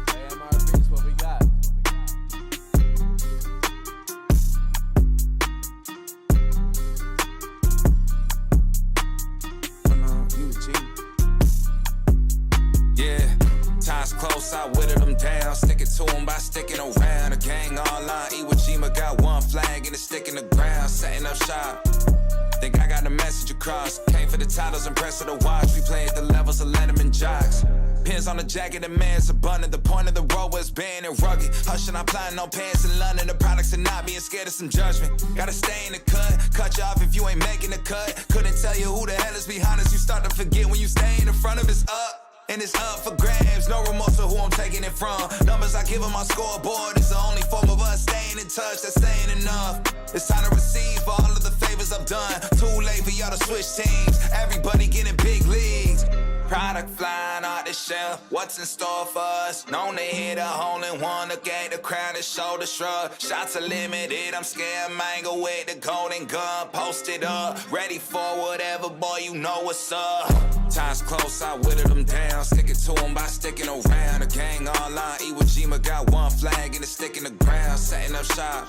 AMRB's what we got. Yeah, time's close, I whittled them down. Stick it to them by sticking around. The gang online, Iwo Jima got one flag and it's sticking the ground. Setting up shop, think I got the message across. Came for the titles and press of the watch. We play at the levels of Letterman jocks. Pins on the jacket, the man's abundant. The point of the road was banned and rugged. Hushing, I'm planning on pants in London. The products are not being scared of some judgment. Gotta stay in the cut you off if you ain't making the cut. Couldn't tell you who the hell is behind us. You start to forget when you stay in the front of it's up. And it's up for grabs, no remorse for who I'm taking it from. Numbers I give on my scoreboard is the only form of us staying in touch, that's saying enough. It's time to receive all of the favors I've done. Too late for y'all to switch teams, everybody getting big leagues. Product flying out the shelf, what's in store for us? Known to hit a hole in one, look at the crowd and shoulder shrug. Shots are limited, I'm scared mango with the golden gun. Posted up, ready for whatever, boy, you know what's up. Time's close, I whittled them down. Stick it to them by sticking around. The gang online, Iwo Jima got one flag and it's sticking the ground. Setting up shop,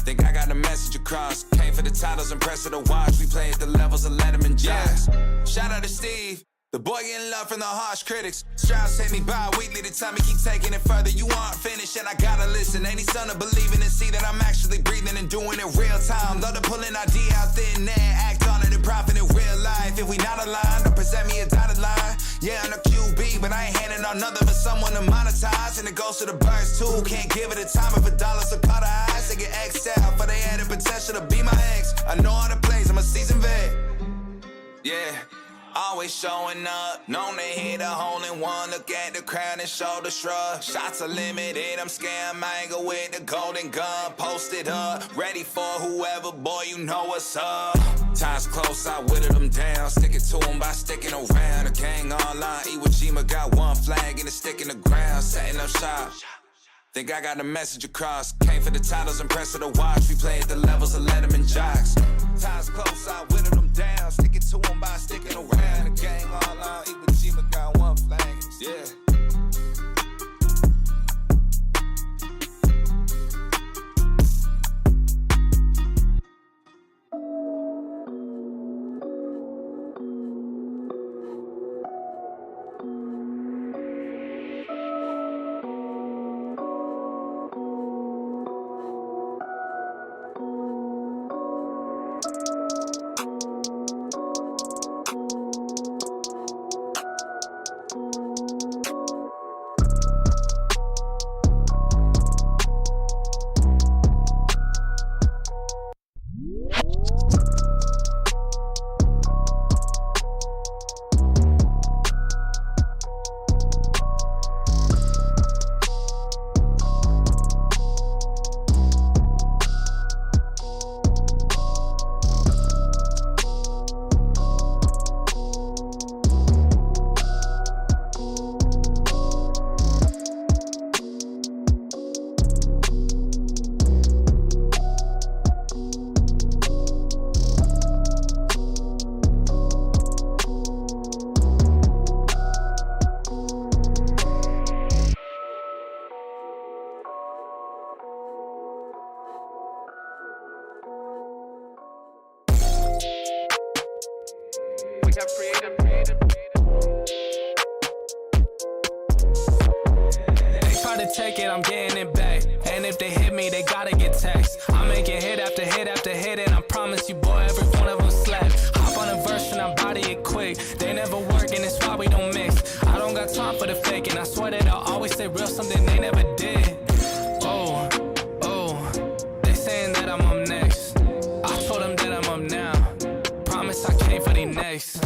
think I got the message across. Came for the titles and press of the watch. We play at the levels of Letterman jocks. Shout out to Steve, the boy getting love from the harsh critics. Strauss hit me bi-weekly to tell me keep taking it further. You aren't finished and I gotta listen. Ain't son to believing and see that I'm actually breathing and doing it real time. Love to pull an idea out thin air, act on it and profit in real life. If we not aligned, don't present me a dotted line. Yeah, I'm a QB, but I ain't handing on nothing for someone to monetize. And it goes to the birds too, can't give it a time of $1, so caught her eyes. They get X'd out, for they had the potential to be my ex. I know all the plays, I'm a seasoned vet. Yeah. Always showing up, known to hit a hole in one. Look at the crowd and shoulder shrug. Shots are limited, I'm scared mango with the golden gun. Posted up, ready for whoever, boy, you know what's up. Time's close, I whittled them down. Stick it to them by sticking around. The gang online, Iwo Jima got one flag and it's sticking the ground. Setting up shop, think I got the message across. Came for the titles and press of the watch. We play at the levels of Letterman jocks. Time's close, I whittled them down. Stick it to them by sticking around. The gang online, Iwo Jima got one flag. Yeah. Take it, I'm getting it back. And if they hit me, they gotta get taxed. I'm making hit after hit after hit, and I promise you, boy, every one of them slap. Hop on a verse and I body it quick. They never work, and it's why we don't mix. I don't got time for the fake, and I swear that I'll always say real, something they never did. Oh, they saying that I'm up next. I told them that I'm up now. Promise I came for the next.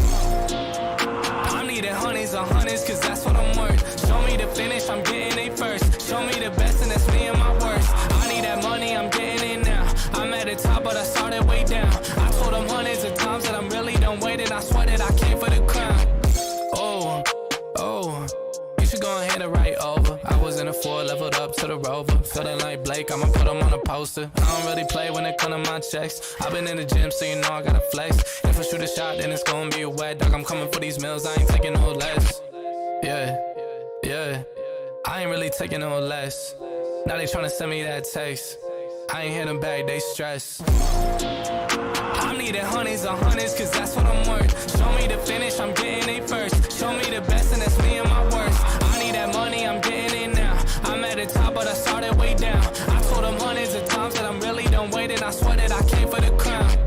I'm needing honeys on hundreds, cause that's what I'm worth. Show me the finish, I'm getting it first. Show me the best and that's me and my worst. I need that money, I'm getting it now. I'm at the top, but I started way down. I told them hundreds of times that I'm really done waiting. I swear that I came for the crown. Oh, you should go ahead and write over. I was in a 4, leveled up to the Rover. Feeling like Blake, I'ma put him on a poster. I don't really play when it come to my checks. I've been in the gym, so you know I gotta flex. If I shoot a shot, then it's gonna be a wet dog. I'm coming for these meals, I ain't taking no less. Yeah. I ain't really taking no less. Now they tryna send me that text. I ain't hit them back, they stress. I'm needing hundreds on hundreds, cause that's what I'm worth. Show me the finish, I'm getting it first. Show me the best, and that's me and my worst. I need that money, I'm getting it now. I'm at the top, but I started way down. I told them hundreds of times that I'm really done waiting. I swear that I came for the crown.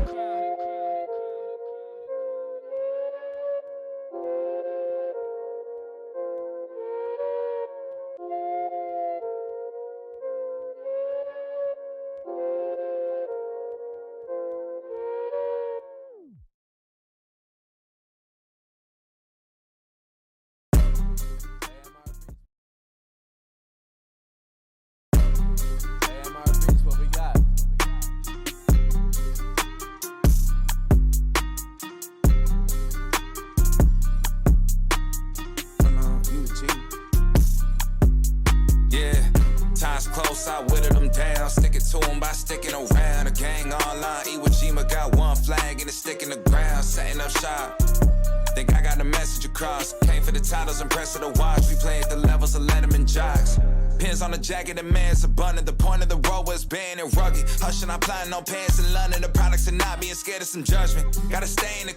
What we got? Yeah, time's close, I whittled them down. Sticking to them by sticking around. The gang online, Iwo Jima got one flag and it's sticking the ground. Setting up shop. Think I got the message across. Came for the titles, impressive to watch. We play at the levels of Letterman jocks. Pins on the jacket, the man's abundant. The point of the road was banned and rugged. Hushing, I'm planning on pants in London. The products are not being scared of some judgment. Gotta stay in the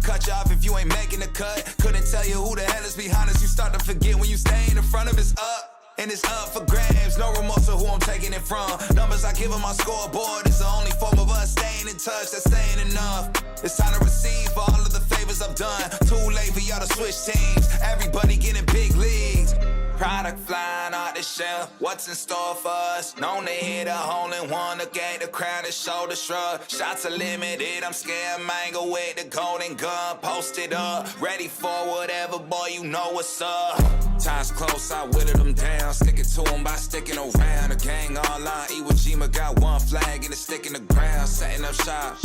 cut you off if you ain't making the cut. Couldn't tell you who the hell is behind us. You start to forget when you stay in the front of it's up. And it's up for grabs, no remorse of who I'm taking it from. Numbers I give on my scoreboard is the only form of us staying in touch, that's saying enough. It's time to receive for all of the favors I've done. Too late for y'all to switch teams, everybody getting big leagues. Product flying out the shelf, what's in store for us? Known to hit a hole in one, look at the crowd and shoulder shrug. Shots are limited, I'm scared mango with the golden gun. Posted up, ready for whatever, boy, you know what's up. Time's close, I whittled them down. Sticking to them by sticking around. The gang online, Iwo Jima got one flag and it's sticking the ground. Setting up shop.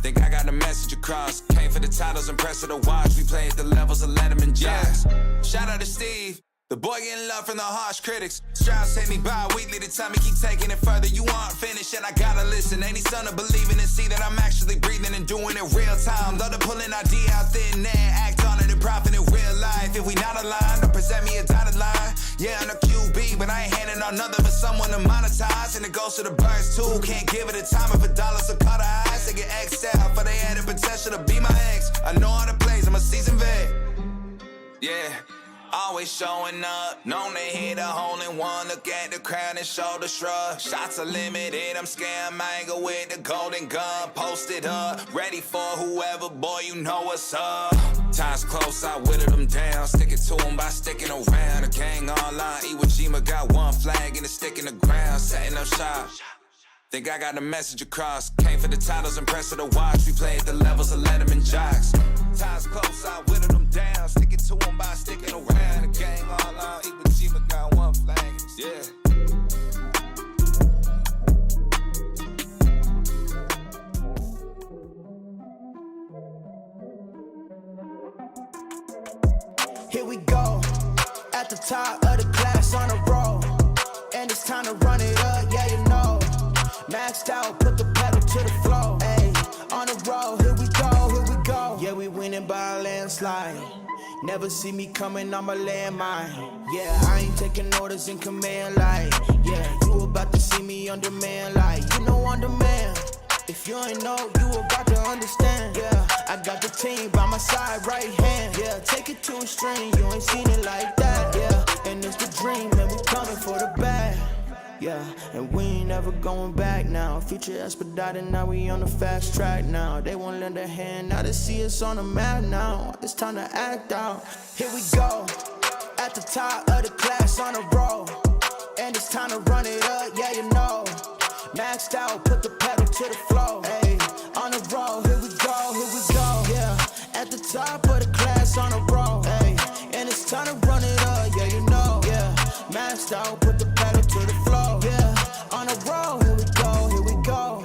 Think I got the message across. Came for the titles, impressive to watch. We play at the levels of Letterman jocks. Shout out to Steve. The boy getting love from the harsh critics. Strauss hit me bi-weekly to tell me keep taking it further. You aren't finished and I gotta listen. Ain't son to believing and see that I'm actually breathing and doing it real time. Love to pull an idea out thin there, act on it and profit in real life. If we not aligned, don't present me a dotted line. Yeah, I'm a QB, but I ain't handing out nothing for someone to monetize. And it goes to the birds too. Can't give it a time of $1, so cut her eyes. They get X'd out for they had the potential to be my ex. I know how to play, I'm a seasoned vet. Yeah. Always showing up, known to hit a hole in one. Look at the crowd and shoulder shrug. Shots are limited, I'm scared mango with the golden gun. Posted up, ready for whoever, boy, you know what's up. Time's close, I whittled them down. Sticking to them by sticking around. The gang online, Iwo Jima got one flag and it's sticking the ground. Setting up shop. Think I got the message across. Came for the titles, impressive to watch. We play at the levels of Letterman jocks. Time's close, I whittled them down. Sticking to them by sticking around. The gang all out, Iwo Jima got one flag. Yeah. Here we go, at the top of the class on a roll. And it's time to run it up, yeah you know. Maxed out, put the pedal to the floor. Ayy, on the road, here we go, here we go. Yeah, we winning by a landslide. Never see me coming on my landmine. Yeah, I ain't taking orders in command like. Yeah, you about to see me on demand like. You know on demand. If you ain't know, you about to understand. Yeah, I got the team by my side, right hand. Yeah, take it to a string, you ain't seen it like that. Yeah, and it's the dream, man, we coming for the bag. Yeah, and we ain't ever going back now. Future expedited, now we on the fast track now. They won't lend a hand, now they see us on the map now. It's time to act out. Here we go, at the top of the class on a roll. And it's time to run it up, yeah you know. Maxed out, put the pedal to the floor. Ayy, on the road, here we go, here we go. Yeah, at the top of the class on a roll. Ayy, and it's time to run it up, yeah you know. Yeah, maxed out, put the pedal to the floor. Yeah, on the road, here we go, here we go.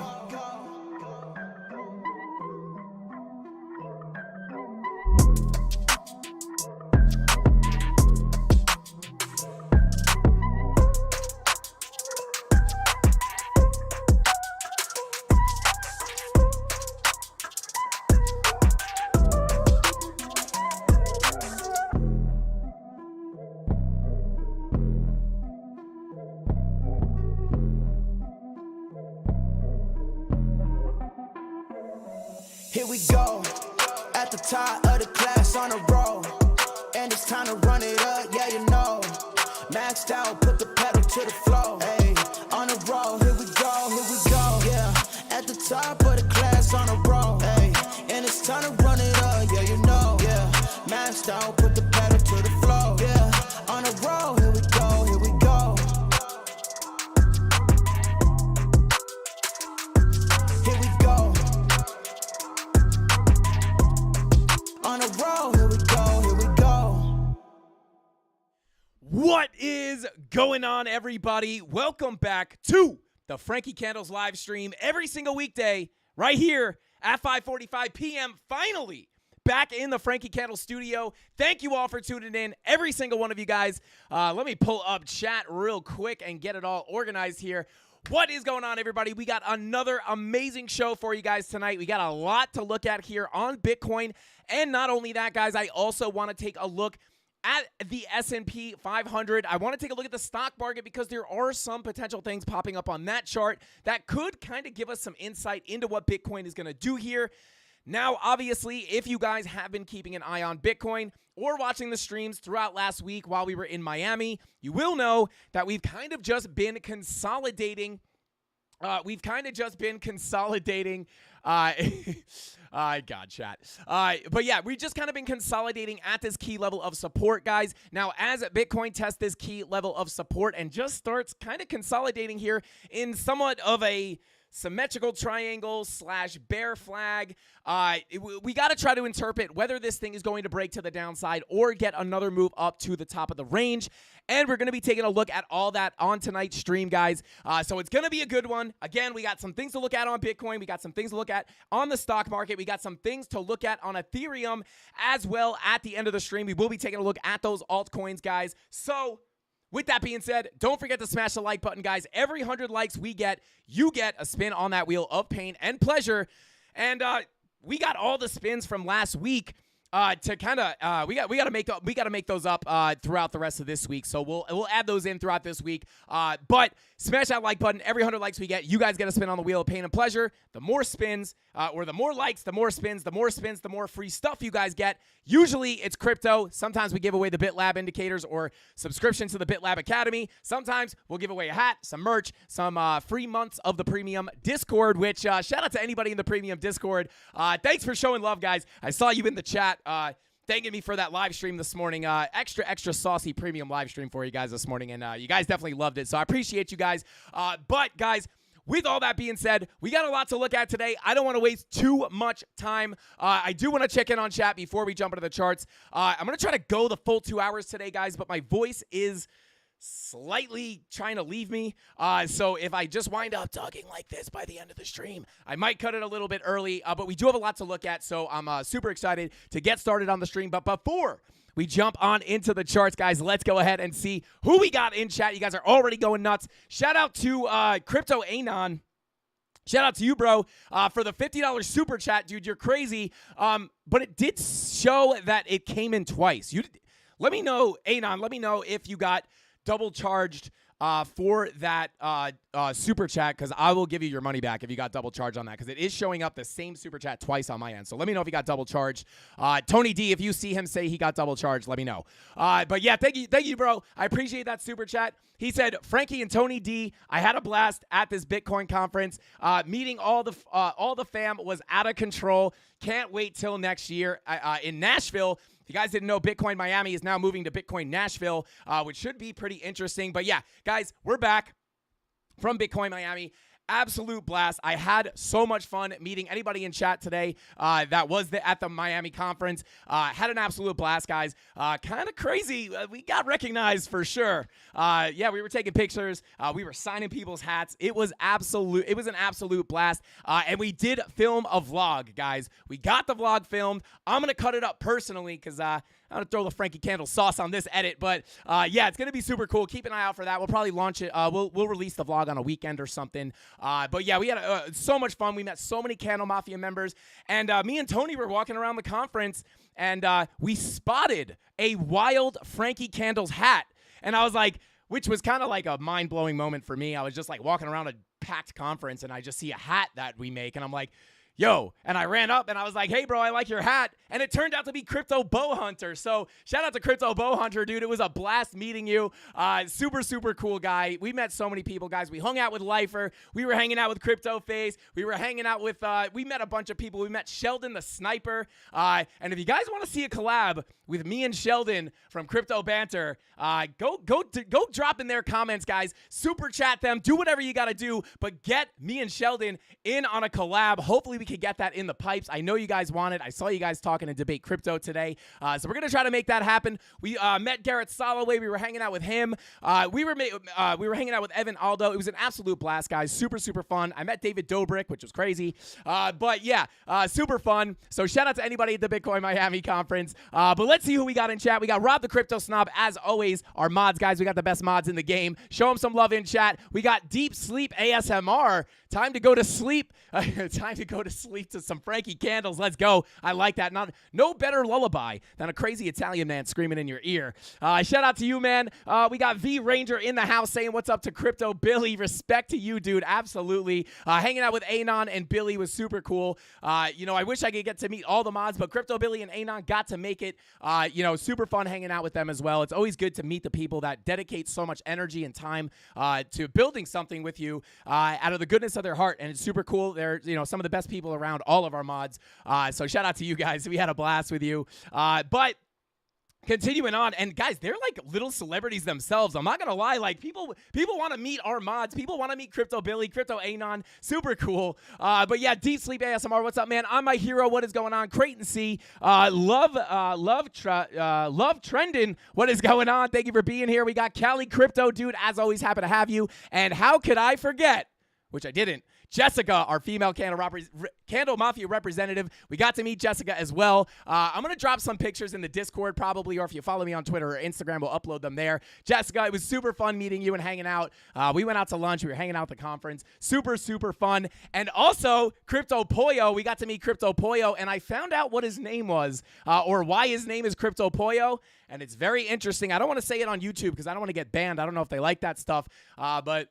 we go. At the top of the class on a roll. And it's time to run it up, yeah, you know. Maxed out, put the pedal to the floor. Hey, on a roll, here we go, yeah. At the top of the class on a roll. Hey, and it's time to run it up, yeah, you know. Yeah, maxed out, put the pedal to the floor. Yeah, on a roll, here we go, here we go. Here we go. On a roll, here we go, here we go. What is going on, everybody? Welcome back to the Frankie Candles live stream every single weekday right here at 5:45 p.m. Finally, back in the Frankie Candles studio. Thank you all for tuning in, every single one of you guys. Let me pull up chat real quick and get it all organized here. What is going on, everybody? We got another amazing show for you guys tonight. We got a lot to look at here on Bitcoin. And not only that, guys, I also want to take a look at the S&P 500. I want to take a look at the stock market because there are some potential things popping up on that chart that could kind of give us some insight into what Bitcoin is going to do here. Now, obviously, if you guys have been keeping an eye on Bitcoin or watching the streams throughout last week while we were in Miami, you will know that we've kind of just been consolidating. God, chat. But yeah, we've just kind of been consolidating at this key level of support, guys. Now, as Bitcoin tests this key level of support and just starts kind of consolidating here in somewhat of a symmetrical triangle / bear flag, we got to try to interpret whether this thing is going to break to the downside or get another move up to the top of the range. And we're going to be taking a look at all that on tonight's stream, guys. So it's going to be a good one. Again, we got some things to look at on Bitcoin. We got some things to look at on the stock market. We got some things to look at on Ethereum as well. At the end of the stream, we will be taking a look at those altcoins, guys. So with that being said, don't forget to smash the like button, guys. Every 100 likes we get, you get a spin on that wheel of pain and pleasure. And we got all the spins from last week to kind of we got to make those up throughout the rest of this week. So we'll add those in throughout this week. But smash that like button. Every 100 likes we get, you guys get a spin on the wheel of pain and pleasure. The more spins, or the more likes, the more spins, the more free stuff you guys get. Usually it's crypto. Sometimes we give away the BitLab indicators or subscription to the BitLab Academy. Sometimes we'll give away a hat, some merch, some free months of the premium Discord, which shout out to anybody in the premium Discord. Thanks for showing love, guys. I saw you in the chat. Thanking me for that live stream this morning. Extra saucy premium live stream for you guys this morning. And you guys definitely loved it. So I appreciate you guys. But guys, with all that being said, we got a lot to look at today. I don't want to waste too much time. I do want to check in on chat before we jump into the charts. I'm going to try to go the full 2 hours today, guys. But my voice is slightly trying to leave me. So if I just wind up talking like this by the end of the stream, I might cut it a little bit early. But we do have a lot to look at. So I'm super excited to get started on the stream. But before we jump on into the charts, guys, let's go ahead and see who we got in chat. You guys are already going nuts. Shout out to Crypto Anon. Shout out to you, bro, for the $50 super chat, dude. You're crazy. But it did show that it came in twice. Let me know, Anon. Let me know if you got double charged for that super chat, because I will give you your money back if you got double charged on that, because it is showing up the same super chat twice on my end. So let me know if you got double charged. Tony D, if you see him say he got double charged, let me know. But yeah, thank you, bro. I appreciate that super chat. He said, Frankie and Tony D, I had a blast at this Bitcoin conference. Meeting all the fam was out of control. Can't wait till next year in Nashville. If you guys didn't know, Bitcoin Miami is now moving to Bitcoin Nashville, which should be pretty interesting. But yeah, guys, we're back from Bitcoin Miami. Absolute blast. I had so much fun meeting anybody in chat today that was at the Miami conference. Had an absolute blast, guys. Kind of crazy. We got recognized for sure. Yeah, we were taking pictures. We were signing people's hats. It was an absolute blast. And we did film a vlog, guys. We got the vlog filmed. I'm going to cut it up personally because I'm going to throw the Frankie Candle sauce on this edit. But yeah, it's going to be super cool. Keep an eye out for that. We'll probably launch it. We'll release the vlog on a weekend or something. But yeah, we had so much fun. We met so many CandleMafia members. And me and Tony were walking around the conference, and we spotted a wild Frankie Candles hat. And I was like, which was kind of like a mind-blowing moment for me. I was just like walking around a packed conference, and I just see a hat that we make. And I'm like, yo, and I ran up and I was like, hey, bro, I like your hat. And it turned out to be Crypto Bow Hunter. So shout out to Crypto Bow Hunter, dude. It was a blast meeting you. Super, super cool guy. We met so many people, guys. We hung out with Lifer. We were hanging out with Crypto Face. We were hanging out with, we met a bunch of people. We met Sheldon the Sniper. And if you guys want to see a collab with me and Sheldon from Crypto Banter, go drop in their comments, guys. Super chat them. Do whatever you got to do. But get me and Sheldon in on a collab. Hopefully we can get that in the pipes. I know you guys want it. I saw you guys talking in Debate Crypto today. So we're going to try to make that happen. We met Garrett Soloway. We were hanging out with him. We were hanging out with Evan Aldo. It was an absolute blast, guys. Super, super fun. I met David Dobrik, which was crazy. But yeah, super fun. So shout out to anybody at the Bitcoin Miami conference. But let's see who we got in chat. We got Rob the Crypto Snob, as always. Our mods, guys. We got the best mods in the game. Show them some love in chat. We got Deep Sleep ASMR. Time to go to sleep. Time to go to sleep to some Frankie Candles. Let's go. I like that. No better lullaby than a crazy Italian man screaming in your ear. Shout out to you, man. We got V Ranger in the house saying what's up to Crypto Billy. Respect to you, dude. Absolutely. Hanging out with Anon and Billy was super cool. I wish I could get to meet all the mods, but Crypto Billy and Anon got to make it. Super fun hanging out with them as well. It's always good to meet the people that dedicate so much energy and time to building something with you out of the goodness of their heart, and it's super cool. They're some of the best people around, all of our mods. So shout out to you guys. We had a blast with you. But continuing on, and guys, they're like little celebrities themselves. I'm not gonna lie, like people want to meet our mods. People want to meet Crypto Billy, Crypto Anon. Super cool. But yeah, Deep Sleep ASMR. What's up, man? I'm my hero. What is going on? Creighton C. Love Trending. What is going on? Thank you for being here. We got Cali Crypto, dude. As always, happy to have you. And how could I forget? Which I didn't. Jessica, our female CandleMafia representative. We got to meet Jessica as well. I'm going to drop some pictures in the Discord probably, or if you follow me on Twitter or Instagram, we'll upload them there. Jessica, it was super fun meeting you and hanging out. We went out to lunch. We were hanging out at the conference. Super, super fun. And also, Crypto Pollo. We got to meet Crypto Pollo, and I found out what his name was, or why his name is Crypto Pollo, and it's very interesting. I don't want to say it on YouTube because I don't want to get banned. I don't know if they like that stuff, but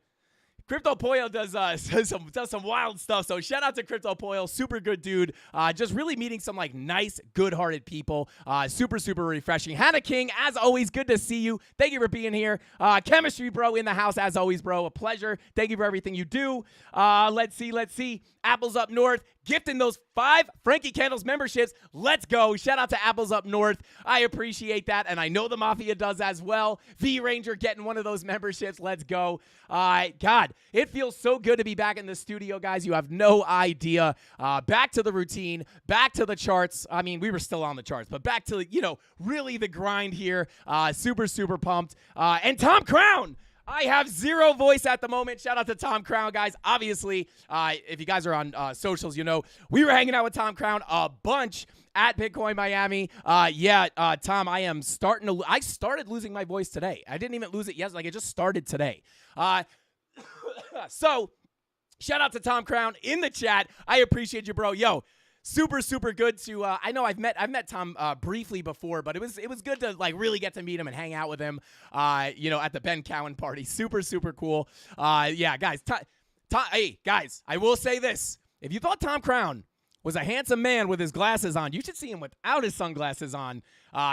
Crypto Pollo does some wild stuff. So shout out to Crypto Pollo, super good dude. Just really meeting some like nice, good-hearted people. Super, super refreshing. Hannah King, as always, good to see you. Thank you for being here. Chemistry Bro in the house, as always, bro. A pleasure. Thank you for everything you do. Let's see. Apples Up North, gifting those 5 Frankie Candles memberships. Let's go. Shout out to Apples Up North. I appreciate that, and I know the Mafia does as well. V Ranger getting one of those memberships. Let's go. God, it feels so good to be back in the studio, guys. You have no idea. Back to the routine, back to the charts. I mean, we were still on the charts, but back to, really the grind here. Super, super pumped. And Tom Crown. I have zero voice at the moment. Shout out to Tom Crown, guys. Obviously, if you guys are on socials, we were hanging out with Tom Crown a bunch at Bitcoin Miami. Tom, I started losing my voice today. I didn't even lose it yesterday. Like, it just started today. So, shout out to Tom Crown in the chat. I appreciate you, bro. Yo, super, super good to, I know I've met Tom briefly before, but it was good to like really get to meet him and hang out with him, at the Ben Cowan party. Super, super cool. Guys, hey, guys, I will say this. If you thought Tom Crown was a handsome man with his glasses on, you should see him without his sunglasses on.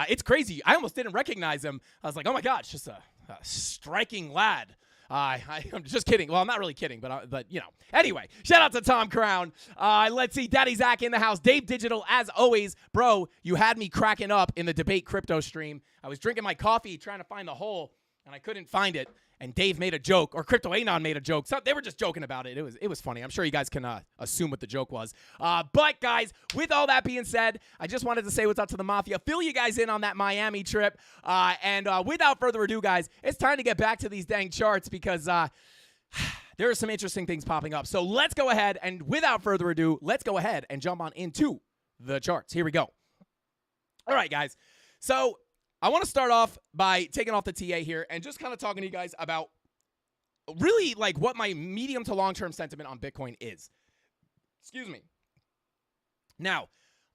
It's crazy. I almost didn't recognize him. I was like, oh my God, it's just a striking lad. I'm just kidding. Well, I'm not really kidding, but Anyway, shout out to Tom Crown. Let's see. Daddy Zach in the house. Dave Digital, as always. Bro, you had me cracking up in the Debate Crypto stream. I was drinking my coffee trying to find the hole, and I couldn't find it. And Dave made a joke, or Crypto Anon made a joke. So they were just joking about it. It was funny. I'm sure you guys can assume what the joke was. But guys, with all that being said, I just wanted to say what's up to the Mafia. Fill you guys in on that Miami trip. And without further ado, guys, it's time to get back to these dang charts because there are some interesting things popping up. So let's go ahead and without further ado, let's go ahead and jump on into the charts. Here we go. All right, guys. So I want to start off by taking off the TA here and just kind of talking to you guys about really like what my medium to long-term sentiment on Bitcoin is. Excuse me. Now,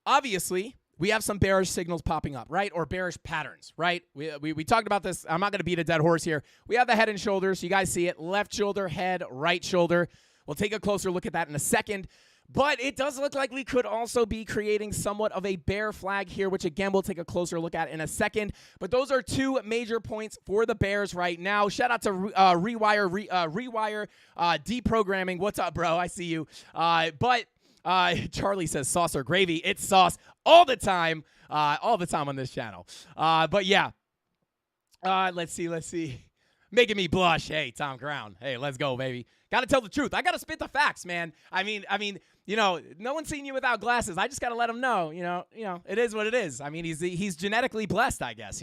obviously, we have some bearish signals popping up, right? Or bearish patterns, right? We talked about this. I'm not going to beat a dead horse here. We have the head and shoulders. You guys see it. Left shoulder, head, right shoulder. We'll take a closer look at that in a second. But it does look like we could also be creating somewhat of a bear flag here, which again we'll take a closer look at in a second. But those are two major points for the Bears right now. Shout out to Rewire Deprogramming. What's up, bro? I see you. But Charlie says sauce or gravy. It's sauce all the time on this channel. But yeah, let's see. Making me blush. Hey, Tom Crown. Hey, let's go, baby. Got to tell the truth. I got to spit the facts, man. I mean, no one's seen you without glasses. I just got to let him know, it is what it is. I mean, he's genetically blessed, I guess,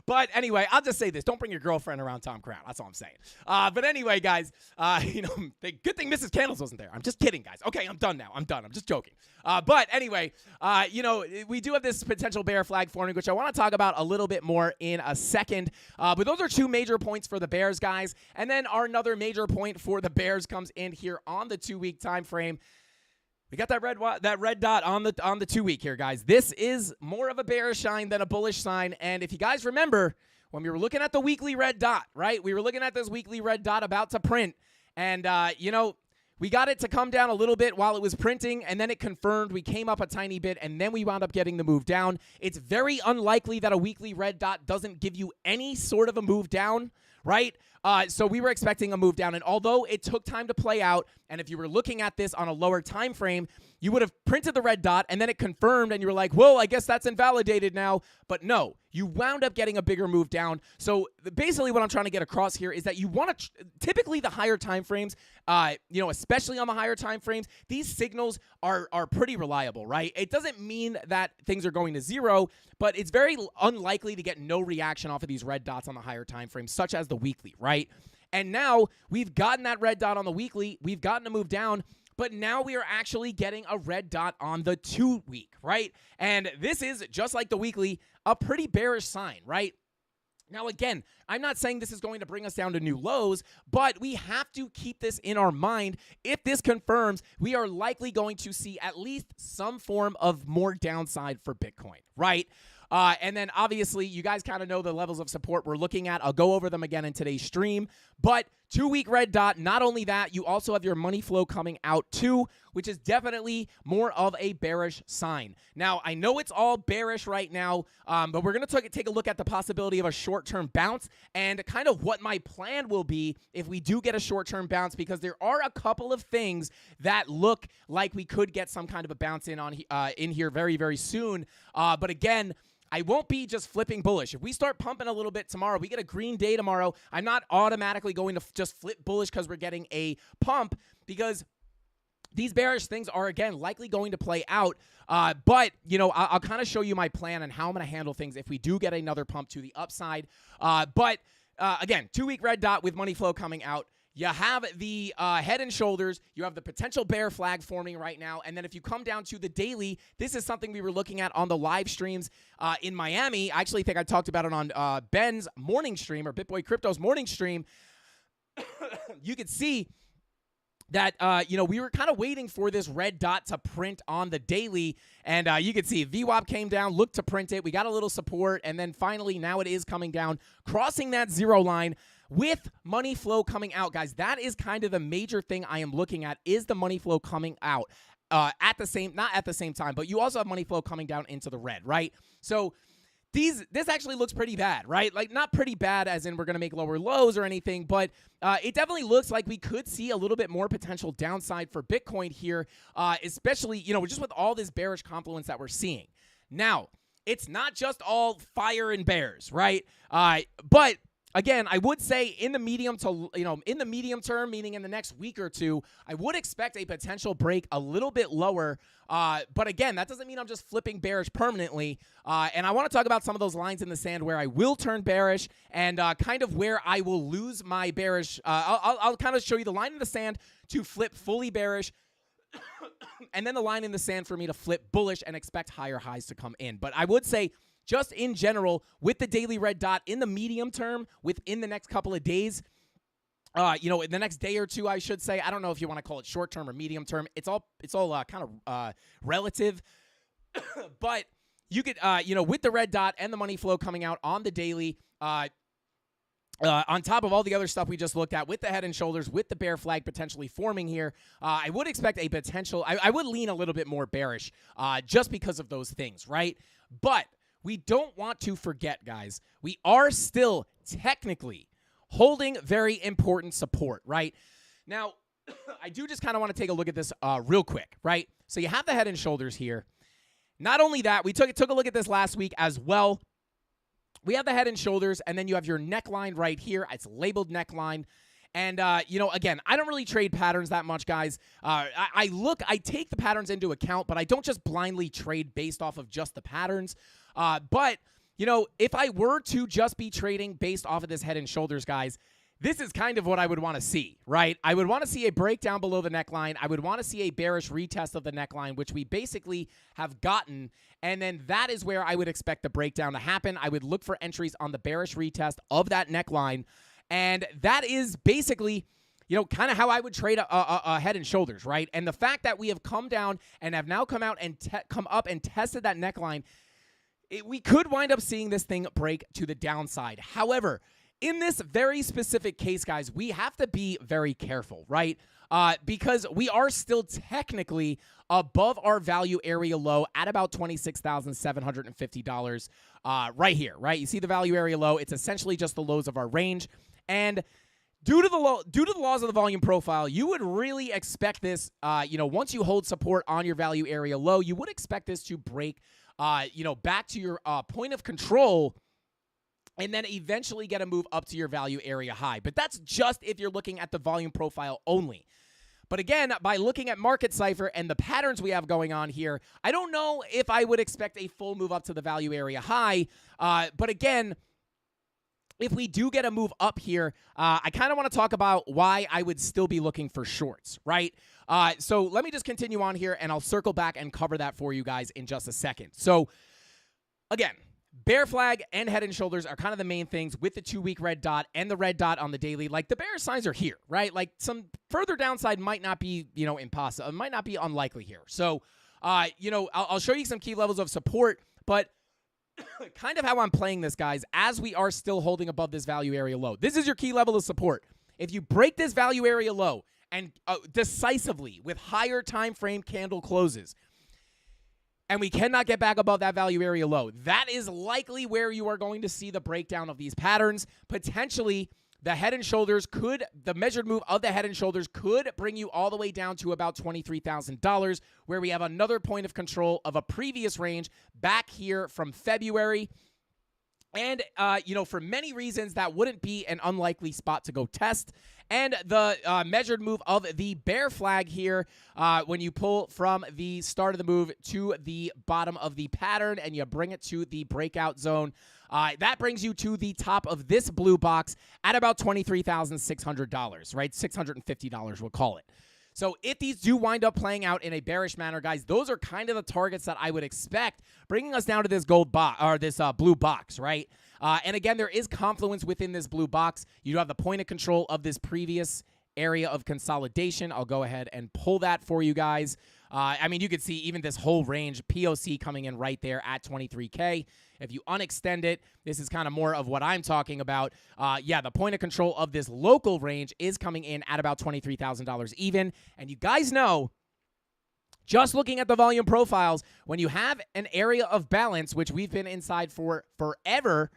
But anyway, I'll just say this. Don't bring your girlfriend around Tom Crown. That's all I'm saying. But anyway, guys, good thing Mrs. Candles wasn't there. I'm just kidding, guys. Okay, I'm done now. I'm done. I'm just joking. But anyway, we do have this potential bear flag forming, which I want to talk about a little bit more in a second. But those are two major points for the Bears, guys. And then another major point for the Bears comes in here on the 2-week time frame. We got that red dot on the 2-week here, guys. This is more of a bearish sign than a bullish sign. And if you guys remember, when we were looking at the weekly red dot, right? We were looking at this weekly red dot about to print. And, we got it to come down a little bit while it was printing, and then it confirmed. We came up a tiny bit, and then we wound up getting the move down. It's very unlikely that a weekly red dot doesn't give you any sort of a move down, right? So we were expecting a move down, and although it took time to play out, and if you were looking at this on a lower time frame, you would have printed the red dot, and then it confirmed, and you were like, well, I guess that's invalidated now. But no, you wound up getting a bigger move down. So basically what I'm trying to get across here is that you want to typically the higher time frames, especially on the higher time frames, these signals are pretty reliable, right? It doesn't mean that things are going to zero, but it's very unlikely to get no reaction off of these red dots on the higher time frames, such as the weekly, right? And now we've gotten that red dot on the weekly, we've gotten a move down, but now we are actually getting a red dot on the 2-week, right? And this is, just like the weekly, a pretty bearish sign, right? Now, again, I'm not saying this is going to bring us down to new lows, but we have to keep this in our mind. If this confirms, we are likely going to see at least some form of more downside for Bitcoin, right? And then, obviously, you guys kind of know the levels of support we're looking at. I'll go over them again in today's stream. But 2-week red dot, not only that, you also have your money flow coming out too, which is definitely more of a bearish sign. Now, I know it's all bearish right now, but we're going to take a look at the possibility of a short-term bounce and kind of what my plan will be if we do get a short-term bounce, because there are a couple of things that look like we could get some kind of a bounce in here very, very soon. But again, I won't be just flipping bullish. If we start pumping a little bit tomorrow, we get a green day tomorrow, I'm not automatically going to just flip bullish because we're getting a pump, because these bearish things are, again, likely going to play out. But, I'll kind of show you my plan and how I'm going to handle things if we do get another pump to the upside. But again, 2-week red dot with money flow coming out. You have the head and shoulders. You have the potential bear flag forming right now. And then if you come down to the daily, this is something we were looking at on the live streams in Miami. I actually think I talked about it on Ben's morning stream, or BitBoy Crypto's morning stream. You could see that, we were kind of waiting for this red dot to print on the daily. And you could see VWAP came down, looked to print it. We got a little support. And then finally, now it is coming down, crossing that zero line with money flow coming out. Guys, that is kind of the major thing I am looking at, is the money flow coming out not at the same time, but you also have money flow coming down into the red, right? So this actually looks pretty bad, right? Like, not pretty bad as in we're going to make lower lows or anything, but it definitely looks like we could see a little bit more potential downside for Bitcoin here, especially, just with all this bearish confluence that we're seeing. Now, it's not just all fire and bears, right? But again, I would say in the medium term, meaning in the next week or two, I would expect a potential break a little bit lower. But again, that doesn't mean I'm just flipping bearish permanently. And I want to talk about some of those lines in the sand where I will turn bearish and kind of where I will lose my bearish. I'll kind of show you the line in the sand to flip fully bearish, and then the line in the sand for me to flip bullish and expect higher highs to come in. But I would say, just in general, with the daily red dot in the medium term, within the next couple of days, in the next day or two, I should say. I don't know if you want to call it short term or medium term. It's all kind of relative. But you could, with the red dot and the money flow coming out on the daily, on top of all the other stuff we just looked at with the head and shoulders, with the bear flag potentially forming here, I would expect a potential, I would lean a little bit more bearish just because of those things, right? But we don't want to forget, guys, we are still technically holding very important support, right? Now, I do just kind of want to take a look at this real quick, right? So you have the head and shoulders here. Not only that, we took a look at this last week as well. We have the head and shoulders, and then you have your neckline right here. It's labeled neckline. And, again, I don't really trade patterns that much, guys. I take the patterns into account, but I don't just blindly trade based off of just the patterns. But, if I were to just be trading based off of this head and shoulders, guys, this is kind of what I would want to see, right? I would want to see a breakdown below the neckline. I would want to see a bearish retest of the neckline, which we basically have gotten. And then that is where I would expect the breakdown to happen. I would look for entries on the bearish retest of that neckline. And that is basically, kind of how I would trade a head and shoulders, right? And the fact that we have come down and have now come out and come up and tested that neckline, we could wind up seeing this thing break to the downside. However, in this very specific case, guys, we have to be very careful, right? Because we are still technically above our value area low at about $26,750 right here, right? You see the value area low. It's essentially just the lows of our range. And due to the laws of the volume profile, you would really expect this, once you hold support on your value area low, you would expect this to break, back to your point of control and then eventually get a move up to your value area high. But that's just if you're looking at the volume profile only. But again, by looking at Market Cipher and the patterns we have going on here, I don't know if I would expect a full move up to the value area high. But again, if we do get a move up here, I kind of want to talk about why I would still be looking for shorts, right? So let me just continue on here, and I'll circle back and cover that for you guys in just a second. So again, bear flag and head and shoulders are kind of the main things with the 2-week red dot and the red dot on the daily. Like, the bear signs are here, right? Like, some further downside might not be, impossible. It might not be unlikely here. So, I'll show you some key levels of support, but kind of how I'm playing this, guys, as we are still holding above this value area low. This is your key level of support. If you break this value area low and decisively with higher time frame candle closes, and we cannot get back above that value area low, that is likely where you are going to see the breakdown of these patterns. Potentially, the head and shoulders the measured move of the head and shoulders could bring you all the way down to about $23,000, where we have another point of control of a previous range back here from February. And, for many reasons, that wouldn't be an unlikely spot to go test. And the measured move of the bear flag here, when you pull from the start of the move to the bottom of the pattern and you bring it to the breakout zone, that brings you to the top of this blue box at about $23,600, right? $650, we'll call it. So if these do wind up playing out in a bearish manner, guys, those are kind of the targets that I would expect, bringing us down to this gold box or this blue box, right? And again, there is confluence within this blue box. You have the point of control of this previous area of consolidation. I'll go ahead and pull that for you guys. You could see even this whole range, POC coming in right there at 23K. If you unextend it, this is kind of more of what I'm talking about. The point of control of this local range is coming in at about $23,000 even. And you guys know, just looking at the volume profiles, when you have an area of balance, which we've been inside for forever,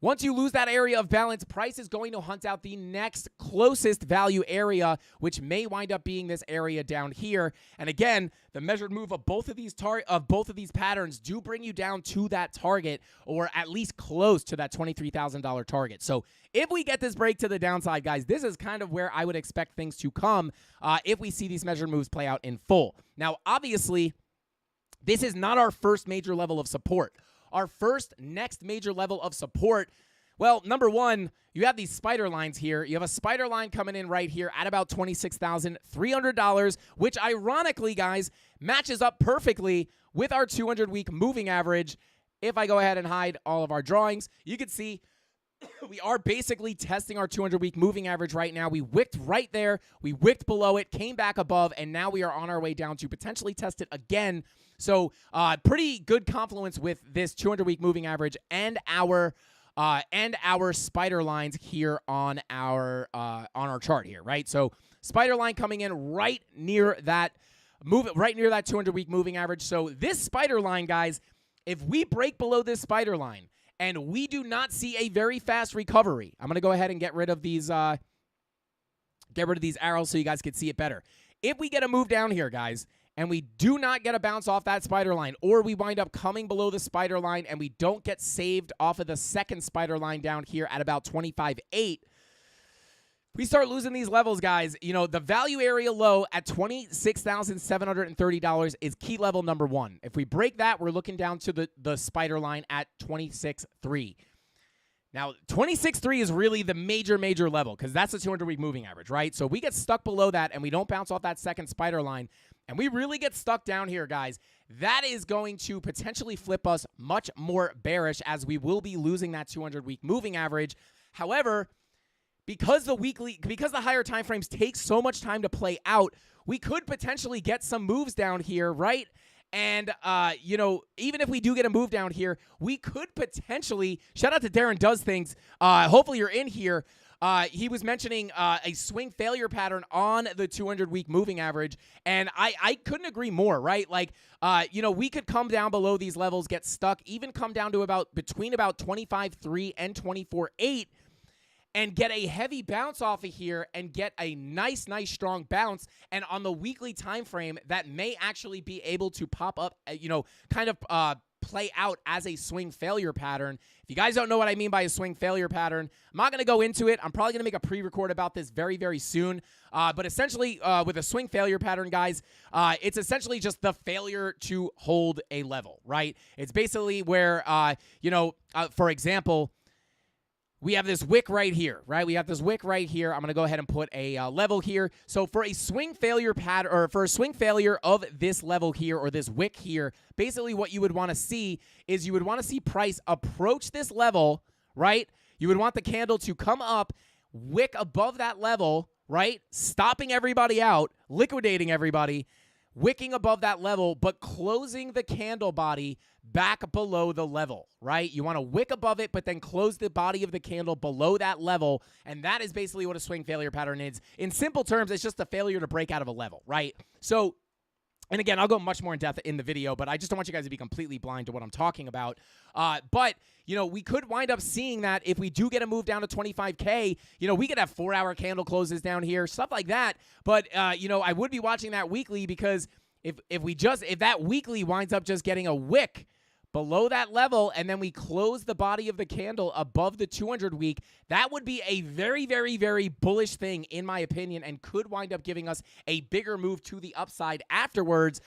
once you lose that area of balance, price is going to hunt out the next closest value area, which may wind up being this area down here. And again, the measured move of both of these patterns do bring you down to that target, or at least close to that $23,000 target. So if we get this break to the downside, guys, this is kind of where I would expect things to come if we see these measured moves play out in full. Now, obviously, this is not our first major level of support. Our next major level of support, well, number one, you have these spider lines here. You have a spider line coming in right here at about $26,300, which ironically, guys, matches up perfectly with our 200-week moving average. If I go ahead and hide all of our drawings, you can see we are basically testing our 200-week moving average right now. We wicked right there. We wicked below it, came back above, and now we are on our way down to potentially test it again. So pretty good confluence with this 200-week moving average and our and our spider lines here on our chart here, right? So spider line coming in right near that 200-week moving average. So this spider line, guys, if we break below this spider line and we do not see a very fast recovery, I'm going to go ahead and get rid of these arrows so you guys can see it better. If we get a move down here, guys, and we do not get a bounce off that spider line, or we wind up coming below the spider line and we don't get saved off of the second spider line down here at about 25.8, we start losing these levels, guys. You know, the value area low at $26,730 is key level number 1. If we break that, we're looking down to the spider line at 26.3. Now, 26.3 is really the major level because that's the 200-week moving average, right? So we get stuck below that and we don't bounce off that second spider line, and we really get stuck down here, guys. That is going to potentially flip us much more bearish, as we will be losing that 200-week moving average. However, because the higher time frames take so much time to play out, we could potentially get some moves down here, right? And, you know, even if we do get a move down here, we could potentially, shout out to Darren Does Things, hopefully you're in here. He was mentioning a swing failure pattern on the 200-week moving average, and I couldn't agree more, right? Like, you know, we could come down below these levels, get stuck, even come down to between 25.3 and 24.8, and get a heavy bounce off of here and get a nice strong bounce. And on the weekly time frame, that may actually be able to pop up, you know, kind of play out as a swing failure pattern. If you guys don't know what I mean by a swing failure pattern, I'm not going to go into it. I'm probably going to make a pre-record about this very soon. But essentially, with a swing failure pattern, guys, it's essentially just the failure to hold a level, right? It's basically where, you know, for example, we have this wick right here, right? We have this wick right here. I'm going to go ahead and put a level here. So for a swing failure pattern, or for a swing failure of this level here, or this wick here, basically what you would want to see is you would want to see price approach this level, right? You would want the candle to come up, wick above that level, right? Stopping everybody out, liquidating everybody, wicking above that level, but closing the candle body back below the level, right? You want to wick above it, but then close the body of the candle below that level, and that is basically what a swing failure pattern is. In simple terms, it's just a failure to break out of a level, right? So, and again, I'll go much more in depth in the video, but I just don't want you guys to be completely blind to what I'm talking about. But, you know, we could wind up seeing that if we do get a move down to 25K, you know, we could have 4-hour candle closes down here, stuff like that. But, you know, I would be watching that weekly, because if that weekly winds up just getting a wick below that level, and then we close the body of the candle above the 200-week, that would be a very bullish thing, in my opinion, and could wind up giving us a bigger move to the upside afterwards,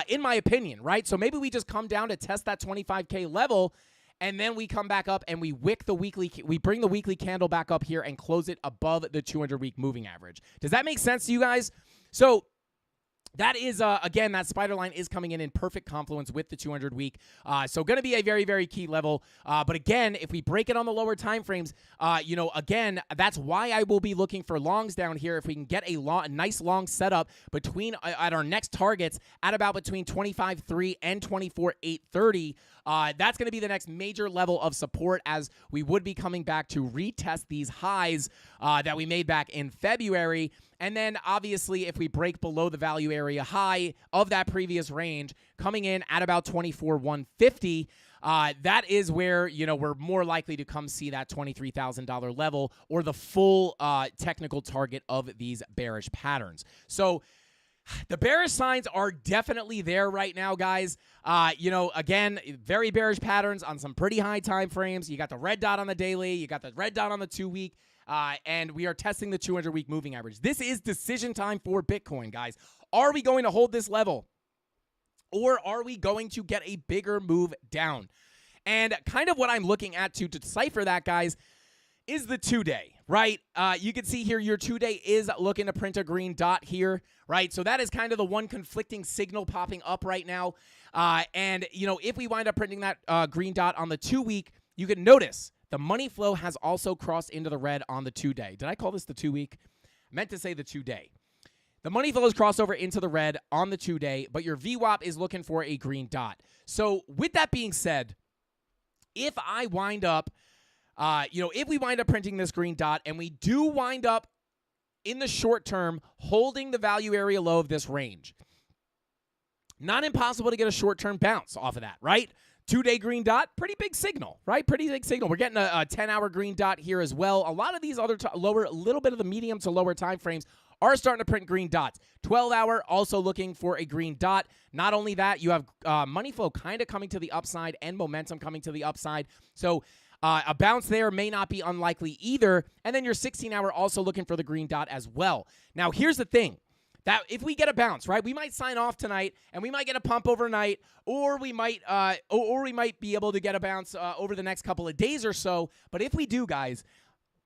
in my opinion, right? So maybe we just come down to test that 25K level, and then we come back up and we bring the weekly candle back up here and close it above the 200-week moving average. Does that make sense to you guys? So that is, again, that spider line is coming in perfect confluence with the 200-week. So going to be a very key level. But again, if we break it on the lower time frames, you know, again, that's why I will be looking for longs down here. If we can get a nice long setup at our next targets at about between 25.3 and 24.830, that's going to be the next major level of support, as we would be coming back to retest these highs that we made back in February. And then, obviously, if we break below the value area high of that previous range, coming in at about 24,150, that is where, you know, we're more likely to come see that $23,000 level, or the full technical target of these bearish patterns. So the bearish signs are definitely there right now, guys. You know, again, very bearish patterns on some pretty high time frames. You got the red dot on the daily. You got the red dot on the 2-week. And we are testing the 200-week moving average. This is decision time for Bitcoin, guys. Are we going to hold this level, or are we going to get a bigger move down? And kind of what I'm looking at to decipher that, guys, is the 2-day, right? You can see here your 2-day is looking to print a green dot here, right? So that is kind of the one conflicting signal popping up right now. And, you know, if we wind up printing that green dot on the 2-week, you can notice the money flow has also crossed into the red on the 2-day. Did I call this the 2-week? I meant to say the 2-day. The money flow has crossed over into the red on the 2-day, but your VWAP is looking for a green dot. So with that being said, if I wind up if we wind up printing this green dot and we do wind up in the short term holding the value area low of this range, not impossible to get a short-term bounce off of that, right? 2-day green dot, pretty big signal, right? Pretty big signal. We're getting a 10-hour green dot here as well. A lot of these other a little bit of the medium to lower time frames are starting to print green dots. 12-hour also looking for a green dot. Not only that, you have money flow kind of coming to the upside and momentum coming to the upside. So a bounce there may not be unlikely either. And then your 16-hour also looking for the green dot as well. Now, here's the thing. That if we get a bounce, right, we might sign off tonight, and we might get a pump overnight, or we might be able to get a bounce over the next couple of days or so. But if we do, guys,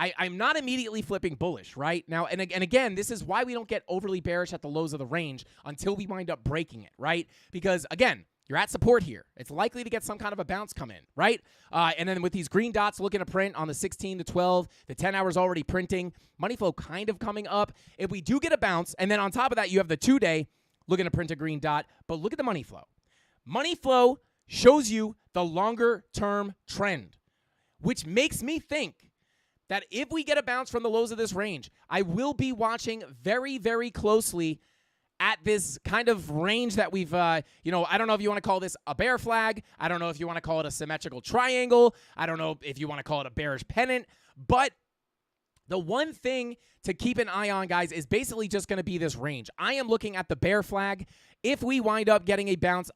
I'm not immediately flipping bullish, right? Now, and again, this is why we don't get overly bearish at the lows of the range until we wind up breaking it, right? Because, again, you're at support here. It's likely to get some kind of a bounce come in, right? And then with these green dots looking to print on the 16 to 12, the 10 hours already printing, money flow kind of coming up. If we do get a bounce, and then on top of that, you have the 2-day looking to print a green dot, but look at the money flow. Money flow shows you the longer-term trend, which makes me think that if we get a bounce from the lows of this range, I will be watching very, very closely at this kind of range that we've, I don't know if you want to call this a bear flag. I don't know if you want to call it a symmetrical triangle. I don't know if you want to call it a bearish pennant. But the one thing to keep an eye on, guys, is basically just going to be this range. I am looking at the bear flag. If we wind up getting a bounce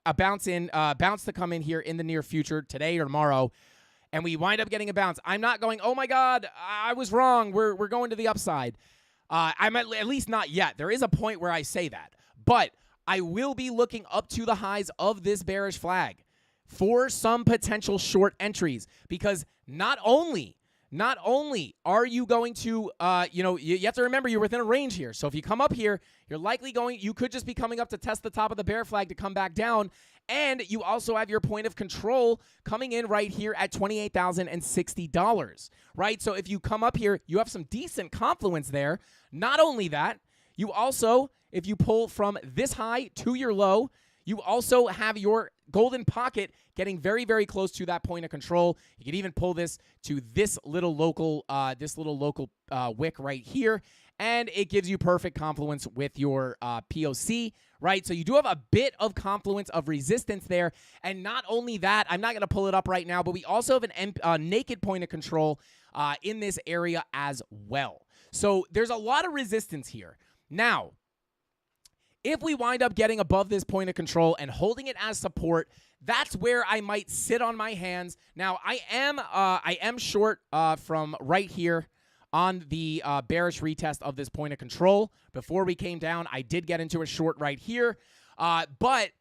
to come in here in the near future, today or tomorrow, and we wind up getting a bounce, I'm not going, oh my God, I was wrong. We're going to the upside. I'm at least not yet. There is a point where I say that. But I will be looking up to the highs of this bearish flag for some potential short entries, because not only are you going to, you have to remember you're within a range here. So if you come up here, you could just be coming up to test the top of the bear flag to come back down. And you also have your point of control coming in right here at $28,060, right? So if you come up here, you have some decent confluence there. Not only that, you also, if you pull from this high to your low, you also have your golden pocket getting very, very close to that point of control. You could even pull this to this little local wick right here, and it gives you perfect confluence with your POC, right? So you do have a bit of confluence of resistance there. And not only that, I'm not going to pull it up right now, but we also have a naked point of control in this area as well. So there's a lot of resistance here. Now, if we wind up getting above this point of control and holding it as support, that's where I might sit on my hands. Now, I am short from right here on the bearish retest of this point of control. Before we came down, I did get into a short right here. But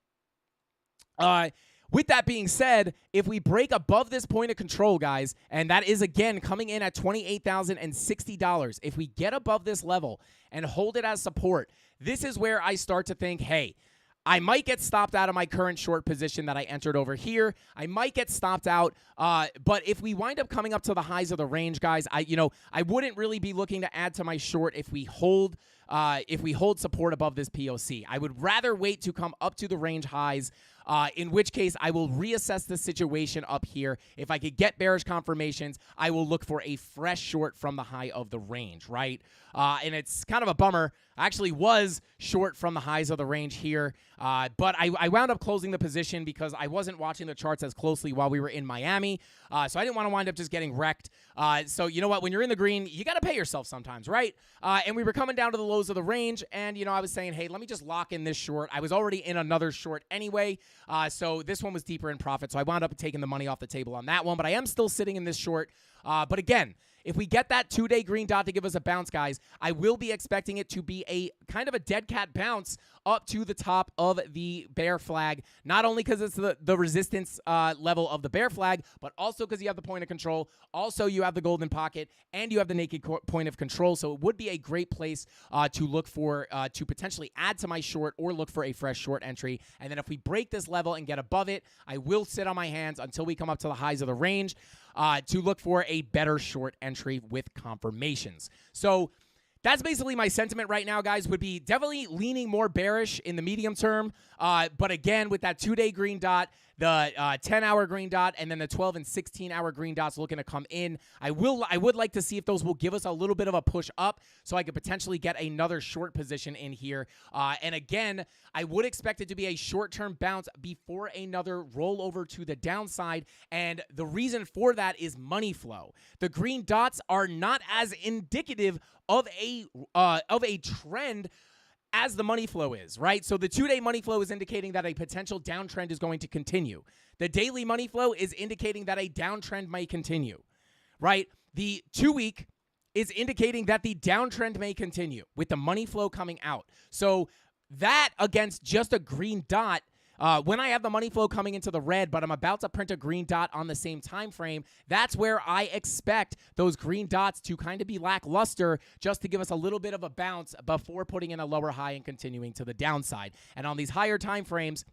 with that being said, if we break above this point of control, guys, and that is, again, coming in at $28,060, if we get above this level and hold it as support, this is where I start to think, hey, I might get stopped out of my current short position that I entered over here. I might get stopped out, but if we wind up coming up to the highs of the range, guys, I wouldn't really be looking to add to my short if we hold support above this POC. I would rather wait to come up to the range highs, in which case I will reassess the situation up here. If I could get bearish confirmations, I will look for a fresh short from the high of the range, right? And it's kind of a bummer. I actually was short from the highs of the range here, but I wound up closing the position because I wasn't watching the charts as closely while we were in Miami, so I didn't want to wind up just getting wrecked. So you know what? When you're in the green, you got to pay yourself sometimes, right? And we were coming down to the lows of the range, and I was saying, hey, let me just lock in this short. I was already in another short anyway, so this one was deeper in profit, so I wound up taking the money off the table on that one, but I am still sitting in this short. But again, if we get that 2-day green dot to give us a bounce, guys, I will be expecting it to be a kind of a dead cat bounce up to the top of the bear flag, not only because it's the resistance level of the bear flag, but also because you have the point of control. Also, you have the golden pocket, and you have the naked point of control, so it would be a great place to look for, to potentially add to my short or look for a fresh short entry. And then if we break this level and get above it, I will sit on my hands until we come up to the highs of the range to look for a better short entry with confirmations. So that's basically my sentiment right now, guys. Would be definitely leaning more bearish in the medium term. But again, with that 2-day green dot, the 10-hour green dot, and then the 12 and 16-hour green dots looking to come in. I would like to see if those will give us a little bit of a push up so I could potentially get another short position in here. And again, I would expect it to be a short-term bounce before another rollover to the downside, and the reason for that is money flow. The green dots are not as indicative of a trend as the money flow is, right? So the 2-day money flow is indicating that a potential downtrend is going to continue. The daily money flow is indicating that a downtrend may continue, right? The 2-week is indicating that the downtrend may continue with the money flow coming out. So that against just a green dot, when I have the money flow coming into the red, but I'm about to print a green dot on the same time frame, that's where I expect those green dots to kind of be lackluster just to give us a little bit of a bounce before putting in a lower high and continuing to the downside. And on these higher time frames,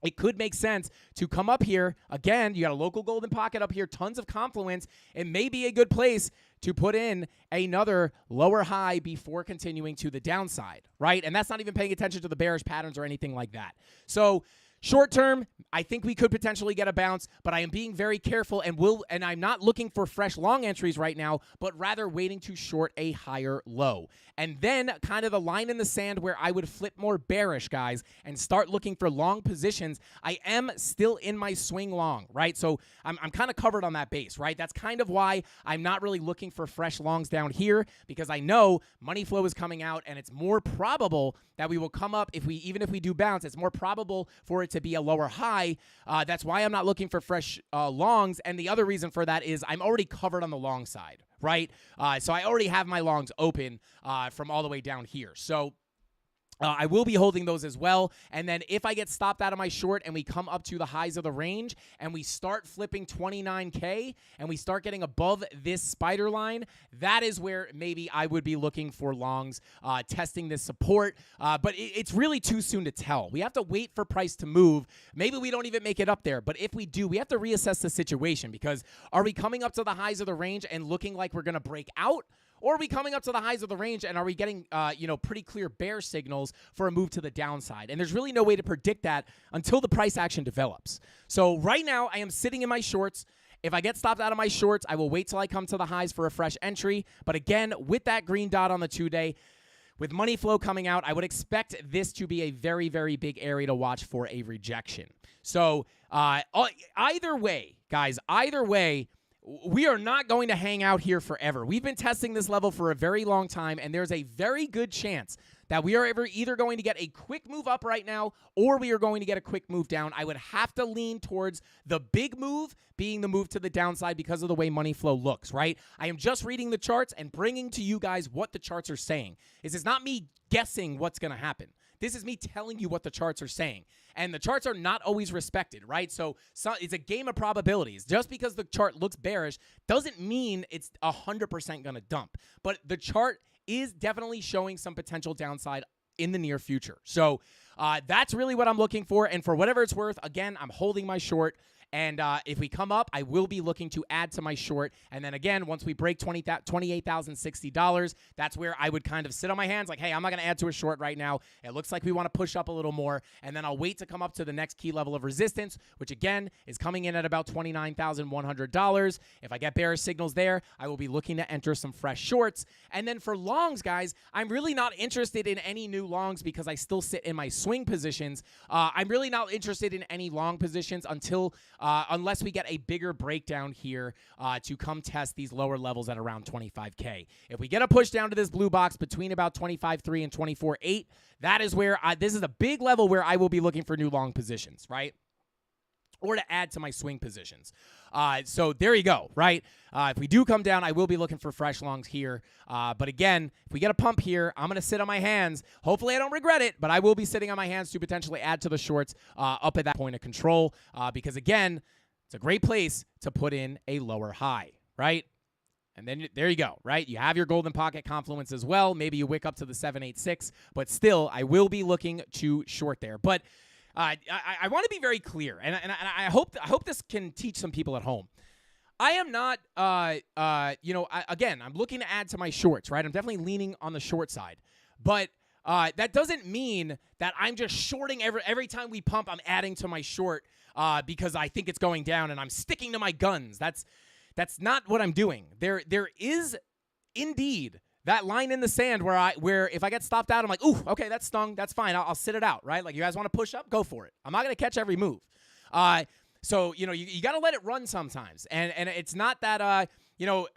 it could make sense to come up here. Again, you got a local golden pocket up here, tons of confluence. It may be a good place to put in another lower high before continuing to the downside, right? And that's not even paying attention to the bearish patterns or anything like that. So short term, I think we could potentially get a bounce, but I am being very careful and I'm not looking for fresh long entries right now, but rather waiting to short a higher low. And then kind of the line in the sand where I would flip more bearish, guys, and start looking for long positions. I am still in my swing long, right? So I'm kind of covered on that base, right? That's kind of why I'm not really looking for fresh longs down here, because I know money flow is coming out and it's more probable that we will come up even if we do bounce, it's more probable for it to be a lower high. That's why I'm not looking for fresh longs. And the other reason for that is I'm already covered on the long side, right? So I already have my longs open from all the way down here. So I will be holding those as well. And then if I get stopped out of my short and we come up to the highs of the range and we start flipping 29K and we start getting above this spider line, that is where maybe I would be looking for longs, testing this support. But it's really too soon to tell. We have to wait for price to move. Maybe we don't even make it up there. But if we do, we have to reassess the situation, because are we coming up to the highs of the range and looking like we're going to break out? Or are we coming up to the highs of the range and are we getting, pretty clear bear signals for a move to the downside? And there's really no way to predict that until the price action develops. So right now I am sitting in my shorts. If I get stopped out of my shorts, I will wait till I come to the highs for a fresh entry. But again, with that green dot on the 2-day, with money flow coming out, I would expect this to be a very, very big area to watch for a rejection. So either way, guys, we are not going to hang out here forever. We've been testing this level for a very long time, and there's a very good chance that we are either going to get a quick move up right now or we are going to get a quick move down. I would have to lean towards the big move being the move to the downside because of the way money flow looks, right? I am just reading the charts and bringing to you guys what the charts are saying. This is not me guessing what's going to happen. This is me telling you what the charts are saying. And the charts are not always respected, right? So it's a game of probabilities. Just because the chart looks bearish doesn't mean it's 100% going to dump. But the chart is definitely showing some potential downside in the near future. So that's really what I'm looking for. And for whatever it's worth, again, I'm holding my short. And if we come up, I will be looking to add to my short. And then again, once we break $28,060, that's where I would kind of sit on my hands like, hey, I'm not going to add to a short right now. It looks like we want to push up a little more. And then I'll wait to come up to the next key level of resistance, which again is coming in at about $29,100. If I get bearish signals there, I will be looking to enter some fresh shorts. And then for longs, guys, I'm really not interested in any new longs because I still sit in my swing positions. I'm really not interested in any long positions unless we get a bigger breakdown here to come test these lower levels at around 25K. If we get a push down to this blue box between about 25.3 and 24.8, that is where this is a big level where I will be looking for new long positions, right? Or to add to my swing positions. So there you go, right? If we do come down, I will be looking for fresh longs here. But again, if we get a pump here, I'm going to sit on my hands. Hopefully I don't regret it, but I will be sitting on my hands to potentially add to the shorts up at that point of control. Because again, it's a great place to put in a lower high, right? And then there you go, right? You have your golden pocket confluence as well. Maybe you wick up to the 786, but still, I will be looking to short there. But I want to be very clear, and I hope this can teach some people at home. I am not, again, I'm looking to add to my shorts, right? I'm definitely leaning on the short side, but that doesn't mean that I'm just shorting every time we pump. I'm adding to my short because I think it's going down and I'm sticking to my guns. That's not what I'm doing. There is indeed that line in the sand where if I get stopped out, I'm like, ooh, okay, that stung. That's fine. I'll sit it out, right? Like, you guys want to push up? Go for it. I'm not going to catch every move. So, you got to let it run sometimes. And it's not that, I'm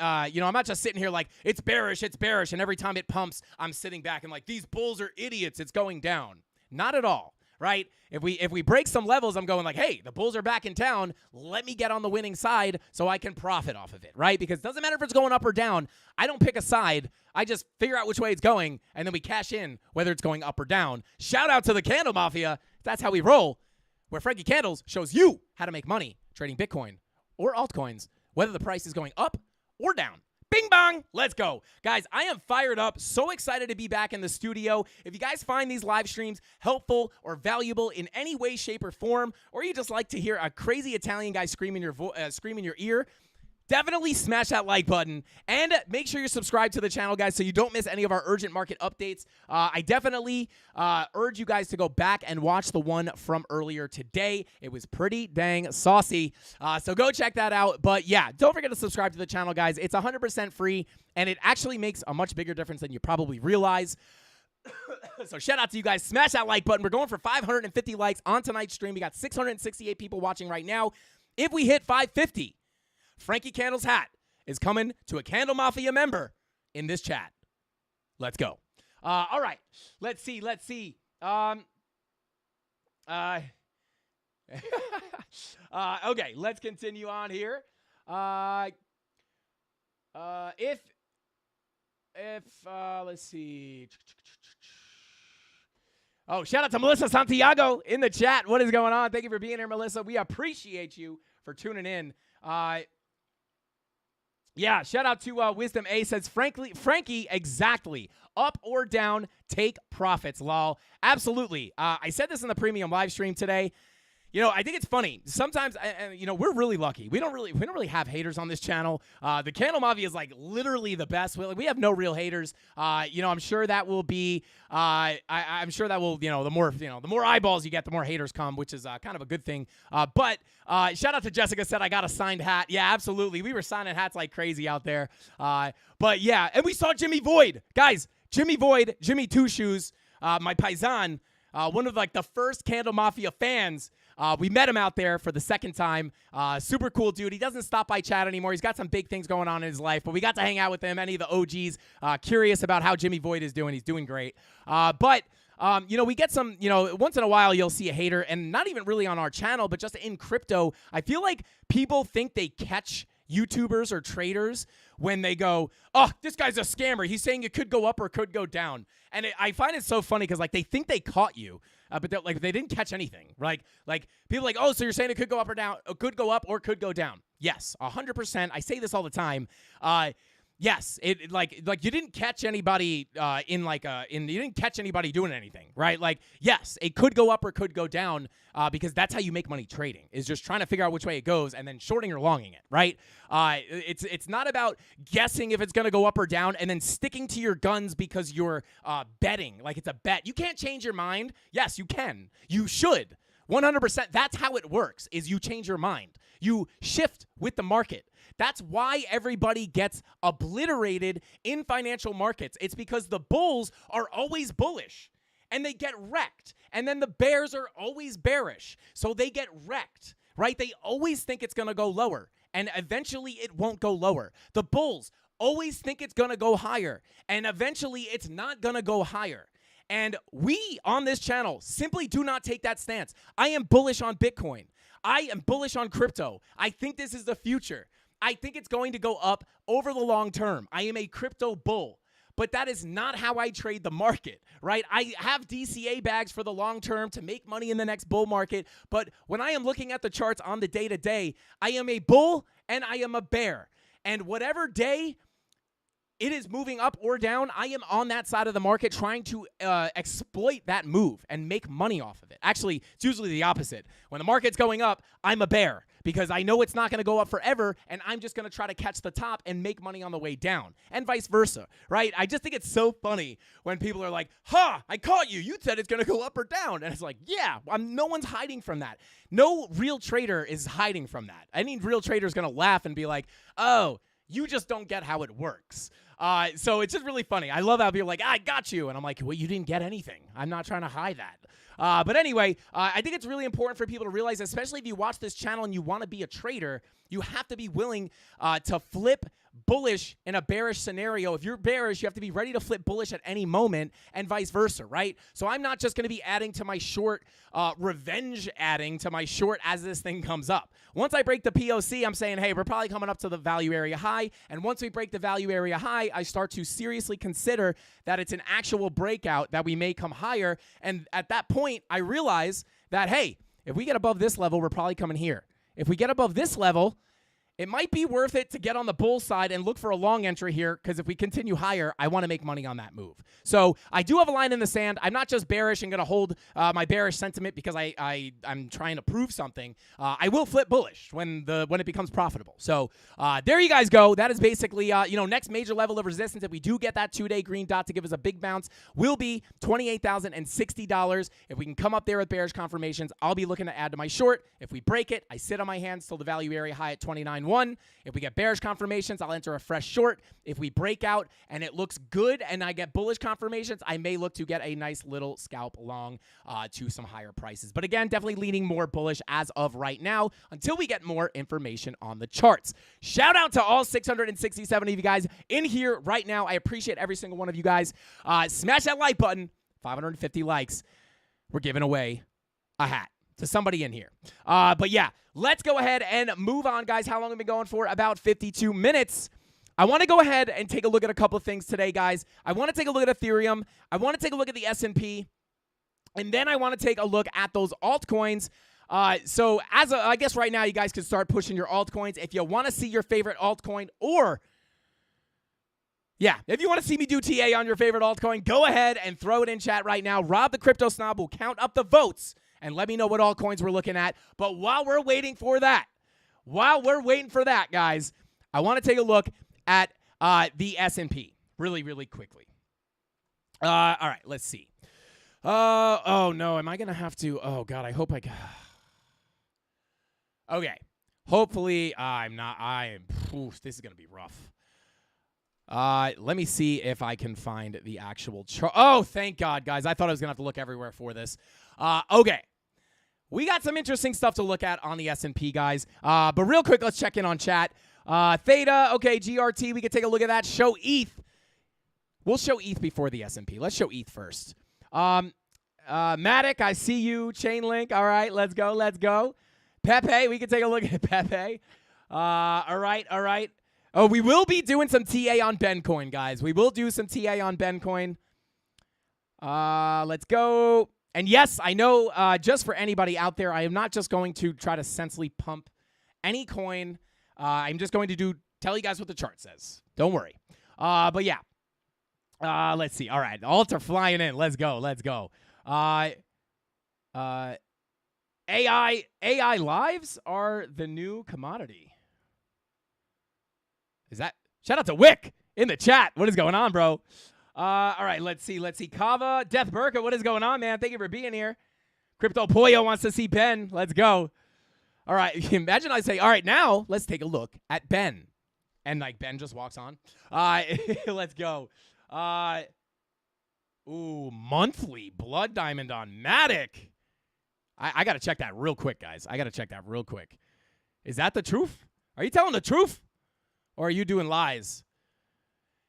not just sitting here like, it's bearish. And every time it pumps, I'm sitting back and like, these bulls are idiots. It's going down. Not at all. Right? If we break some levels, I'm going like, hey, the bulls are back in town. Let me get on the winning side so I can profit off of it, right? Because it doesn't matter if it's going up or down. I don't pick a side. I just figure out which way it's going, and then we cash in whether it's going up or down. Shout out to the Candle Mafia. That's how we roll, where Frankie Candles shows you how to make money trading Bitcoin or altcoins, whether the price is going up or down. Bing bong, let's go. Guys, I am fired up, so excited to be back in the studio. If you guys find these live streams helpful or valuable in any way, shape, or form, or you just like to hear a crazy Italian guy scream in your ear, definitely smash that like button and make sure you're subscribed to the channel, guys, so you don't miss any of our urgent market updates. I definitely urge you guys to go back and watch the one from earlier today. It was pretty dang saucy, so go check that out. But yeah, don't forget to subscribe to the channel, guys. It's 100% free, and it actually makes a much bigger difference than you probably realize. So shout out to you guys. Smash that like button. We're going for 550 likes on tonight's stream. We got 668 people watching right now. If we hit 550, Frankie Candle's hat is coming to a Candle Mafia member in this chat. Let's go. All right. Let's see. Okay, let's continue on here. Let's see. Oh, shout out to Melissa Santiago in the chat. What is going on? Thank you for being here, Melissa. We appreciate you for tuning in. Yeah, shout out to Wisdom A says, Frankie, exactly. Up or down, take profits, lol. Absolutely. I said this in the premium live stream today. I think it's funny. Sometimes, we're really lucky. We don't really have haters on this channel. The Candle Mafia is like literally the best. We have no real haters. I'm sure that will be. I'm sure that will. The more eyeballs you get, the more haters come, which is kind of a good thing. But shout out to Jessica, said I got a signed hat. Yeah, absolutely. We were signing hats like crazy out there. But yeah, and we saw Jimmy Void, guys. Jimmy Void, Jimmy Two Shoes, my paisan, one of like the first Candle Mafia fans. We met him out there for the second time. Super cool dude. He doesn't stop by chat anymore. He's got some big things going on in his life, but we got to hang out with him. Any of the OGs curious about how Jimmy Void is doing. He's doing great. But we get some, once in a while you'll see a hater, and not even really on our channel, but just in crypto. I feel like people think they catch YouTubers or traders when they go, oh, this guy's a scammer. He's saying it could go up or could go down. And I find it so funny because like they think they caught you, but they didn't catch anything. Like people are like, oh, so you're saying it could go up or down, could go up or could go down. Yes, 100%. I say this all the time. Yes, it like you didn't catch anybody you didn't catch anybody doing anything, right? Like, yes, it could go up or could go down because that's how you make money trading, is just trying to figure out which way it goes and then shorting or longing it, right? It's not about guessing if it's going to go up or down and then sticking to your guns because you're betting, like it's a bet. You can't change your mind. Yes, you can. You should. 100%. That's how it works, is you change your mind. You shift with the market. That's why everybody gets obliterated in financial markets. It's because the bulls are always bullish and they get wrecked. And then the bears are always bearish, so they get wrecked, right? They always think it's going to go lower, and eventually it won't go lower. The bulls always think it's going to go higher, and eventually it's not going to go higher. And we on this channel simply do not take that stance. I am bullish on Bitcoin. I am bullish on crypto. I think this is the future. I think it's going to go up over the long term. I am a crypto bull. But that is not how I trade the market, right? I have DCA bags for the long term to make money in the next bull market. But when I am looking at the charts on the day-to-day, I am a bull and I am a bear. And whatever day it is moving up or down, I am on that side of the market trying to exploit that move and make money off of it. Actually, it's usually the opposite. When the market's going up, I'm a bear because I know it's not going to go up forever, and I'm just going to try to catch the top and make money on the way down, and vice versa, right? I just think it's so funny when people are like, I caught you. You said it's going to go up or down. And it's like, yeah, no one's hiding from that. No real trader is hiding from that. Any real trader is going to laugh and be like, oh, you just don't get how it works. So it's just really funny. I love how people are like, I got you. And I'm like, well, you didn't get anything. I'm not trying to hide that. But anyway, I think it's really important for people to realize, especially if you watch this channel and you want to be a trader, you have to be willing to flip bullish in a bearish scenario. If you're bearish, you have to be ready to flip bullish at any moment and vice versa, right? So I'm not just going to be adding to my short, revenge adding to my short as this thing comes up. Once I break the POC, I'm saying, hey, we're probably coming up to the value area high. And once we break the value area high, I start to seriously consider that it's an actual breakout, that we may come higher. And at that point, I realize that, hey, if we get above this level, we're probably coming here. If we get above this level, it might be worth it to get on the bull side and look for a long entry here, because if we continue higher, I want to make money on that move. So I do have a line in the sand. I'm not just bearish and going to hold my bearish sentiment because I'm trying to prove something. I will flip bullish when it becomes profitable. So there you guys go. That is basically next major level of resistance. If we do get that 2-day green dot to give us a big bounce, will be $28,060. If we can come up there with bearish confirmations, I'll be looking to add to my short. If we break it, I sit on my hands till the value area high at 29.1. If we get bearish confirmations, I'll enter a fresh short. If we break out and it looks good and I get bullish confirmations, I may look to get a nice little scalp long to some higher prices. But again, definitely leaning more bullish as of right now until we get more information on the charts. Shout out to all 667 of you guys in here right now. I appreciate every single one of you guys. Smash that like button. 550 likes. We're giving away a hat to somebody in here. But yeah, let's go ahead and move on, guys. How long have we been going for? About 52 minutes. I want to go ahead and take a look at a couple of things today, guys. I want to take a look at Ethereum. I want to take a look at the S&P. And then I want to take a look at those altcoins. So I guess right now you guys can start pushing your altcoins. If you want to see your favorite altcoin, or yeah, if you want to see me do TA on your favorite altcoin, go ahead and throw it in chat right now. Rob the Crypto Snob will count up the votes and let me know what altcoins we're looking at. But while we're waiting for that, guys, I want to take a look at the S&P really, really quickly. All right, let's see. Oh, no, am I going to have to? Oh, God, I hope I can. Okay, hopefully I'm not. This is going to be rough. Let me see if I can find the actual chart. Oh, thank God, guys. I thought I was going to have to look everywhere for this. Okay. We got some interesting stuff to look at on the S&P, guys. But real quick, let's check in on chat. Theta, okay, GRT, we can take a look at that. Show ETH. We'll show ETH before the S&P. Let's show ETH first. Matic, I see you. Chainlink, all right, let's go. Pepe, we can take a look at Pepe. All right. Oh, we will be doing some TA on Bencoin, guys. We will do some TA on Bencoin. Let's go. And yes, I know, just for anybody out there, I am not just going to try to sensibly pump any coin. I'm just going to tell you guys what the chart says. Don't worry. But yeah. Let's see. All right. Alts are flying in. Let's go. AI lives are the new commodity. Is that? Shout out to Wick in the chat. What is going on, bro? All right, let's see. Kava, Death Burka, what is going on, man? Thank you for being here. Crypto Pollo wants to see Ben. Let's go. All right, imagine I say, all right, now let's take a look at Ben. And, like, Ben just walks on. Let's go. Monthly Blood Diamond on Matic. I got to check that real quick, guys. Is that the truth? Are you telling the truth? Or are you doing lies?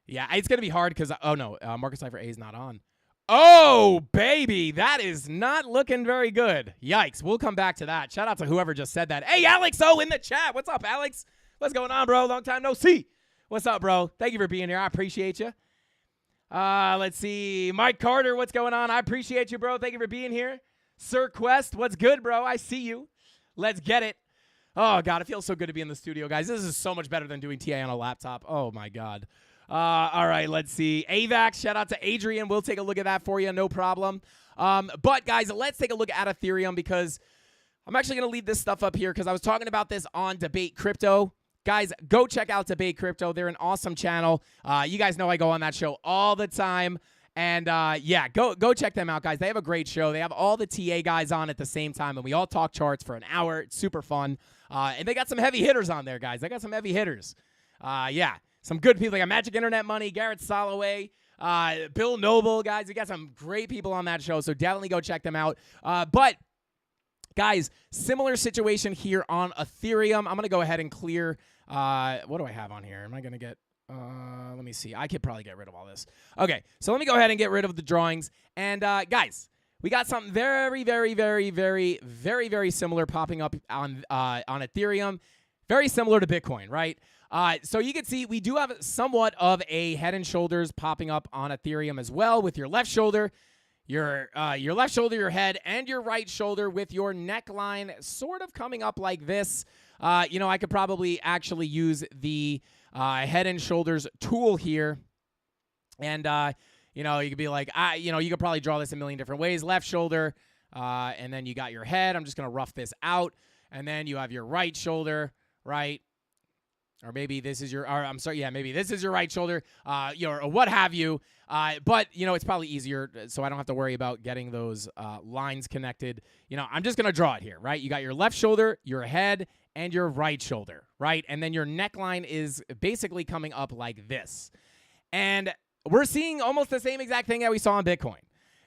Yeah, it's going to be hard because, Market Cypher A is not on. Oh, baby, that is not looking very good. Yikes, we'll come back to that. Shout out to whoever just said that. Hey, Alex O in the chat. What's up, Alex? What's going on, bro? Long time no see. What's up, bro? Thank you for being here. I appreciate you. Let's see. Mike Carter, what's going on? I appreciate you, bro. Thank you for being here. Sir Quest, what's good, bro? I see you. Let's get it. Oh, God, it feels so good to be in the studio, guys. This is so much better than doing TA on a laptop. Oh, my God. All right, let's see. AVAX, shout out to Adrian. We'll take a look at that for you, no problem. But, guys, let's take a look at Ethereum because I'm actually going to leave this stuff up here because I was talking about this on Debate Crypto. Guys, go check out Debate Crypto. They're an awesome channel. You guys know I go on that show all the time. And, yeah, go check them out, guys. They have a great show. They have all the TA guys on at the same time, and we all talk charts for an hour. It's super fun. And they got some heavy hitters on there, guys. They got some heavy hitters. Yeah, some good people. They got Magic Internet Money, Garrett Soloway, Bill Noble, guys. We got some great people on that show, so definitely go check them out. But, guys, similar situation here on Ethereum. I'm going to go ahead and clear. What do I have on here? Am I going to get... let me see. I could probably get rid of all this. Okay, so let me go ahead and get rid of the drawings. And, guys, we got something very, very, very, very, very, very similar popping up on Ethereum. Very similar to Bitcoin, right? So you can see we do have somewhat of a head and shoulders popping up on Ethereum as well with your left shoulder, your left shoulder, your head, and your right shoulder with your neckline sort of coming up like this. I could probably actually use the head and shoulders tool here. And, you could be like, you could probably draw this a million different ways. Left shoulder, and then you got your head. I'm just going to rough this out. And then you have your right shoulder, right? Or maybe this is maybe this is your right shoulder, or what have you. But, it's probably easier, so I don't have to worry about getting those lines connected. I'm just going to draw it here, right? You got your left shoulder, your head, and your right shoulder, right? And then your neckline is basically coming up like this. And we're seeing almost the same exact thing that we saw on Bitcoin.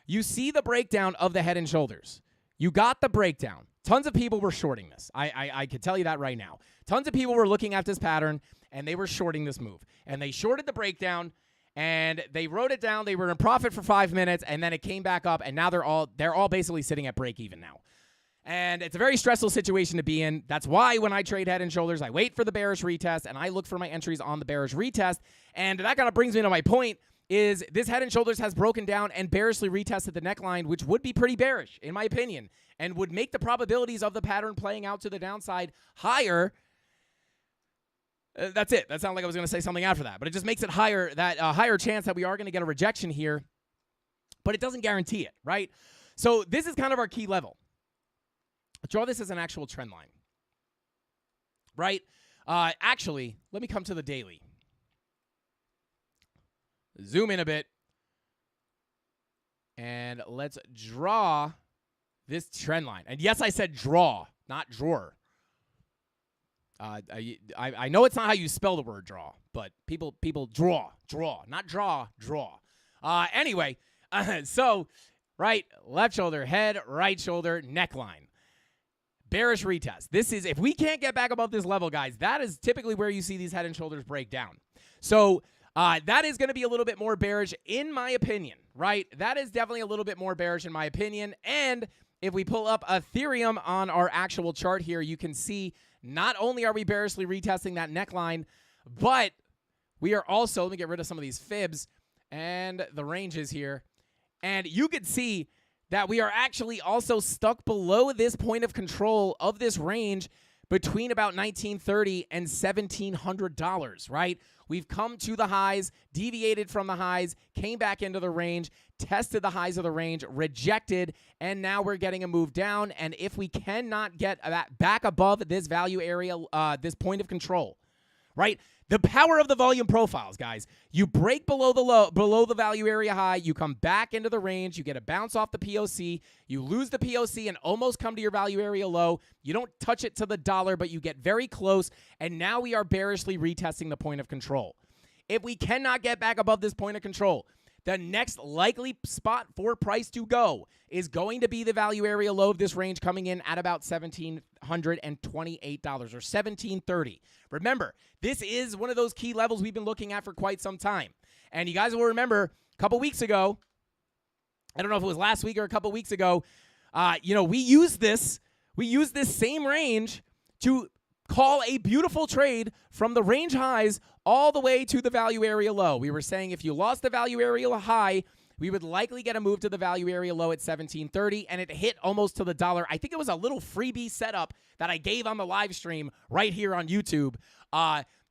You see the breakdown of the head and shoulders. You got the breakdown. Tons of people were shorting this. I can tell you that right now. Tons of people were looking at this pattern, and they were shorting this move. And they shorted the breakdown, and they wrote it down. They were in profit for 5 minutes, and then it came back up, and now they're all basically sitting at break even now. And it's a very stressful situation to be in. That's why when I trade head and shoulders, I wait for the bearish retest, and I look for my entries on the bearish retest. And that kind of brings me to my point, is this head and shoulders has broken down and bearishly retested the neckline, which would be pretty bearish, in my opinion, and would make the probabilities of the pattern playing out to the downside higher. That's it. That sounded like I was going to say something after that, but it just makes it higher, that higher chance that we are going to get a rejection here, but it doesn't guarantee it, right? So this is kind of our key level. Draw this as an actual trend line, right? Actually, let me come to the daily. Zoom in a bit. And let's draw this trend line. And yes, I said draw, not drawer. I know it's not how you spell the word draw, but people draw, not draw. Anyway, so, right, left shoulder, head, right shoulder, neckline. Bearish retest. This is, if we can't get back above this level, guys, that is typically where you see these head and shoulders break down. So that is going to be a little bit more bearish in my opinion, right? That is definitely a little bit more bearish in my opinion. And if we pull up Ethereum on our actual chart here, you can see not only are we bearishly retesting that neckline, but we are also, let me get rid of some of these fibs and the ranges here. And you could see that we are actually also stuck below this point of control of this range between about $1,930 and $1,700, right? We've come to the highs, deviated from the highs, came back into the range, tested the highs of the range, rejected, and now we're getting a move down. And if we cannot get that back above this value area, this point of control, right? The power of the volume profiles, guys. You break below the value area high, you come back into the range, you get a bounce off the POC, you lose the POC and almost come to your value area low. You don't touch it to the dollar, but you get very close, and now we are bearishly retesting the point of control. If we cannot get back above this point of control, the next likely spot for price to go is going to be the value area low of this range coming in at about $1,728 or $1,730. Remember, this is one of those key levels we've been looking at for quite some time. And you guys will remember a couple weeks ago, I don't know if it was last week or a couple weeks ago, we used this same range to call a beautiful trade from the range highs all the way to the value area low. We were saying if you lost the value area high, we would likely get a move to the value area low at $1,730, and it hit almost to the dollar. I think it was a little freebie setup that I gave on the live stream right here on YouTube.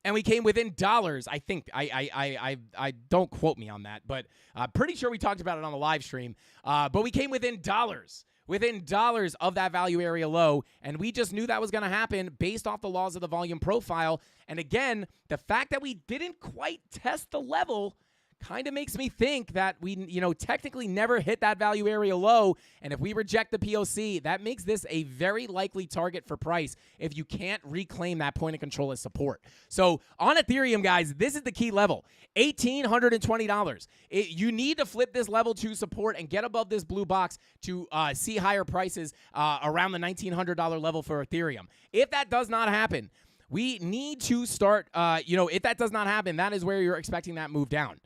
and we came within dollars. I think I don't quote me on that, but pretty sure we talked about it on the live stream. But we came within dollars of that value area low, and we just knew that was going to happen based off the laws of the volume profile. And again, the fact that we didn't quite test the level kind of makes me think that we, technically never hit that value area low. And if we reject the POC, that makes this a very likely target for price if you can't reclaim that point of control as support. So on Ethereum, guys, this is the key level, $1,820. You need to flip this level to support and get above this blue box to see higher prices around the $1,900 level for Ethereum. If that does not happen, we need to start, if that does not happen, that is where you're expecting that move down.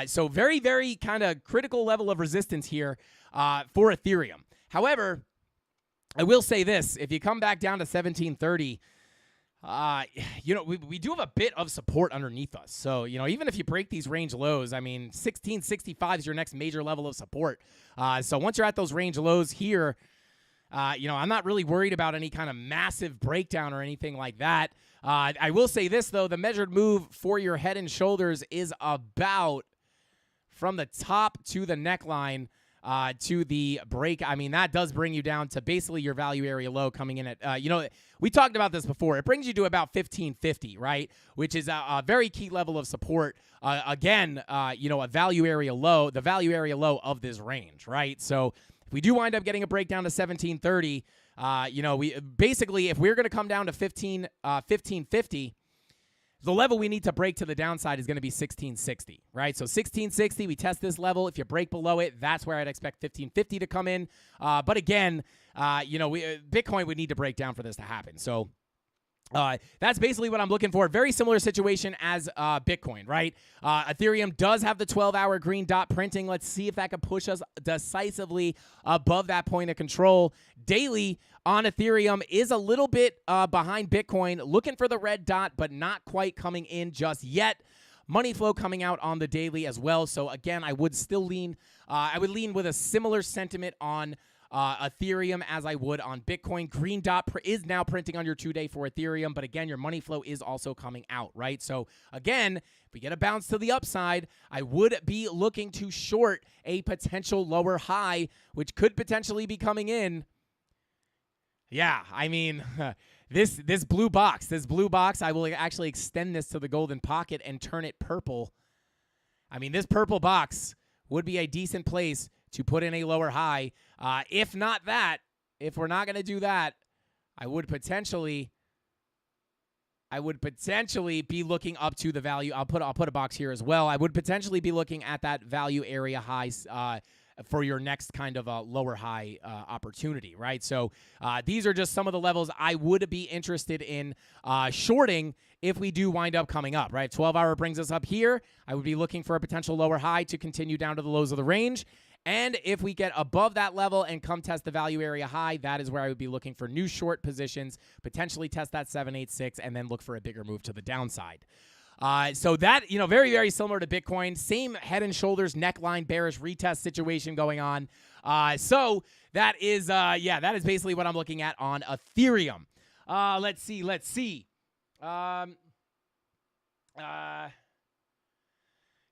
So very, very kind of critical level of resistance here for Ethereum. However, I will say this. If you come back down to 1730, we do have a bit of support underneath us. So, even if you break these range lows, 1665 is your next major level of support. So once you're at those range lows here, I'm not really worried about any kind of massive breakdown or anything like that. I will say this, though. The measured move for your head and shoulders is about from the top to the neckline to the break. That does bring you down to basically your value area low coming in at, we talked about this before. It brings you to about 1550, right? Which is a very key level of support. Again, a value area low, the value area low of this range, right? So if we do wind up getting a breakdown to 1730, we basically, if we're going to come down to 1550, the level we need to break to the downside is going to be 1660, right? So 1660, we test this level. If you break below it, that's where I'd expect 1550 to come in. But again, Bitcoin would need to break down for this to happen. So that's basically what I'm looking for. Very similar situation as Bitcoin, right? Ethereum does have the 12-hour green dot printing. Let's see if that can push us decisively above that point of control. Daily on Ethereum is a little bit behind Bitcoin, looking for the red dot, but not quite coming in just yet. Money flow coming out on the daily as well. So again, I would still lean. I would lean with a similar sentiment on Ethereum as I would on Bitcoin. Green dot is now printing on your 2-day for Ethereum, but again, your money flow is also coming out, right? So again, if we get a bounce to the upside, I would be looking to short a potential lower high, which could potentially be coming in. Yeah, this blue box, I will actually extend this to the golden pocket and turn it purple. This purple box would be a decent place to put in a lower high. If not that, if we're not going to do that, I would potentially be looking up to the value. I'll put a box here as well. I would potentially be looking at that value area highs for your next kind of a lower high opportunity, right? So these are just some of the levels I would be interested in shorting if we do wind up coming up, right? 12-hour brings us up here. I would be looking for a potential lower high to continue down to the lows of the range. And if we get above that level and come test the value area high, that is where I would be looking for new short positions, potentially test that 786, and then look for a bigger move to the downside. So that, very, very similar to Bitcoin. Same head and shoulders neckline bearish retest situation going on. So that is basically what I'm looking at on Ethereum. Let's see.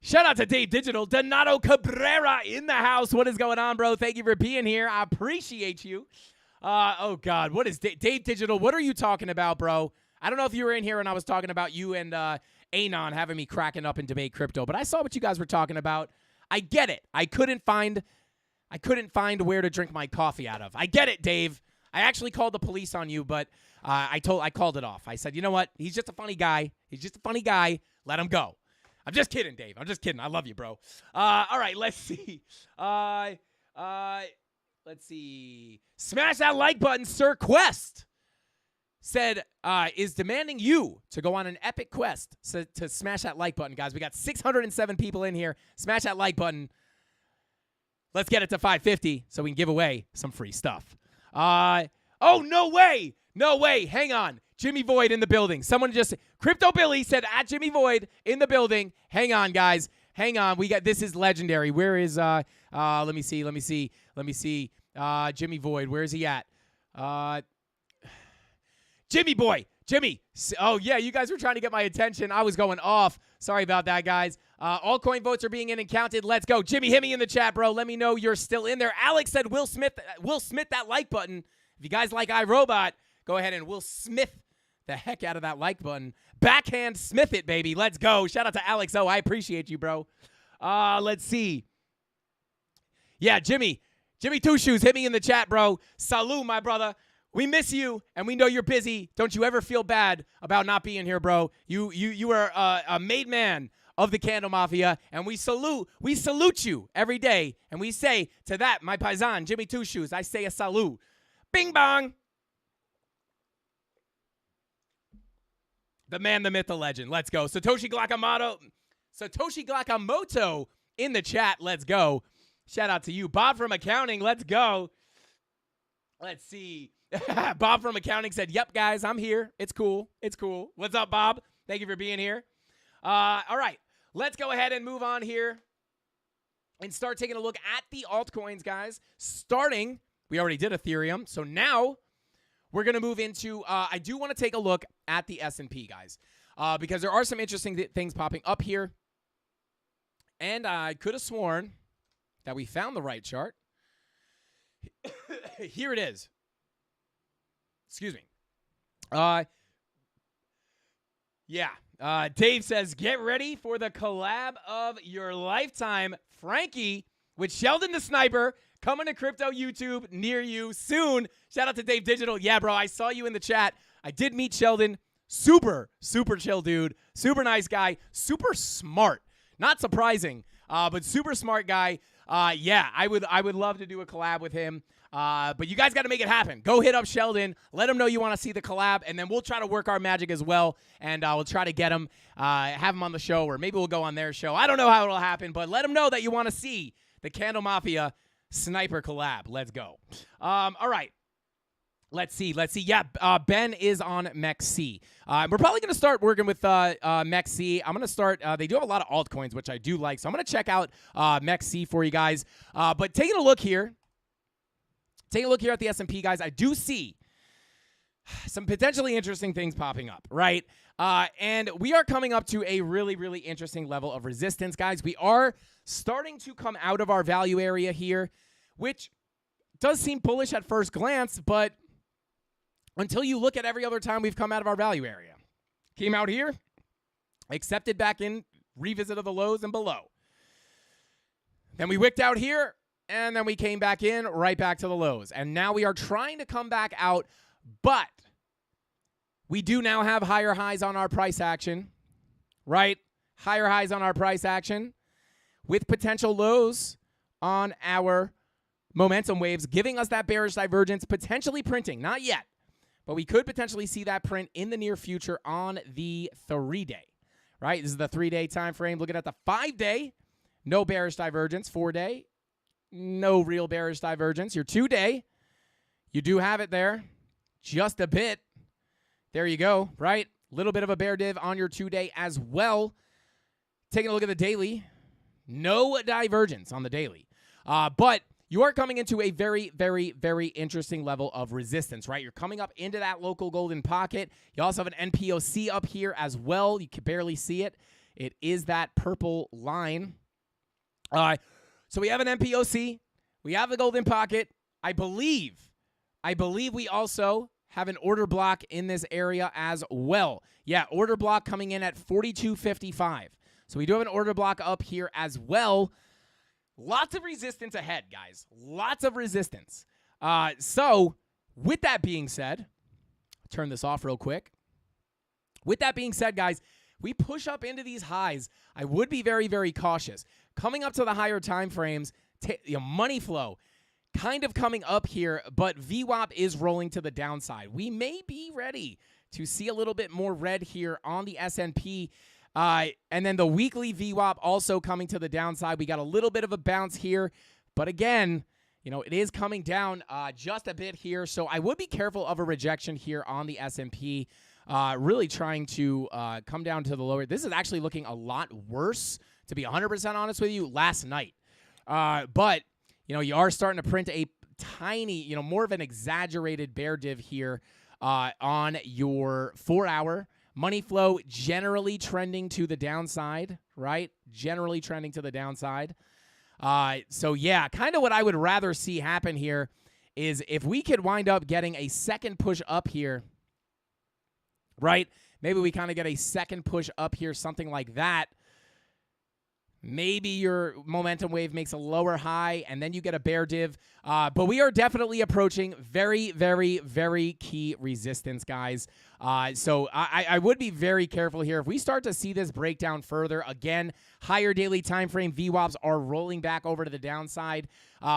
Shout out to Dave Digital. Donato Cabrera in the house. What is going on, bro? Thank you for being here. I appreciate you. Oh, God. What is Dave Digital? What are you talking about, bro? I don't know if you were in here when I was talking about you and Anon having me cracking up in debate crypto, but I saw what you guys were talking about. I get it. I couldn't find where to drink my coffee out of. I get it, Dave. I actually called the police on you, but I called it off. I said, you know what? He's just a funny guy. Let him go. I'm just kidding, Dave. I'm just kidding. I love you, bro. All right, let's see. Let's see. Smash that like button, Sir Quest. Said, is demanding you to go on an epic quest to smash that like button, guys. We got 607 people in here. Smash that like button. Let's get it to 550 so we can give away some free stuff. Oh, no way. No way. Hang on. Jimmy Void in the building. Someone just, Crypto Billy said at Jimmy Void in the building. Hang on, guys. Hang on. This is legendary. Where is, let me see. Jimmy Void, where is he at? Jimmy Boy, Jimmy. Oh, yeah, you guys were trying to get my attention. I was going off. Sorry about that, guys. All coin votes are being in and counted. Let's go. Jimmy, hit me in the chat, bro. Let me know you're still in there. Alex said Will Smith that like button. If you guys like iRobot, go ahead and Will Smith the heck out of that like button. Backhand Smith it, baby. Let's go. Shout out to Alex. Oh, I appreciate you, bro. Let's see. Yeah, Jimmy Two Shoes, hit me in the chat, bro. Salud, my brother. We miss you, and we know you're busy. Don't you ever feel bad about not being here, bro. You are a made man of the Candle Mafia, and we salute you every day. And we say to that, my paisan, Jimmy Two Shoes, I say a salute. Bing bong. The man, the myth, the legend. Let's go. Satoshi Glakamoto in the chat. Let's go. Shout out to you. Bob from accounting. Let's go. Let's see. Bob from accounting said, yep, guys, I'm here. It's cool. What's up, Bob? Thank you for being here. All right. Let's go ahead and move on here and start taking a look at the altcoins, guys. Starting, we already did Ethereum. So now we're going to move into, I do want to take a look at the S&P, guys, because there are some interesting things popping up here. And I could have sworn that we found the right chart. Here it is. Excuse me. Dave says, get ready for the collab of your lifetime. Frankie with Sheldon the Sniper coming to crypto YouTube near you soon. Shout out to Dave Digital. Yeah, bro, I saw you in the chat. I did meet Sheldon. Super chill dude. Super nice guy. Super smart. Not surprising, but super smart guy. Yeah, I would love to do a collab with him. But you guys got to make it happen. Go hit up Sheldon. Let him know you want to see the collab, and then we'll try to work our magic as well, and we'll try to get him, have him on the show, or maybe we'll go on their show. I don't know how it'll happen, but let him know that you want to see the Candle Mafia Sniper collab. Let's go. All right. Let's see. Yeah, Ben is on MEXC. We're probably going to start working with MEXC. I'm going to start. They do have a lot of altcoins, which I do like, so I'm going to check out MEXC for you guys. But taking a look here. Take a look here at the S&P, guys. I do see some potentially interesting things popping up, right? And we are coming up to a really, really interesting level of resistance, guys. We are starting to come out of our value area here, which does seem bullish at first glance, but until you look at every other time we've come out of our value area. Came out here, accepted back in, revisited the lows and below. Then we wicked out here, and then we came back in, right back to the lows. And now we are trying to come back out, but we do now have higher highs on our price action, right? Higher highs on our price action with potential lows on our momentum waves, giving us that bearish divergence, potentially printing. Not yet, but we could potentially see that print in the near future on the 3-day, right? This is the 3-day time frame. Looking at the 5-day, no bearish divergence. 4-day, no real bearish divergence. Your 2-day, you do have it there, just a bit. There you go, right? Little bit of a bear div on your 2-day as well. Taking a look at the daily, no divergence on the daily. But you are coming into a very, very, very interesting level of resistance, right? You're coming up into that local golden pocket. You also have an NPOC up here as well. You can barely see it. It is that purple line. So we have an NPOC. We have the golden pocket. I believe we also have an order block in this area as well. Yeah, order block coming in at 42.55. So we do have an order block up here as well. Lots of resistance ahead, guys. Lots of resistance. So with that being said, I'll turn this off real quick. With that being said, guys, we push up into these highs. I would be very, very cautious. Coming up to the higher time frames, money flow kind of coming up here, but VWAP is rolling to the downside. We may be ready to see a little bit more red here on the S&P. And then the weekly VWAP also coming to the downside. We got a little bit of a bounce here, but again, it is coming down just a bit here. So I would be careful of a rejection here on the S&P, really trying to come down to the lower. This is actually looking a lot worse, to be 100% honest with you, last night. But, you are starting to print a tiny, more of an exaggerated bear div here on your 4-hour. Money flow generally trending to the downside, right? Generally trending to the downside. So yeah, kind of what I would rather see happen here is if we could wind up getting a second push up here, right? Maybe we kind of get a second push up here, something like that. Maybe your momentum wave makes a lower high, and then you get a bear div. But we are definitely approaching very, very, very key resistance, guys. So I would be very careful here. If we start to see this break down further, again, higher daily time frame VWAPs are rolling back over to the downside.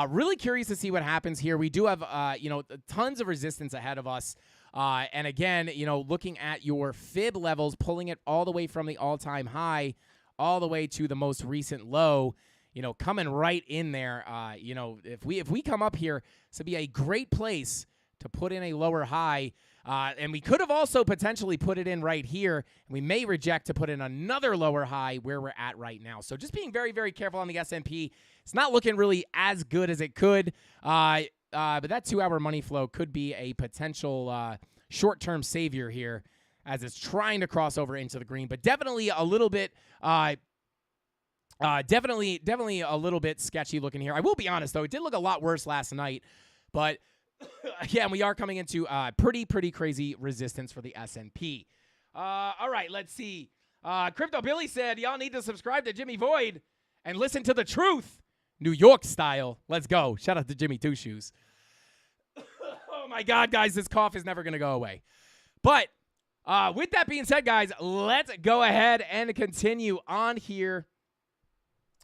Really curious to see what happens here. We do have, tons of resistance ahead of us. And again, looking at your fib levels, pulling it all the way from the all-time high all the way to the most recent low, coming right in there. If we come up here, this would be a great place to put in a lower high. And we could have also potentially put it in right here. And we may reject to put in another lower high where we're at right now. So just being very, very careful on the S&P. It's not looking really as good as it could. But that 2-hour money flow could be a potential short-term savior here, as it's trying to cross over into the green, but definitely a little bit, definitely a little bit sketchy looking here. I will be honest though, it did look a lot worse last night, but again, we are coming into pretty crazy resistance for the S&P. All right, let's see. Crypto Billy said, y'all need to subscribe to Jimmy Void and listen to the truth, New York style. Let's go. Shout out to Jimmy Two Shoes. Oh my God, guys, this cough is never gonna go away. But with that being said, guys, let's go ahead and continue on here.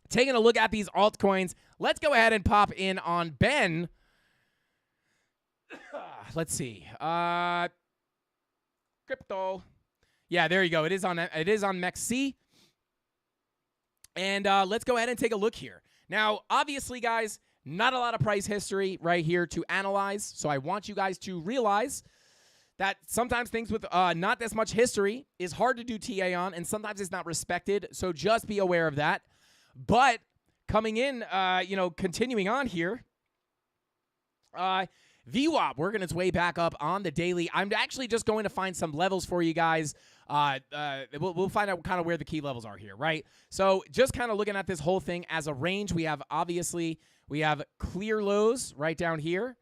Taking a look at these altcoins. Let's go ahead and pop in on Ben. Let's see. Crypto. Yeah, there you go. It is on MEXC. And let's go ahead and take a look here. Now, obviously, guys, not a lot of price history right here to analyze. So I want you guys to realize that sometimes things with not this much history is hard to do TA on, and sometimes it's not respected. So just be aware of that. But coming in, continuing on here, VWAP working its way back up on the daily. I'm actually just going to find some levels for you guys. We'll find out kind of where the key levels are here, right? So just kind of looking at this whole thing as a range, we have clear lows right down here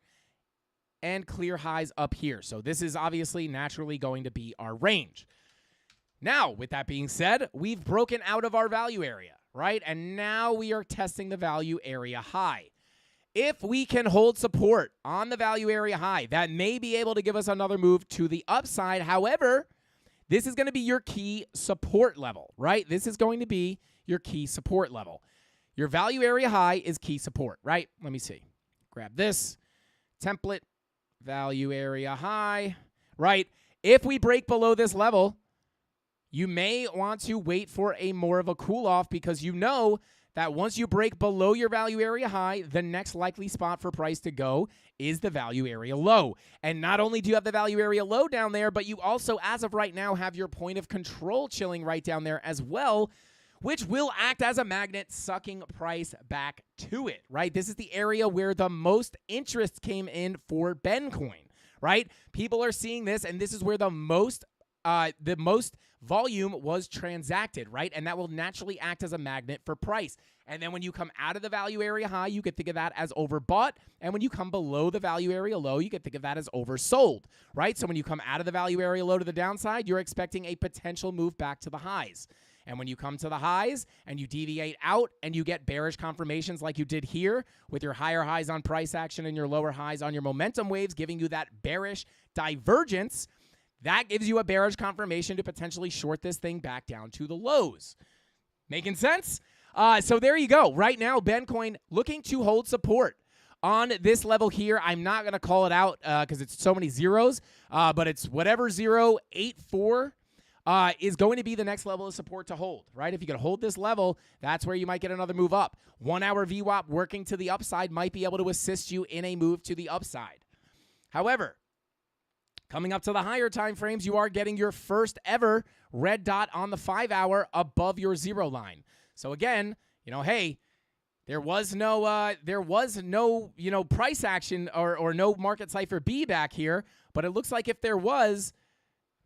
and clear highs up here. So this is obviously naturally going to be our range. Now, with that being said, we've broken out of our value area, right? And now we are testing the value area high. If we can hold support on the value area high, that may be able to give us another move to the upside. However, this is going to be your key support level, right? This is going to be your key support level. Your value area high is key support, right? Let me see. Grab this template. Value area high, right? If we break below this level, you may want to wait for a more of a cool off, because you know that once you break below your value area high, the next likely spot for price to go is the value area low. And not only do you have the value area low down there, but you also, as of right now, have your point of control chilling right down there as well, which will act as a magnet sucking price back to it, right? This is the area where the most interest came in for Bencoin, right? People are seeing this, and this is where the most volume was transacted, right? And that will naturally act as a magnet for price. And then when you come out of the value area high, you could think of that as overbought. And when you come below the value area low, you could think of that as oversold, right? So when you come out of the value area low to the downside, you're expecting a potential move back to the highs. And when you come to the highs and you deviate out and you get bearish confirmations like you did here with your higher highs on price action and your lower highs on your momentum waves, giving you that bearish divergence, that gives you a bearish confirmation to potentially short this thing back down to the lows. Making sense? So there you go. Right now, Bencoin looking to hold support on this level here. I'm not going to call it out because it's so many zeros, but it's whatever 084 is going to be the next level of support to hold, right? If you can hold this level, that's where you might get another move up. 1 hour VWAP working to the upside might be able to assist you in a move to the upside. However, coming up to the higher time frames, you are getting your first ever red dot on the 5 hour above your zero line. So again, hey, There was no, price action or no market cipher B back here, but it looks like if there was,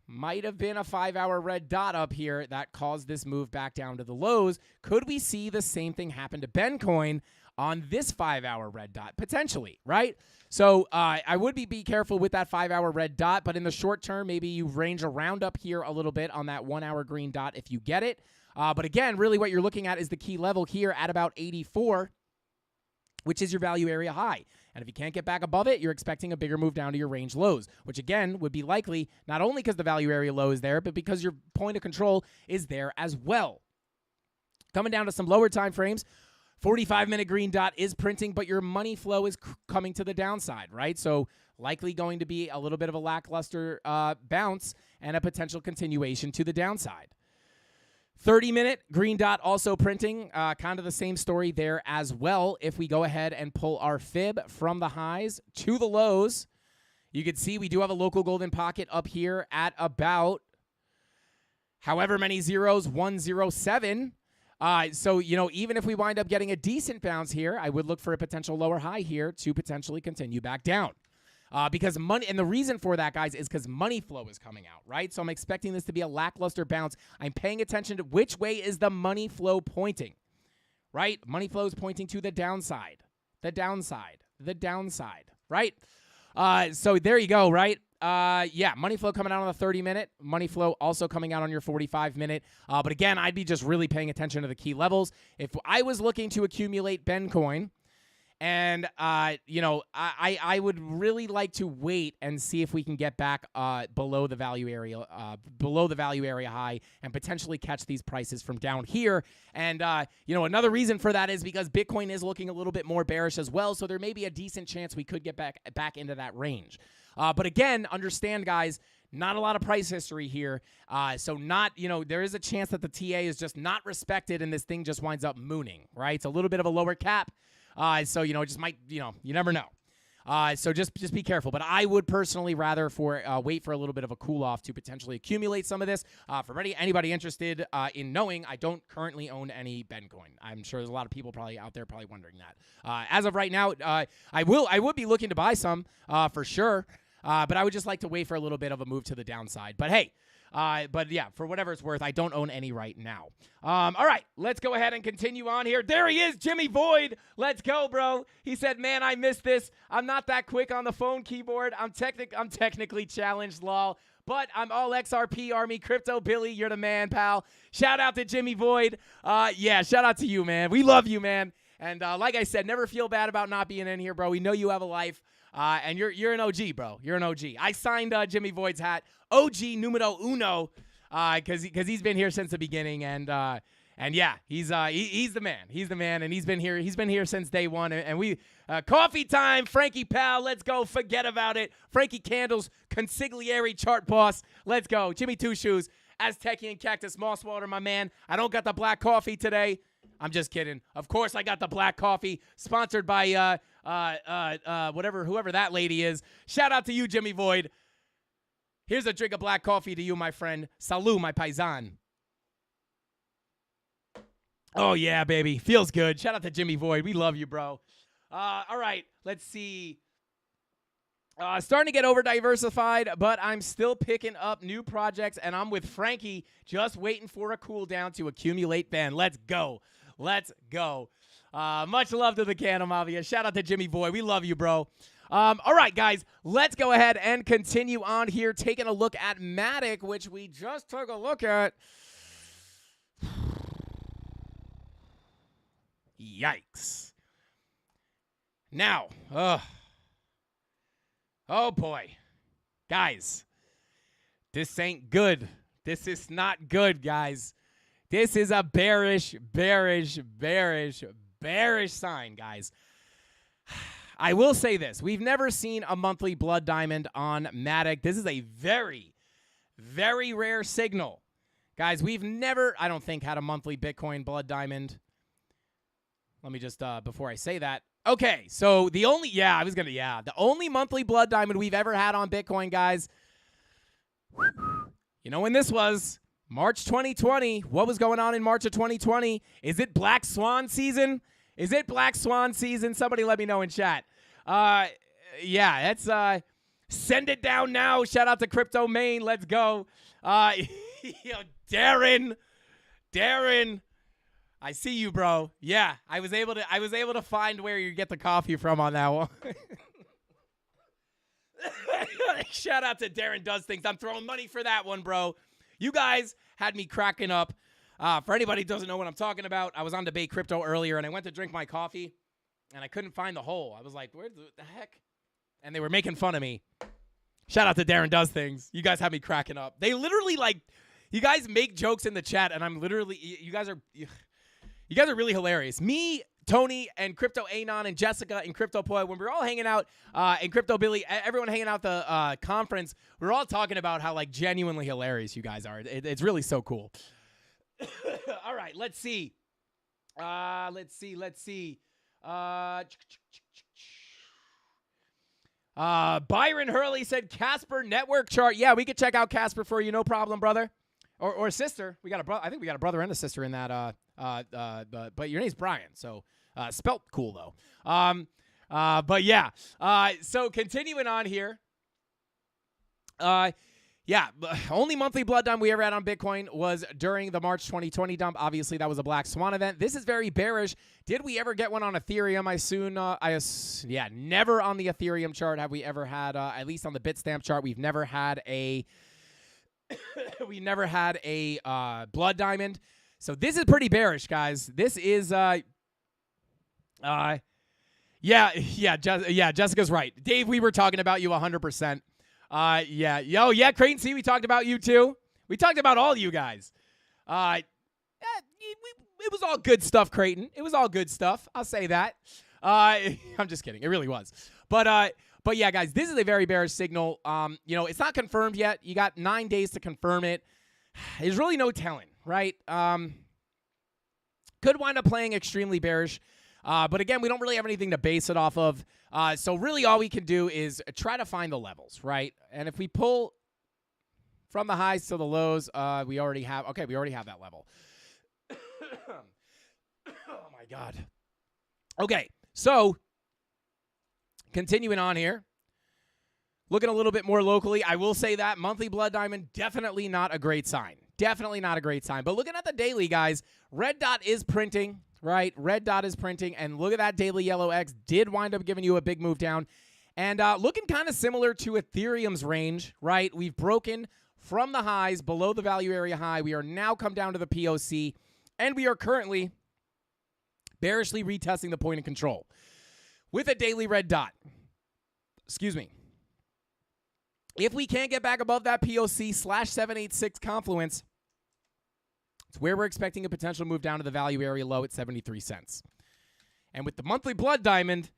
might have been a 5-hour red dot up here that caused this move back down to the lows. Could we see the same thing happen to Bencoin on this 5-hour red dot? Potentially, right? So I would be careful with that 5-hour red dot, but in the short term, maybe you range around up here a little bit on that 1-hour green dot if you get it. But again, really what you're looking at is the key level here at about 84, which is your value area high. And if you can't get back above it, you're expecting a bigger move down to your range lows, which again would be likely not only because the value area low is there, but because your point of control is there as well. Coming down to some lower time frames, 45-minute green dot is printing, but your money flow is coming to the downside, right? So likely going to be a little bit of a lackluster bounce and a potential continuation to the downside. 30-minute green dot also printing, kind of the same story there as well. If we go ahead and pull our fib from the highs to the lows, you can see we do have a local golden pocket up here at about however many zeros, 107. So, even if we wind up getting a decent bounce here, I would look for a potential lower high here to potentially continue back down. Because money, and the reason for that, guys, is because money flow is coming out, right? So I'm expecting this to be a lackluster bounce. I'm paying attention to which way is the money flow pointing, right? Money flow is pointing to the downside, right? So there you go, right? Money flow coming out on the 30-minute. Money flow also coming out on your 45-minute. But again, I'd be just really paying attention to the key levels. If I was looking to accumulate Bencoin, and, I would really like to wait and see if we can get back below the value area high and potentially catch these prices from down here. And, another reason for that is because Bitcoin is looking a little bit more bearish as well. So there may be a decent chance we could get back into that range. But again, understand, guys, not a lot of price history here. So there is a chance that the TA is just not respected and this thing just winds up mooning, right? It's a little bit of a lower cap. So, it just might, you never know. So just be careful. But I would personally rather wait for a little bit of a cool off to potentially accumulate some of this. For anybody interested in knowing, I don't currently own any Bencoin. I'm sure there's a lot of people probably out there probably wondering that. As of right now, I would be looking to buy some for sure. But I would just like to wait for a little bit of a move to the downside. But hey, for whatever it's worth, I don't own any right now. All right, let's go ahead and continue on here. There he is, Jimmy Void. Let's go, bro. He said, man, I missed this. I'm not that quick on the phone keyboard. I'm technically challenged, lol. But I'm all XRP Army Crypto Billy. You're the man, pal. Shout out to Jimmy Void. Shout out to you, man. We love you, man. And like I said, never feel bad about not being in here, bro. We know you have a life. And you're an OG, bro. You're an OG. I signed Jimmy Void's hat, OG numero uno, because he's been here since the beginning, and he's the man. He's the man, and he's been here since day one. And we coffee time, Frankie pal. Let's go. Forget about it. Frankie Candles, consigliere chart boss. Let's go. Jimmy Two Shoes, Aztecian Cactus Moss Water, my man. I don't got the black coffee today. I'm just kidding. Of course, I got the black coffee, sponsored by whoever that lady is. Shout out to you, Jimmy Void. Here's a drink of black coffee to you, my friend. Salud, my paisan. Oh, yeah, baby. Feels good. Shout out to Jimmy Void. We love you, bro. All right, let's see. Starting to get over diversified, but I'm still picking up new projects, and I'm with Frankie, just waiting for a cool down to accumulate Ben. Let's go. Let's go. Much love to the CandleMafia. Shout out to Jimmy Boy. We love you, bro. All right, guys, let's go ahead and continue on here, taking a look at Matic, which we just took a look at. Yikes. Now, oh boy. Guys, this ain't good. This is not good, guys. This is a bearish sign, guys. I will say this. We've never seen a monthly blood diamond on Matic. This is a very, very rare signal. Guys, we've never, I don't think, had a monthly Bitcoin blood diamond. Let me just, before I say that. Okay, so the only monthly blood diamond we've ever had on Bitcoin, guys, you know when this was? March 2020. What was going on in March of 2020? Is it Black Swan season? Is it Black Swan season? Somebody let me know in chat. Yeah, that's send it down now. Shout out to Crypto Main. Let's go. Yo, Darren, I see you, bro. Yeah, I was able to find where you get the coffee from on that one. Shout out to Darren Does Things. I'm throwing money for that one, bro. You guys had me cracking up. For anybody who doesn't know what I'm talking about, I was on Debate Crypto earlier, and I went to drink my coffee, and I couldn't find the hole. I was like, where the heck? And they were making fun of me. Shout out to Darren Does Things. You guys have me cracking up. They literally, like, you guys make jokes in the chat, and I'm literally, you guys are really hilarious. Me, Tony, and Crypto Anon, and Jessica, and Crypto Poi, when we were all hanging out, and Crypto Billy, everyone hanging out the conference, we were all talking about how, like, genuinely hilarious you guys are. It's really so cool. All right, let's see. Byron Hurley said Casper network chart. Yeah, we could check out Casper for you, no problem, brother. Or sister. We got a brother. I think we got a brother and a sister in that. But your name's Brian, so spelt cool though. But yeah. So continuing on here. Yeah, only monthly blood dump we ever had on Bitcoin was during the March 2020 dump. Obviously, that was a Black Swan event. This is very bearish. Did we ever get one on Ethereum? Yeah, never on the Ethereum chart have we ever had. At least on the Bitstamp chart, we've never had a blood diamond. So this is pretty bearish, guys. This is Jessica's right. Dave, we were talking about you 100%. Yeah, Creighton C, we talked about you too. We talked about all you guys. It was all good stuff, Creighton. It was all good stuff. I'll say that. I'm just kidding. It really was. But yeah, guys, this is a very bearish signal. It's not confirmed yet. You got 9 days to confirm it. There's really no telling, right? Could wind up playing extremely bearish. But again, we don't really have anything to base it off of. So really all we can do is try to find the levels, right? And if we pull from the highs to the lows, we already have that level. Oh my God. Okay, so continuing on here. Looking a little bit more locally, I will say that monthly blood diamond, definitely not a great sign. Definitely not a great sign. But looking at the daily, guys, red dot is printing. Right, red dot is printing, and look at that daily yellow X did wind up giving you a big move down, and looking kind of similar to Ethereum's range, right? We've broken from the highs below the value area high. We are now come down to the POC, and we are currently bearishly retesting the point of control with a daily red dot. Excuse me. If we can't get back above that POC /786 confluence, it's where we're expecting a potential move down to the value area low at 73 cents. And with the monthly blood diamond,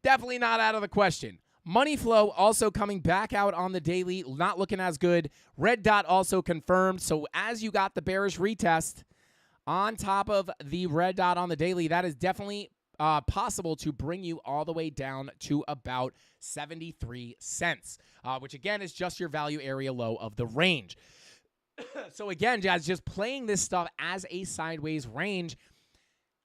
definitely not out of the question. Money flow also coming back out on the daily, not looking as good. Red dot also confirmed. So as you got the bearish retest on top of the red dot on the daily, that is definitely possible to bring you all the way down to about 73 cents, which again is just your value area low of the range. So again, Jazz, just playing this stuff as a sideways range.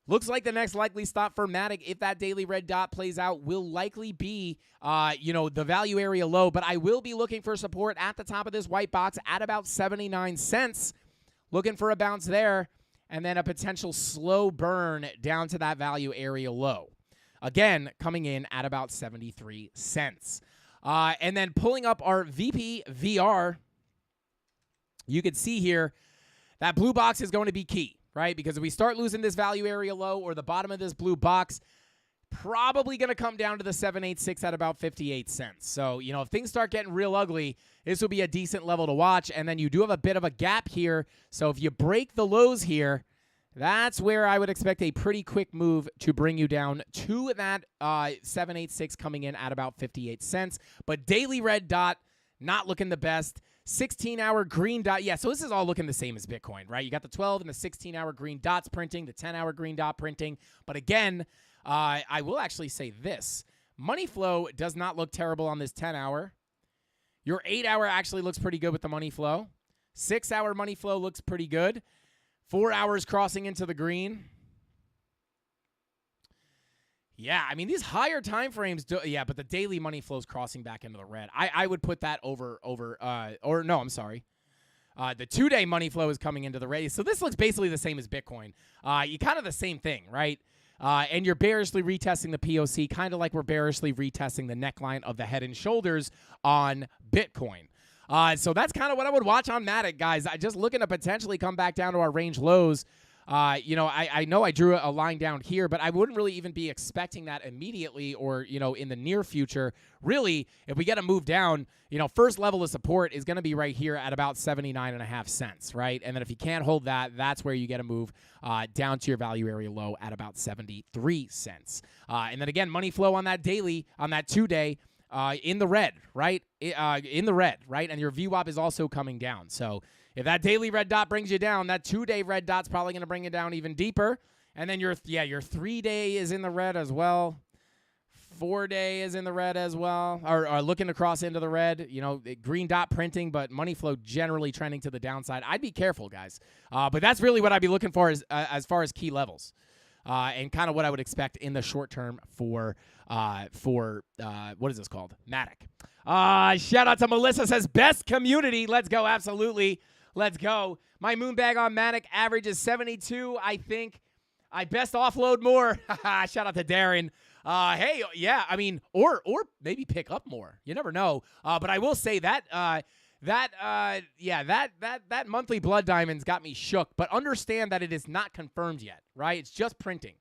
Looks like the next likely stop for Matic, if that daily red dot plays out, will likely be, the value area low. But I will be looking for support at the top of this white box at about 79 cents. Looking for a bounce there, and then a potential slow burn down to that value area low. Again, coming in at about 73 cents. And then pulling up our VPVR, you can see here that blue box is going to be key, right? Because if we start losing this value area low or the bottom of this blue box, probably going to come down to the 786 at about 58 cents. So, if things start getting real ugly, this will be a decent level to watch. And then you do have a bit of a gap here. So if you break the lows here, that's where I would expect a pretty quick move to bring you down to that 786 coming in at about 58 cents. But daily red dot, not looking the best. 16-hour green dot. Yeah, so this is all looking the same as Bitcoin, right? You got the 12 and the 16-hour green dots printing, the 10-hour green dot printing. But again, I will actually say this. Money flow does not look terrible on this 10-hour. Your 8-hour actually looks pretty good with the money flow. 6-hour money flow looks pretty good. 4 hours crossing into the green. Yeah, I mean, these higher time frames, yeah, but the daily money flow's crossing back into the red. I would put that over, or no, I'm sorry. The 2-day money flow is coming into the red. So this looks basically the same as Bitcoin. You kind of the same thing, right? And you're bearishly retesting the POC, kind of like we're bearishly retesting the neckline of the head and shoulders on Bitcoin. So that's kind of what I would watch on Matic, guys. I just looking to potentially come back down to our range lows. I know I drew a line down here, but I wouldn't really even be expecting that immediately or, in the near future. Really, if we get a move down, first level of support is going to be right here at about 79.5 cents, right? And then if you can't hold that, that's where you get a move down to your value area low at about 73 cents. And then again, money flow on that daily, on that 2-day, in the red, right? In the red, right? And your VWAP is also coming down. So if that daily red dot brings you down, that 2-day red dot's probably going to bring you down even deeper. And then your 3-day is in the red as well. 4-day is in the red as well, or looking to cross into the red. Green dot printing, but money flow generally trending to the downside. I'd be careful, guys. But that's really what I'd be looking for as far as key levels. And kind of what I would expect in the short term for what is this called? Matic. Shout out to Melissa, says best community. Let's go. Absolutely. Let's go. My moonbag on Matic average is 72. I think I best offload more. Shout out to Darren. Hey, yeah, I mean, or maybe pick up more. You never know. But I will say that that monthly blood diamond's got me shook. But understand that it is not confirmed yet, right? It's just printing.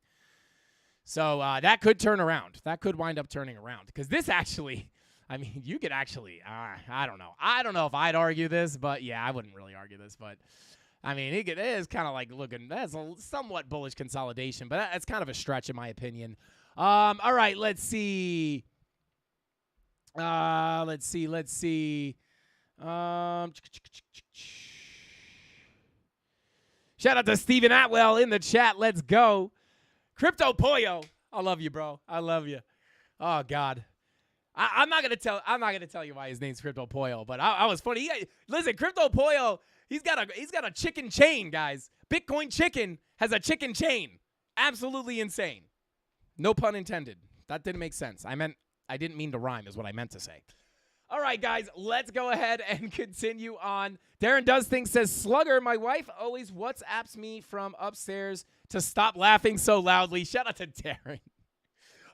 So that could turn around. That could wind up turning around. Because this actually, I mean, you could actually, I don't know. I don't know if I'd argue this, but yeah, I wouldn't really argue this. But, I mean, it is kind of like looking, that's a somewhat bullish consolidation. But that's kind of a stretch in my opinion. All right, let's see. Let's see. Shout out to Steven Atwell in the chat. Let's go. Crypto Pollo. I love you, bro. I love you. Oh God. I'm not gonna tell you why his name's Crypto Pollo, but I was funny. Listen, Crypto Pollo, he's got a chicken chain, guys. Bitcoin chicken has a chicken chain. Absolutely insane. No pun intended. That didn't make sense. I didn't mean to rhyme is what I meant to say. All right, guys, let's go ahead and continue on. Darren Does Things says, Slugger, my wife always WhatsApps me from upstairs to stop laughing so loudly. Shout out to Darren.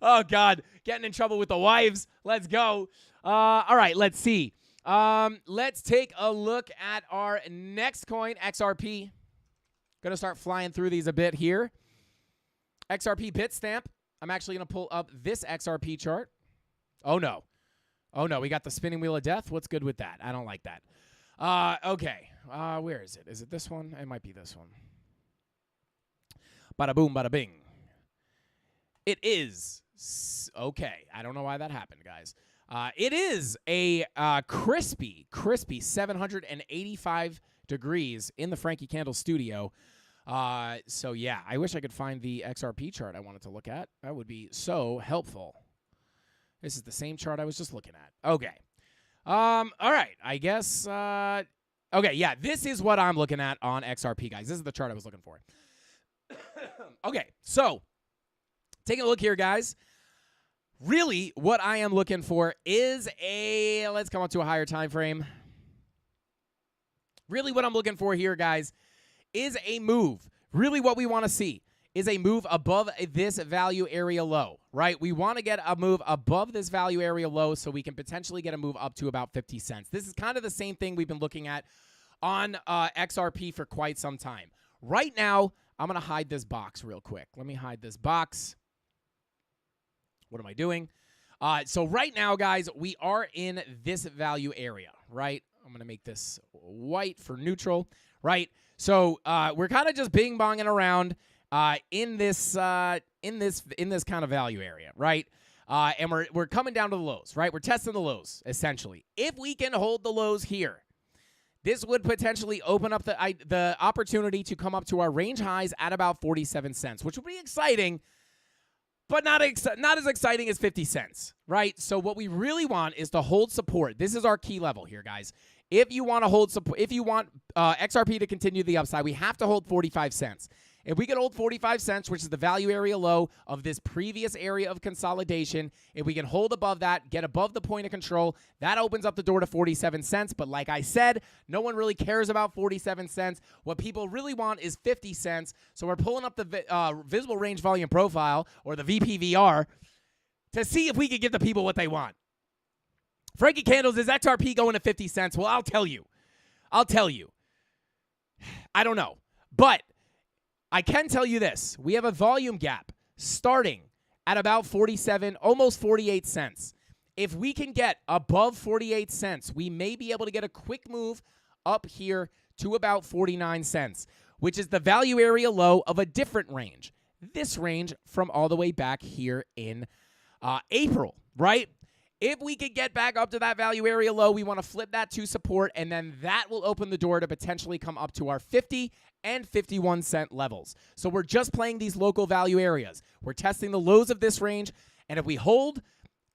Oh, God, getting in trouble with the wives. Let's go. All right, let's see. Let's take a look at our next coin, XRP. Going to start flying through these a bit here. XRP Bitstamp. I'm actually going to pull up this XRP chart. Oh, no. Oh, no, we got the spinning wheel of death. What's good with that? I don't like that. Okay. Where is it? Is it this one? It might be this one. Bada boom, bada bing. It is. Okay. I don't know why that happened, guys. It is a crispy 785 degrees in the Frankie Candle studio. So, yeah, I wish I could find the XRP chart I wanted to look at. That would be so helpful. This is the same chart I was just looking at. Okay. All right. I guess. Okay. Yeah. This is what I'm looking at on XRP, guys. This is the chart I was looking for. Okay. So, taking a look here, guys. Really, what I am looking for is a. Let's come up to a higher time frame. Really, what I'm looking for here, guys, is a move. Really, what we want to see is a move above this value area low, right? We want to get a move above this value area low so we can potentially get a move up to about 50 cents. This is kind of the same thing we've been looking at on XRP for quite some time. Right now, I'm going to hide this box real quick. Let me hide this box. What am I doing? So right now, guys, we are in this value area, right? I'm going to make this white for neutral, right? So we're kind of just bing-bonging around in this kind of value area, right? And we're coming down to the lows, right? We're testing the lows, essentially. If we can hold the lows here, this would potentially open up the opportunity to come up to our range highs at about 47 cents, which would be exciting, but not as exciting as 50 cents, right? So what we really want is to hold support. This is our key level here, guys. If you want to hold support, if you want XRP to continue the upside, we have to hold 45 cents. If we can hold 45 cents, which is the value area low of this previous area of consolidation, if we can hold above that, get above the point of control, that opens up the door to 47 cents. But like I said, no one really cares about 47 cents. What people really want is 50 cents. So we're pulling up the visible range volume profile, or the VPVR, to see if we can give the people what they want. Frankie Candles, is XRP going to 50 cents? Well, I'll tell you. I don't know. But I can tell you this. We have a volume gap starting at about 47, almost 48 cents. If we can get above 48 cents, we may be able to get a quick move up here to about 49 cents, which is the value area low of a different range. This range from all the way back here in April, right? If we could get back up to that value area low, we want to flip that to support, and then that will open the door to potentially come up to our 50 and 51 cent levels. So we're just playing these local value areas. We're testing the lows of this range, and if we hold,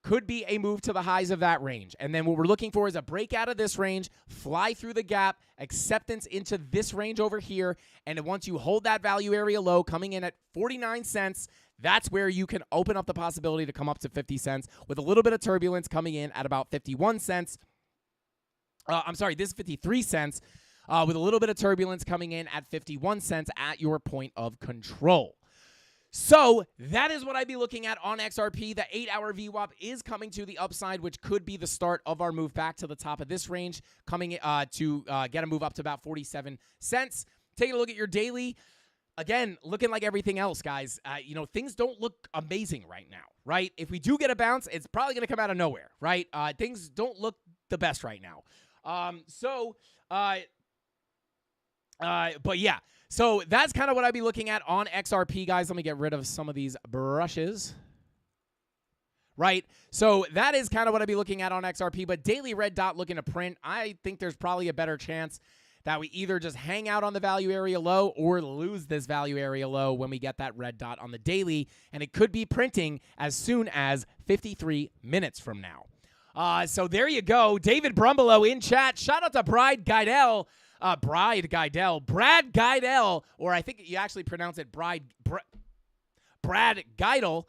could be a move to the highs of that range. And then what we're looking for is a break out of this range, fly through the gap, acceptance into this range over here, and once you hold that value area low coming in at 49 cents, that's where you can open up the possibility to come up to 50 cents with a little bit of turbulence coming in at about 51 cents. This is 53 cents with a little bit of turbulence coming in at 51 cents at your point of control. So that is what I'd be looking at on XRP. The 8-hour VWAP is coming to the upside, which could be the start of our move back to the top of this range, coming to get a move up to about 47 cents. Taking a look at your daily. Again, looking like everything else, guys. Things don't look amazing right now, right? If we do get a bounce, it's probably going to come out of nowhere, right? Things don't look the best right now. But yeah. So that's kind of what I'd be looking at on XRP, guys. Let me get rid of some of these brushes. Right? So that is kind of what I'd be looking at on XRP. But daily red dot looking to print, I think there's probably a better chance that we either just hang out on the value area low or lose this value area low when we get that red dot on the daily. And it could be printing as soon as 53 minutes from now. So there you go. David Brumbelow in chat. Shout out to Brad Guidel, or I think you actually pronounce it Brad Geidel.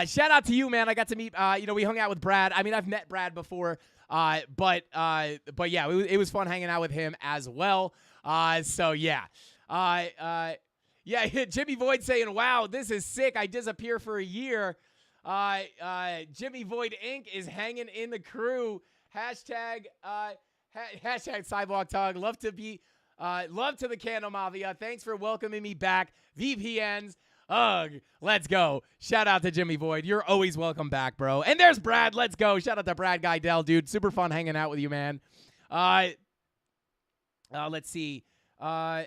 Shout out to you, man. I got to meet, we hung out with Brad. I mean, I've met Brad before, but yeah, it was fun hanging out with him as well. So yeah. Jimmy Void saying, wow, this is sick. I disappear for a year. Jimmy Void Inc. is hanging in the crew. Hashtag Sidewalk Talk. Love to the CandleMafia. Thanks for welcoming me back. VPNs. Ugh. Let's go. Shout out to Jimmy Void. You're always welcome back, bro. And there's Brad. Let's go. Shout out to Brad Guidel, dude. Super fun hanging out with you, man. Let's see. Yeah.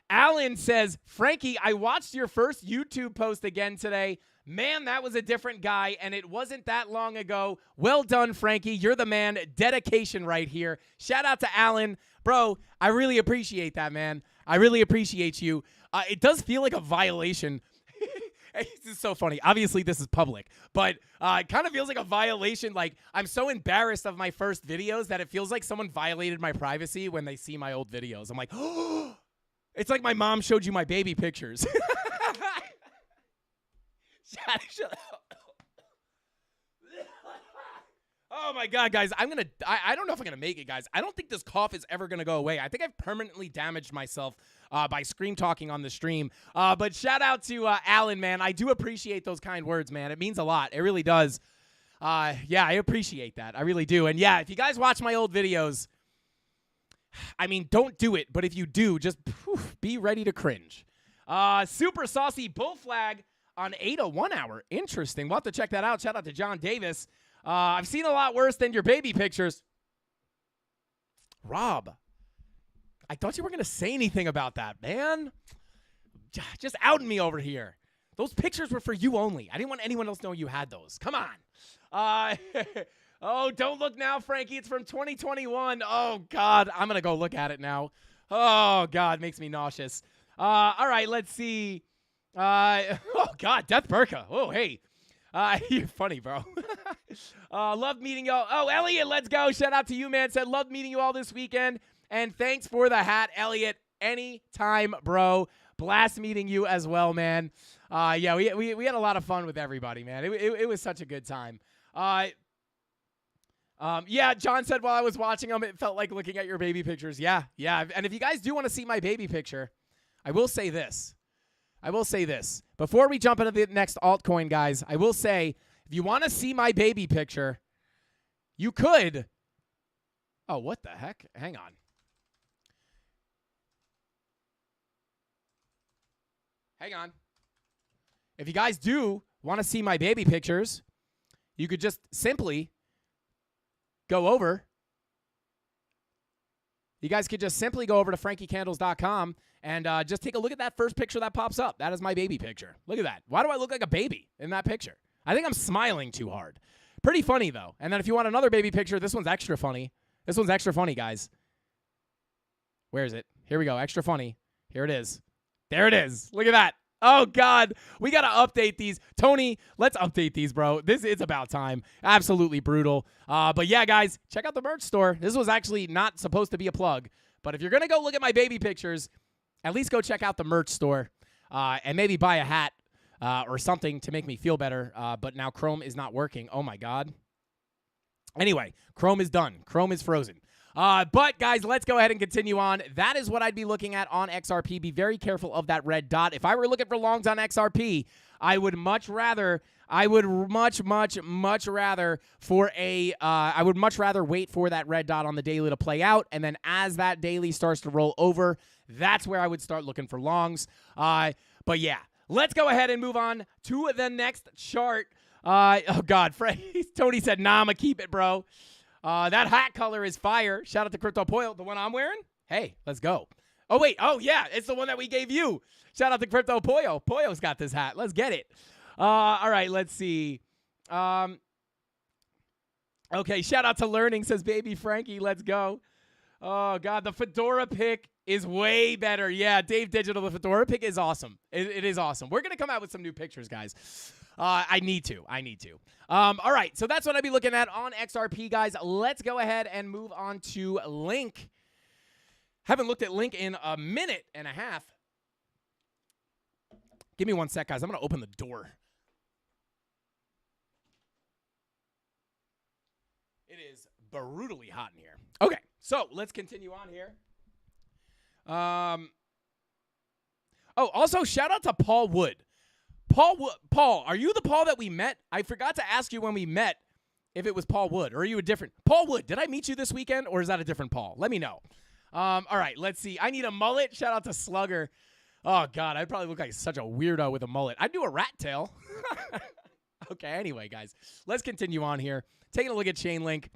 Alan says, Frankie, I watched your first YouTube post again today. Man, that was a different guy, and it wasn't that long ago. Well done, Frankie. You're the man. Dedication right here. Shout out to Alan. Bro, I really appreciate that, man. I really appreciate you. It does feel like a violation. This is so funny. Obviously, this is public, but it kind of feels like a violation. Like, I'm so embarrassed of my first videos that it feels like someone violated my privacy when they see my old videos. I'm like, oh, it's like my mom showed you my baby pictures. Shut up. Oh my God, guys. I don't know if I'm going to make it, guys. I don't think this cough is ever going to go away. I think I've permanently damaged myself by scream talking on the stream. But shout out to Alan, man. I do appreciate those kind words, man. It means a lot. It really does. Yeah, I appreciate that. I really do. And yeah, if you guys watch my old videos, I mean, don't do it. But if you do, just be ready to cringe. Super Saucy Bull Flag on 8:01 hour. Interesting. We'll have to check that out. Shout out to John Davis. I've seen a lot worse than your baby pictures. Rob, I thought you were going to say anything about that, man. Just outing me over here. Those pictures were for you only. I didn't want anyone else to know you had those. Come on. Oh, don't look now, Frankie. It's from 2021. Oh, God. I'm going to go look at it now. Oh, God. Makes me nauseous. All right. Let's see. Oh, God. Death Burka. Oh, hey. You're funny, bro. Love meeting y'all. Oh, Elliot, let's go. Shout out to you, man. Said, love meeting you all this weekend. And thanks for the hat, Elliot. anytime, bro. Blast meeting you as well, man. Yeah, we had a lot of fun with everybody, man. It was such a good time. Yeah, John said while I was watching them, it felt like looking at your baby pictures. Yeah. And if you guys do want to see my baby picture, I will say this. Before we jump into the next altcoin, guys, I will say, if you want to see my baby picture, you could. Oh, what the heck? Hang on. If you guys do want to see my baby pictures, you could just simply go over. You guys could just simply go over to frankiecandles.com and just take a look at that first picture that pops up. That is my baby picture. Look at that. Why do I look like a baby in that picture? I think I'm smiling too hard. Pretty funny, though. And then if you want another baby picture, this one's extra funny. This one's extra funny, guys. Where is it? Here we go. Extra funny. Here it is. There it is. Look at that. Oh, God. We got to update these. Tony, let's update these, bro. It's about time. Absolutely brutal. But, yeah, guys, check out the merch store. This was actually not supposed to be a plug. But if you're going to go look at my baby pictures, at least go check out the merch store and maybe buy a hat or something to make me feel better. But now Chrome is not working. Oh, my God. Anyway, Chrome is done. Chrome is frozen. But, guys, let's go ahead and continue on. That is what I'd be looking at on XRP. Be very careful of that red dot. If I were looking for longs on XRP, I would much rather wait for that red dot on the daily to play out. And then as that daily starts to roll over, that's where I would start looking for longs. But, yeah, let's go ahead and move on to the next chart. Oh, God, Tony said, nah, I'm going to keep it, bro. That hat color is fire. Shout out to Crypto Poyo. The one I'm wearing? Hey, let's go. Oh, wait. Oh, yeah. It's the one that we gave you. Shout out to Crypto Poyo. Poyo's got this hat. Let's get it. All right, let's see. Okay, shout out to Learning, says Baby Frankie. Let's go. Oh, God, the Fedora pick is way better. Yeah, Dave Digital, the Fedora pick is awesome. It is awesome. We're going to come out with some new pictures, guys. I need to. All right, so that's what I'd be looking at on XRP, guys. Let's go ahead and move on to Link. Haven't looked at Link in a minute and a half. Give me one sec, guys. I'm going to open the door. It is brutally hot in here. Okay, so let's continue on here. Oh, also, shout out to Paul Wood. Paul, are you the Paul that we met? I forgot to ask you when we met if it was Paul Wood, or are you a different Paul Wood? Did I meet you this weekend, or is that a different Paul? Let me know. All right, let's see. I need a mullet. Shout out to Slugger. Oh, God, I'd probably look like such a weirdo with a mullet. I'd do a rat tail. Okay, anyway, guys, let's continue on here. Taking a look at Chainlink.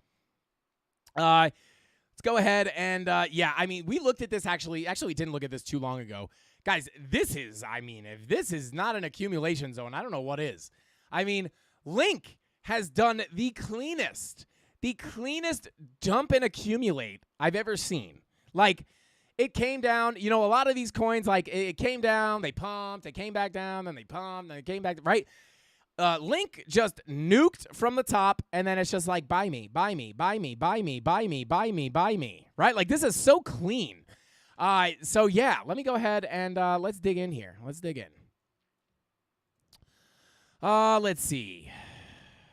Let's go ahead and, yeah, I mean, we looked at this actually didn't look at this too long ago. Guys, this is, I mean, if this is not an accumulation zone, I don't know what is. I mean, Link has done the cleanest dump and accumulate I've ever seen. Like, it came down, you know, a lot of these coins, like, it came down, they pumped, they came back down, then they pumped, then they came back, right? Link just nuked from the top, and then it's just like, buy me, buy me, buy me, buy me, buy me, buy me, buy me, right? Like, this is so clean. So, yeah, let me go ahead and let's dig in here. Let's dig in. Let's see.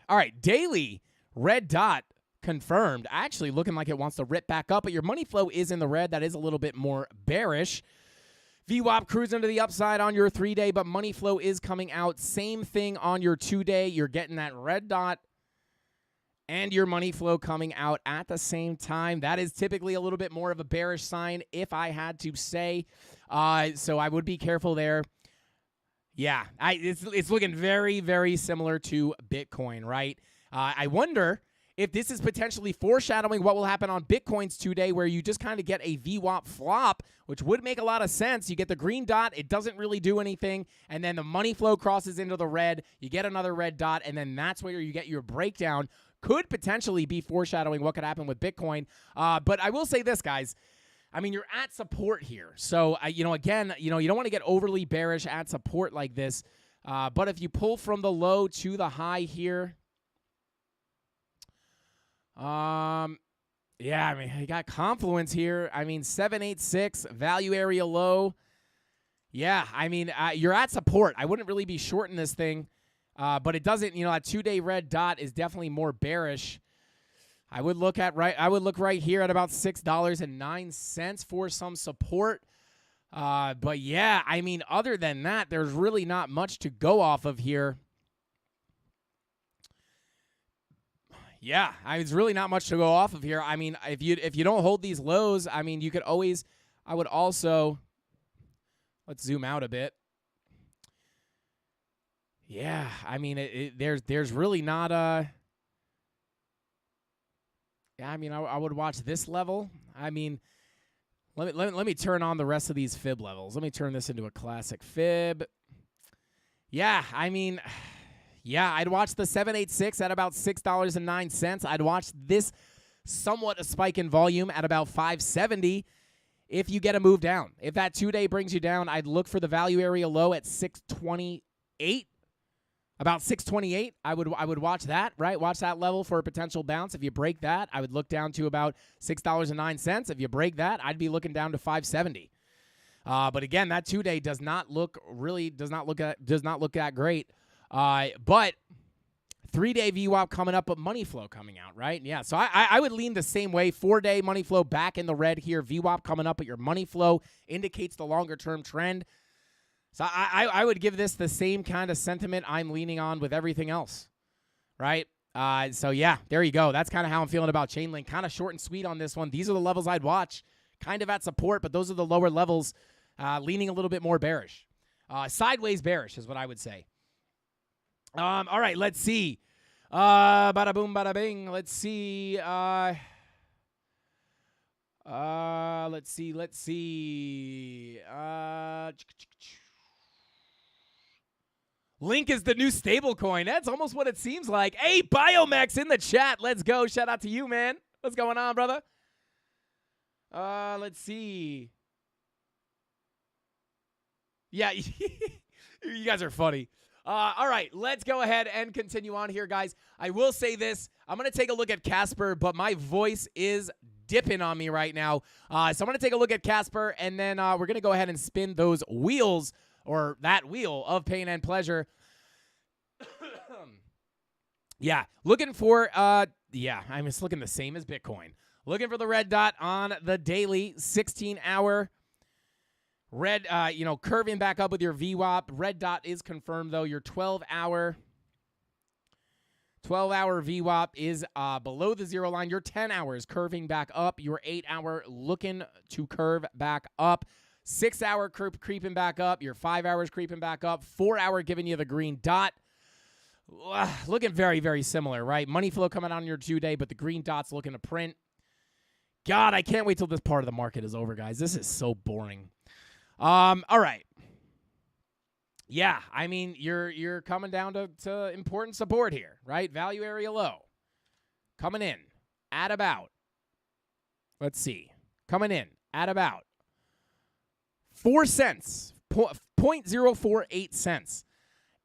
All right, daily red dot confirmed. Actually looking like it wants to rip back up, but your money flow is in the red. That is a little bit more bearish. VWAP cruising to the upside on your 3-day, but money flow is coming out. Same thing on your 2-day. You're getting that red dot and your money flow coming out at the same time. That is typically a little bit more of a bearish sign, if I had to say. So I would be careful there. Yeah, it's looking very, very similar to Bitcoin, right? I wonder if this is potentially foreshadowing what will happen on Bitcoin's 2-day, where you just kind of get a VWAP flop, which would make a lot of sense. You get the green dot, it doesn't really do anything, and then the money flow crosses into the red, you get another red dot, and then that's where you get your breakdown. Could potentially be foreshadowing what could happen with Bitcoin. But I will say this, guys. I mean, you're at support here. So, again, you don't want to get overly bearish at support like this. But if you pull from the low to the high here, Yeah, I mean, you got Confluence here. I mean, 786, value area low. Yeah, I mean, you're at support. I wouldn't really be shorting this thing, but it doesn't, that 2-day red dot is definitely more bearish. I would look right here at about $6.09 for some support. But yeah, I mean, other than that, there's really not much to go off of here. Yeah, it's really not much to go off of here. I mean, if you don't hold these lows, I mean, you could always. I would also. Let's zoom out a bit. Yeah, I mean, there's really not a. Yeah, I mean, I would watch this level. I mean, let me turn on the rest of these fib levels. Let me turn this into a classic fib. Yeah, I mean. Yeah, I'd watch the 786 at about $6.09. I'd watch this somewhat a spike in volume at about 570 if you get a move down. If that 2-day brings you down, I'd look for the value area low at 628. About 628, I would watch that, right? Watch that level for a potential bounce. If you break that, I would look down to about $6.09. If you break that, I'd be looking down to 570. But again, that 2-day does not look that great. But 3-day VWAP coming up, but money flow coming out, right? Yeah, so I would lean the same way. 4-day money flow back in the red here. VWAP coming up, but your money flow indicates the longer-term trend. So I would give this the same kind of sentiment I'm leaning on with everything else, right? So, yeah, there you go. That's kind of how I'm feeling about Chainlink. Kind of short and sweet on this one. These are the levels I'd watch. Kind of at support, but those are the lower levels, leaning a little bit more bearish. Sideways bearish is what I would say. All right, let's see. Bada boom, bada bing. Let's see. Let's see. Link is the new stable coin. That's almost what it seems like. Hey, Biomax in the chat. Let's go. Shout out to you, man. What's going on, brother? Let's see. Yeah, you guys are funny. All right, let's go ahead and continue on here, guys. I will say this. I'm going to take a look at Casper, but my voice is dipping on me right now. So I'm going to take a look at Casper, and then we're going to go ahead and spin those wheels, or that wheel of pain and pleasure. Yeah, looking for, I'm just looking the same as Bitcoin. Looking for the red dot on the daily 16-hour. Red, curving back up with your VWAP. Red dot is confirmed, though. Your 12-hour VWAP is below the zero line. Your 10 hours curving back up. Your 8-hour looking to curve back up. 6-hour creeping back up. Your 5 hours creeping back up. 4-hour giving you the green dot. Looking very, very similar, right? Money flow coming on your 2-day, but the green dot's looking to print. God, I can't wait till this part of the market is over, guys. This is so boring. All right. Yeah, I mean, you're coming down to important support here, right? Value area low. Coming in at about, let's see, coming in at about 4 cents, 0.048 cents.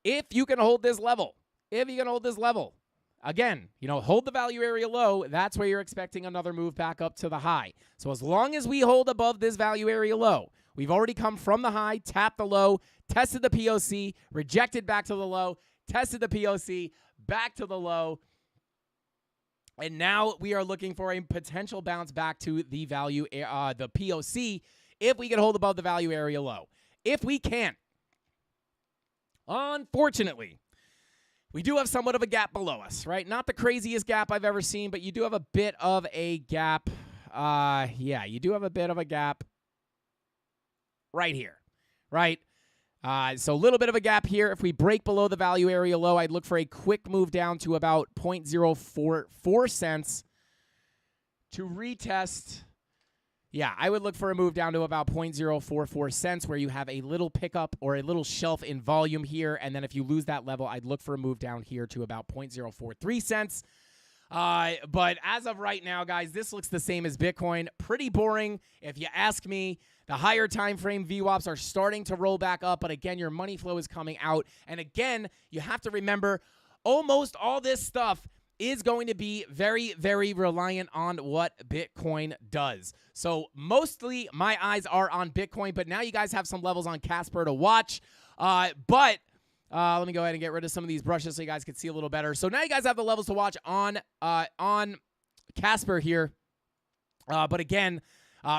If you can hold this level, again, hold the value area low. That's where you're expecting another move back up to the high. So as long as we hold above this value area low, we've already come from the high, tapped the low, tested the POC, rejected back to the low, tested the POC, back to the low. And now we are looking for a potential bounce back to the value, the POC, if we can hold above the value area low. If we can't, unfortunately, we do have somewhat of a gap below us, right? Not the craziest gap I've ever seen, but you do have a bit of a gap. You do have a bit of a gap right here, right? So a little bit of a gap here. If we break below the value area low, I'd look for a quick move down to about 0.044 cents to retest. Yeah, I would look for a move down to about 0.044 cents where you have a little pickup or a little shelf in volume here. And then if you lose that level, I'd look for a move down here to about 0.043 cents. But as of right now, guys, this looks the same as Bitcoin. Pretty boring. If you ask me, the higher time frame VWAPs are starting to roll back up. But again, your money flow is coming out. And again, you have to remember almost all this stuff is going to be very, very reliant on what Bitcoin does. So mostly my eyes are on Bitcoin, but now you guys have some levels on Casper to watch. Let me go ahead and get rid of some of these brushes so you guys can see a little better. So now you guys have the levels to watch on Casper here. But again,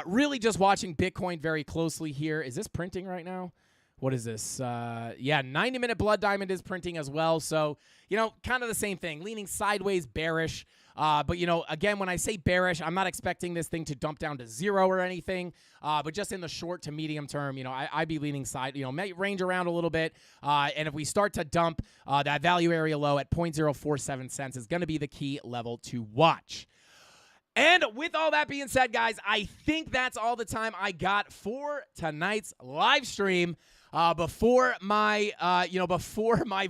really just watching Bitcoin very closely here. Is this printing right now? What is this? Yeah, 90-minute blood diamond is printing as well. So, kind of the same thing. Leaning sideways, bearish. But, again, when I say bearish, I'm not expecting this thing to dump down to 0 or anything. But just in the short to medium term, I'd be leaning side, may range around a little bit. And if we start to dump, that value area low at 0.047 cents is going to be the key level to watch. And with all that being said, guys, I think that's all the time I got for tonight's live stream. Before my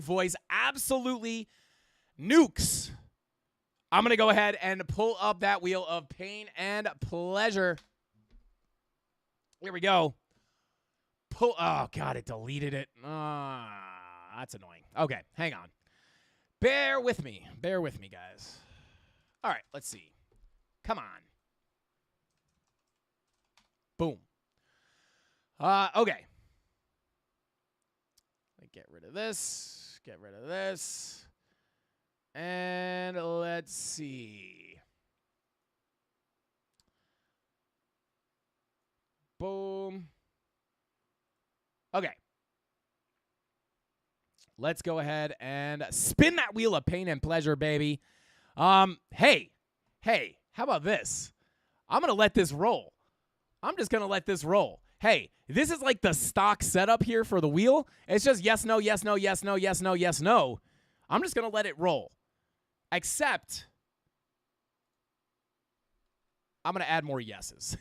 voice absolutely nukes, I'm going to go ahead and pull up that wheel of pain and pleasure. Here we go. Oh, God, it deleted it. That's annoying. Okay, hang on. Bear with me. Bear with me, guys. All right, let's see. Come on. Boom. Okay. Get rid of this. Get rid of this. And let's see. Boom. Okay. Let's go ahead and spin that wheel of pain and pleasure, baby. Hey, how about this? I'm going to let this roll. I'm just going to let this roll. Hey, this is like the stock setup here for the wheel. It's just yes, no, yes, no, yes, no, yes, no, yes, no. I'm just going to let it roll. Except, I'm going to add more yeses.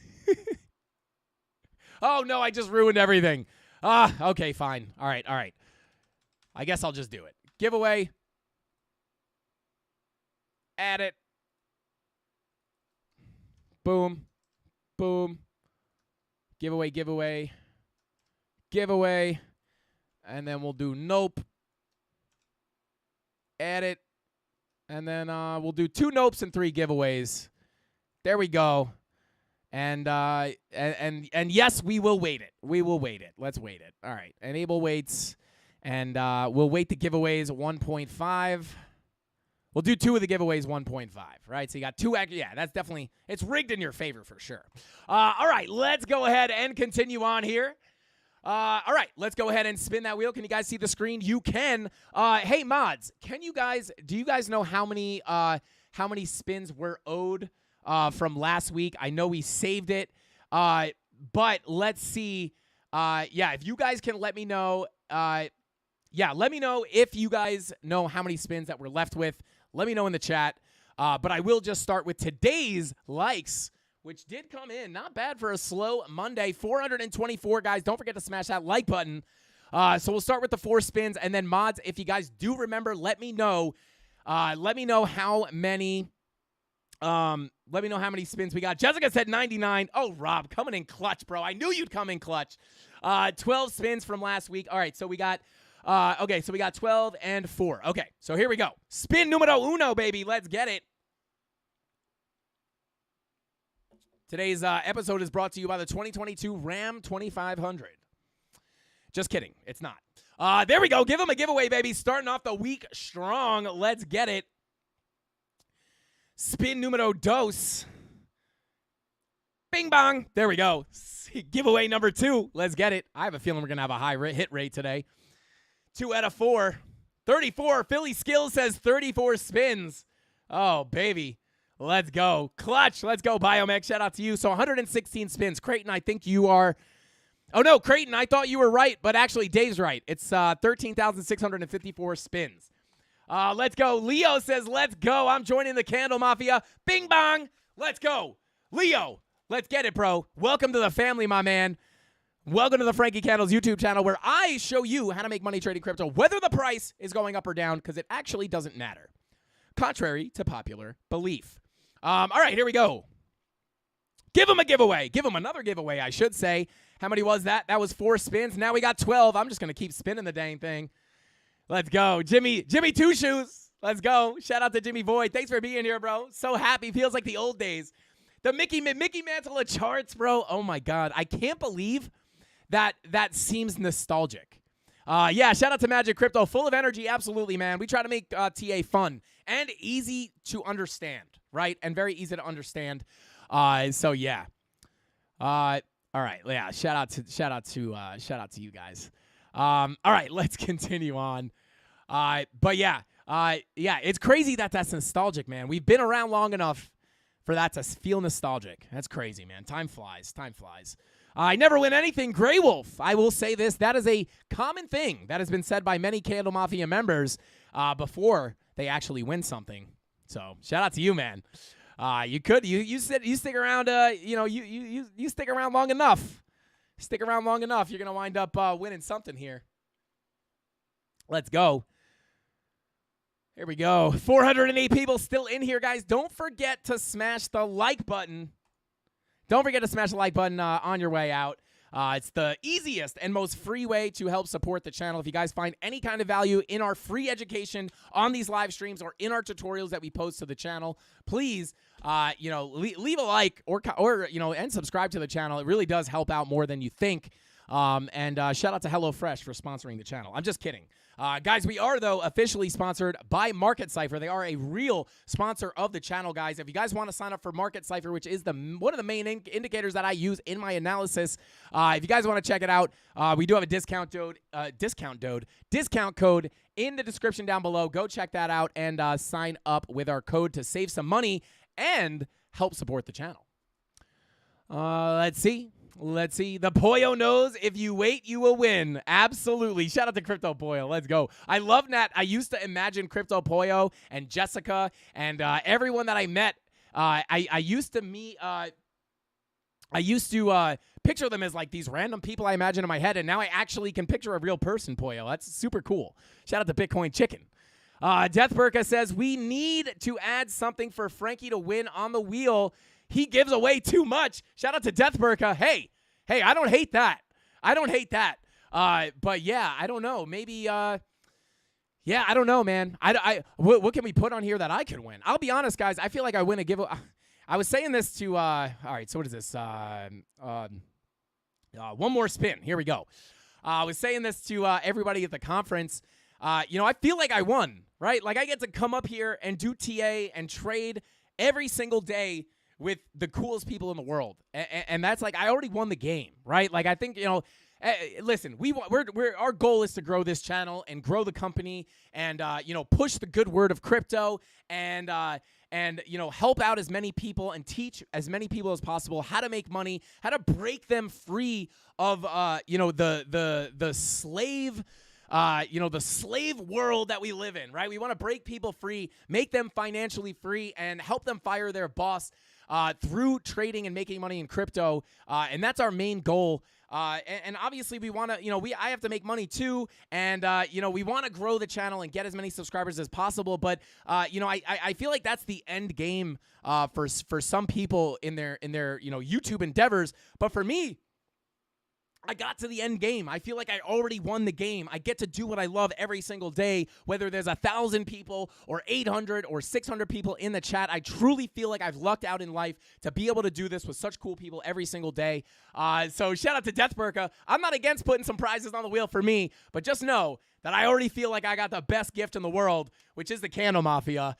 Oh, no, I just ruined everything. Okay, fine. All right. I guess I'll just do it. Giveaway. Add it. Boom. Boom. Giveaway. And then we'll do nope. Add it. And then we'll do 2 nopes and 3 giveaways. There we go. And yes, we will wait it. Let's wait it. All right. Enable waits. And we'll wait the giveaways 1.5. We'll do 2 of the giveaways 1.5, right? So you got 2 yeah, that's definitely, it's rigged in your favor for sure. All right, let's go ahead and continue on here. All right, let's go ahead and spin that wheel. Can you guys see the screen? You can. Hey, mods, do you guys know how many spins were owed from last week? I know we saved it, but let's see. Yeah, if you guys can let me know. Yeah, let me know if you guys know how many spins that we're left with. Let me know in the chat. But I will just start with today's likes, which did come in. Not bad for a slow Monday. 424, guys. Don't forget to smash that like button. So we'll start with the 4 spins. And then, mods, if you guys do remember, let me know. Let me know how many spins we got. Jessica said 99. Oh, Rob, coming in clutch, bro. I knew you'd come in clutch. 12 spins from last week. All right, so we got... okay, so we got 12 and 4. Okay, so here we go. Spin numero uno, baby. Let's get it. Today's episode is brought to you by the 2022 Ram 2500. Just kidding. It's not. There we go. Give them a giveaway, baby. Starting off the week strong. Let's get it. Spin numero dos. Bing bong. There we go. Giveaway number 2. Let's get it. I have a feeling we're going to have a high hit rate today. 2 out of 4. 34. Philly Skills says 34 spins. Oh, baby. Let's go. Clutch. Let's go, Biomex. Shout out to you. So 116 spins. Creighton, I think you are... Oh, no, Creighton, I thought you were right, but actually Dave's right. It's 13,654 spins. Let's go. Leo says, let's go. I'm joining the Candle Mafia. Bing bong. Let's go. Leo, let's get it, bro. Welcome to the family, my man. Welcome to the Frankie Candles YouTube channel, where I show you how to make money trading crypto, whether the price is going up or down, because it actually doesn't matter, contrary to popular belief. All right, here we go. Give them a giveaway. Give them another giveaway, I should say. How many was that? That was 4 spins. Now we got 12. I'm just going to keep spinning the dang thing. Let's go. Jimmy Two Shoes. Let's go. Shout out to Jimmy Void. Thanks for being here, bro. So happy. Feels like the old days. The Mickey Mantle of charts, bro. Oh, my God. I can't believe that seems nostalgic. Yeah, shout out to Magic Crypto. Full of energy. Absolutely, man. We try to make TA fun and easy to understand, right? And very easy to understand. So, yeah. All right. Yeah, shout out to you guys. All right, let's continue on. But yeah, it's crazy that's nostalgic, man. We've been around long enough for that to feel nostalgic. That's crazy, man. Time flies. I never win anything, Grey Wolf. I will say this. That is a common thing that has been said by many Candle Mafia members before they actually win something. So shout out to you, man. You stick around. You stick around long enough. Stick around long enough. You're gonna wind up winning something here. Let's go. Here we go. 408 people still in here, guys. Don't forget to smash the like button. Don't forget to smash the like button on your way out. It's the easiest and most free way to help support the channel. If you guys find any kind of value in our free education on these live streams or in our tutorials that we post to the channel, please, leave a like or and subscribe to the channel. It really does help out more than you think. And shout out to HelloFresh for sponsoring the channel. I'm just kidding. Guys, we are, though, officially sponsored by Market Cypher. They are a real sponsor of the channel, guys. If you guys want to sign up for Market Cypher, which is one of the main indicators that I use in my analysis, if you guys want to check it out, we do have a discount code in the description down below. Go check that out and sign up with our code to save some money and help support the channel. Let's see. The Poyo knows if you wait, you will win. Absolutely. Shout out to Crypto Poyo. Let's go. I love that. I used to imagine Crypto Poyo and Jessica and everyone that I met. I used to picture them as like these random people I imagine in my head, and now I actually can picture a real person, Poyo. That's super cool. Shout out to Bitcoin Chicken. Death Burka says, we need to add something for Frankie to win on the wheel. He gives away too much. Shout out to Death Burka. Hey, I don't hate that. But yeah, I don't know. Maybe, I don't know, man. What can we put on here that I could win? I'll be honest, guys. I feel like I win a giveaway. I was saying this to, all right, so what is this? One more spin. Here we go. I was saying this to everybody at the conference. I feel like I won, right? Like I get to come up here and do TA and trade every single day with the coolest people in the world. And that's like, I already won the game, right? Like, I think, listen, our goal is to grow this channel and grow the company and, push the good word of crypto and help out as many people and teach as many people as possible how to make money, how to break them free of, the slave, the slave world that we live in, right? We want to break people free, make them financially free, and help them fire their boss through trading and making money in crypto. And that's our main goal. And obviously we want to, I have to make money too. And, we want to grow the channel and get as many subscribers as possible. But, I feel like that's the end game for some people in their YouTube endeavors. But for me, I got to the end game. I feel like I already won the game. I get to do what I love every single day, whether there's 1,000 people or 800 or 600 people in the chat. I truly feel like I've lucked out in life to be able to do this with such cool people every single day. So shout out to Death Burka. I'm not against putting some prizes on the wheel for me, but just know that I already feel like I got the best gift in the world, which is the Candle Mafia.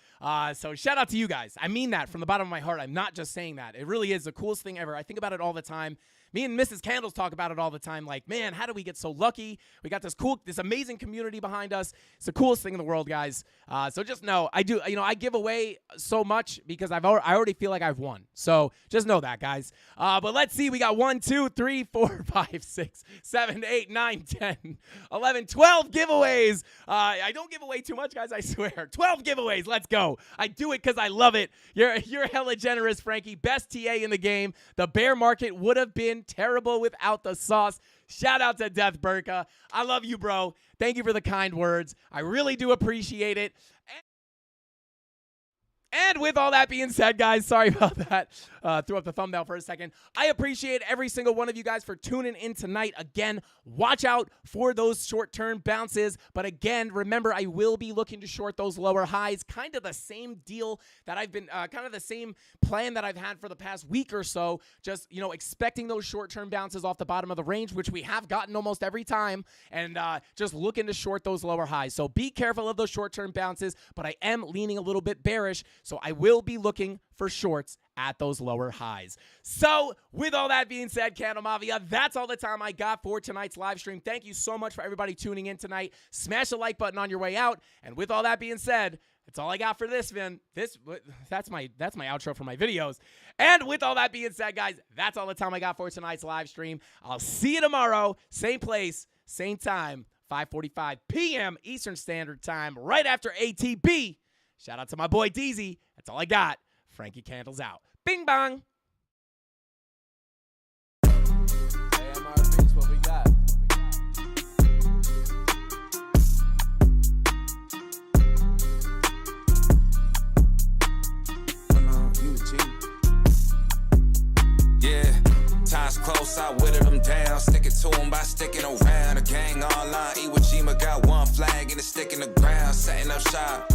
So shout out to you guys. I mean that from the bottom of my heart. I'm not just saying that. It really is the coolest thing ever. I think about it all the time. Me and Mrs. Candles talk about it all the time. Like, man, how do we get so lucky? We got this amazing community behind us. It's the coolest thing in the world, guys. So just know, I give away so much because I already feel like I've won. So just know that, guys. But let's see. We got 1, 2, 3, 4, 5, 6, 7, 8, 9, 10, 11, 12 giveaways. I don't give away too much, guys, I swear. 12 giveaways. Let's go. I do it because I love it. You're hella generous, Frankie. Best TA in the game. The bear market would have been terrible without the sauce. Shout out to Death Burka. I love you, bro. Thank you for the kind words. I really do appreciate it. And with all that being said, guys, sorry about that. Threw up the thumbnail for a second. I appreciate every single one of you guys for tuning in tonight. Again, watch out for those short-term bounces. But again, remember, I will be looking to short those lower highs. Kind of the same deal that I've been, kind of the same plan that I've had for the past week or so. Just, you know, expecting those short-term bounces off the bottom of the range, which we have gotten almost every time. And just looking to short those lower highs. So be careful of those short-term bounces. But I am leaning a little bit bearish. So I will be looking for shorts at those lower highs. So with all that being said, CandleMafia, that's all the time I got for tonight's live stream. Thank you so much for everybody tuning in tonight. Smash the like button on your way out. And with all that being said, that's all I got for this, Vin. That's my outro for my videos. And with all that being said, guys, that's all the time I got for tonight's live stream. I'll see you tomorrow, same place, same time, 5:45 p.m. Eastern Standard Time, right after ATB. Shout out to my boy Deezy. That's all I got. Frankie Candles out. Bing bong. AMR Beats, what we got? Yeah, time's close, I whittled them down. Stick it to them by sticking around. The gang online, Iwo Jima got one flag and it's sticking the ground. Setting up shop.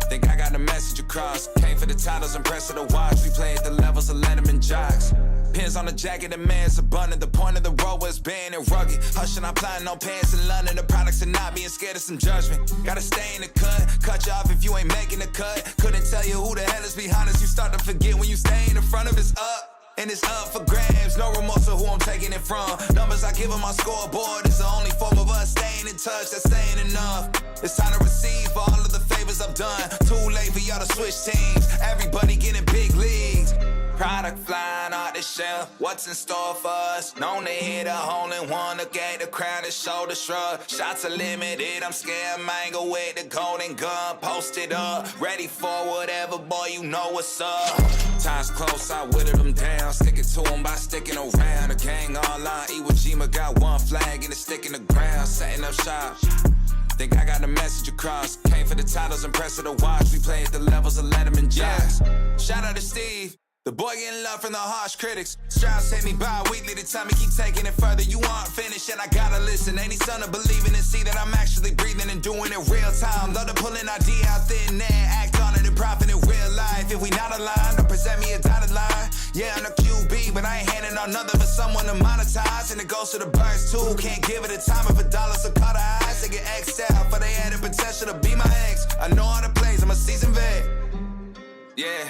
Think I got the message across. Came for the titles and press of the watch. We played the levels of Letterman jocks. Pins on the jacket, the man's abundant. The point of the road was banned and rugged. Hushing, I'm plotting on pants in London. The products are not being scared of some judgment. Gotta stay in the cut. Cut you off if you ain't making the cut. Couldn't tell you who the hell is behind us. You start to forget when you stay in the front of it's up. And it's up for grabs, no remorse of who I'm taking it from. Numbers I give on my scoreboard is the only form of us staying in touch. That's saying enough. It's time to receive for all of the favors I've done. Too late for y'all to switch teams. Everybody getting big leagues. Product flying out the shelf. What's in store for us? Known to hit a hole in one. Look at the crowd and shoulder shrug. Shots are limited. I'm scared mango with the golden gun. Posted up, ready for whatever, boy. You know what's up. Time's close, I whittled them down. Stick it to them by sticking around. The gang online, Iwo Jima got one flag and it's sticking the ground. Setting up shop. Think I got the message across. Came for the titles and press of the watch. We played the levels of Letterman jocks. Shout out to Steve. The boy getting love from the harsh critics. Strauss hit me bi-weekly, the time he keep taking it further. You aren't finished and I gotta listen. Ain't he son of believing and see that I'm actually breathing and doing it real time. Love to pull an idea out thin air, act on it and profit in real life. If we not aligned, don't present me a dotted line. Yeah, I'm the QB, but I ain't handing on nothing for someone to monetize. And it goes to the birds too, can't give it a time of $1, so cut her eyes. They get X'd out, for they had the potential to be my ex. I know all the plays, I'm a seasoned vet. Yeah.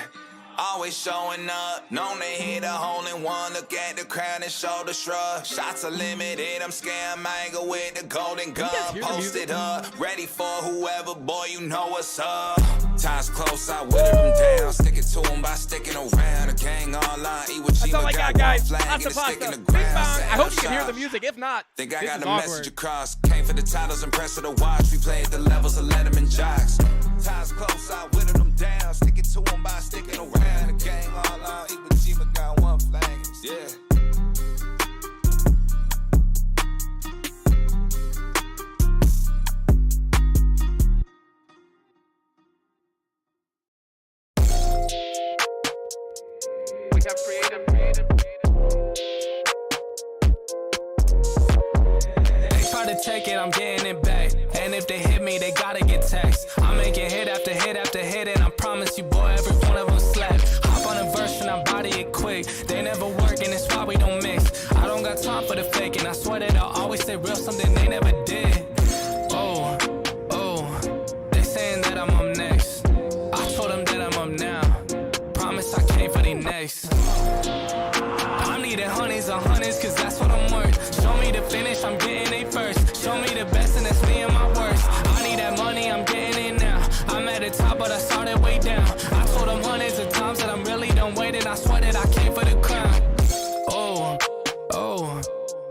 Always showing up, known to hit a hole in one. Look at the crowd and shoulder shrug. Shots are limited, I'm scared mango with the golden gun. Posted up, ready for whoever, boy, you know what's up. Time's close, I whittled them down. Stick it to them by sticking around. The gang online, Iwo Jima That's all I got, guys. Pasta, sticking the pasta. ground. I hope you can hear the music. If not, think I this got is the awkward. message across. Came for the titles and press of the watch. We played the levels of Letterman jocks. Time's close, I whittled them down. Stick it to them by sticking around. The gang online, Iwo Jima got one flag. Yeah. We have creative. They try to take it, I'm getting it back. And if they hit me, they gotta get taxed. I'm making hit after hit after hit, and I promise you, boy, every one of them slap. Hop on a verse and I body it quick. They never work, and it's why we don't mix. I don't got time for the fake, and I swear that I'll always stay real, something they never did. Oh, they saying that I'm up next. I told them that I'm up now. Promise I came for the next. I'm needing honeys on honeys, cause that's what I'm worth. Show me the finish, I'm getting it first. Show me the best, and that's me and my worst. I need that money, I'm getting it now. I'm at the top, but I started way down. I told them hundreds of times that I'm really done waiting. I swear that I came for the crown. Oh,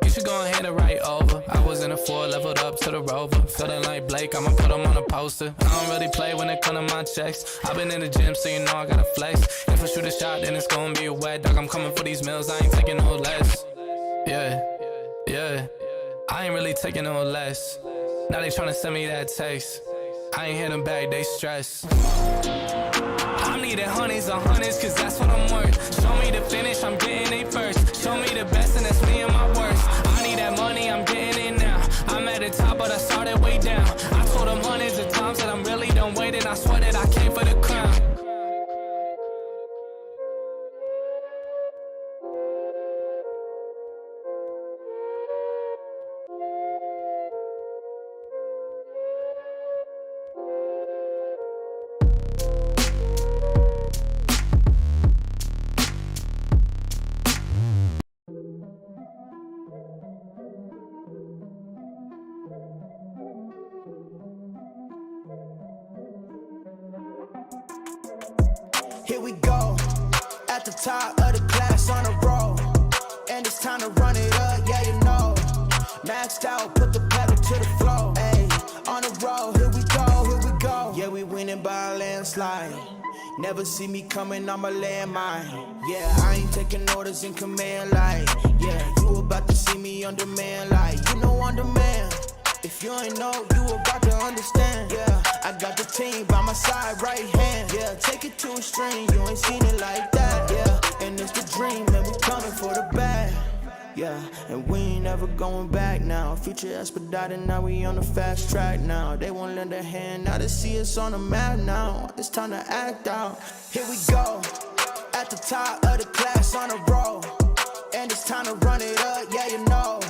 you should go ahead and write over. I was in a 4, leveled up to the Rover. Feeling like Blake, I'ma put him on a poster. I don't really play when it come to my checks. I've been in the gym, so you know I gotta flex. If I shoot a shot, then it's gonna be a wet dog. I'm coming for these meals, I ain't taking no less. Yeah, I ain't really taking no less. Now they tryna send me that text. I ain't hit them back, they stress. I'm is the hundreds, cause that's what I'm worth. Show me the finish, I'm getting it first. Show me the best, and that's me and my worst. I need that money, I'm getting it now. I'm at the top, but I started way down. I told them hundreds of times that I'm really done waiting. I swear that I came for the crown. Here we go, at the top of the class on a roll, and it's time to run it up, yeah you know. Maxed out, put the pedal to the floor, ayy, on the roll, here we go, yeah we winning by a landslide. Never see me coming, I'm a landmine. Yeah, I ain't taking orders in command, like, yeah, you about to see me on demand, like, you know on demand. If you ain't know, you about to understand. Yeah, I got the team by my side, right hand. Yeah, take it to a string, you ain't seen it like that. Yeah, and it's the dream, and we coming for the bag. Yeah, and we ain't ever going back now. Future expedited, now we on the fast track now. They won't lend a hand, now they see us on the map now. It's time to act out. Here we go, at the top of the class on a roll, and it's time to run it up, yeah you know.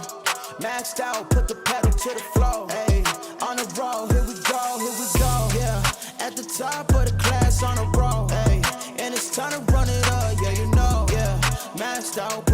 Maxed out, put the pedal to the floor, ayy, on the roll, here we go, yeah, at the top of the class on a roll, ayy, and it's time to run it up, yeah you know, yeah, maxed out,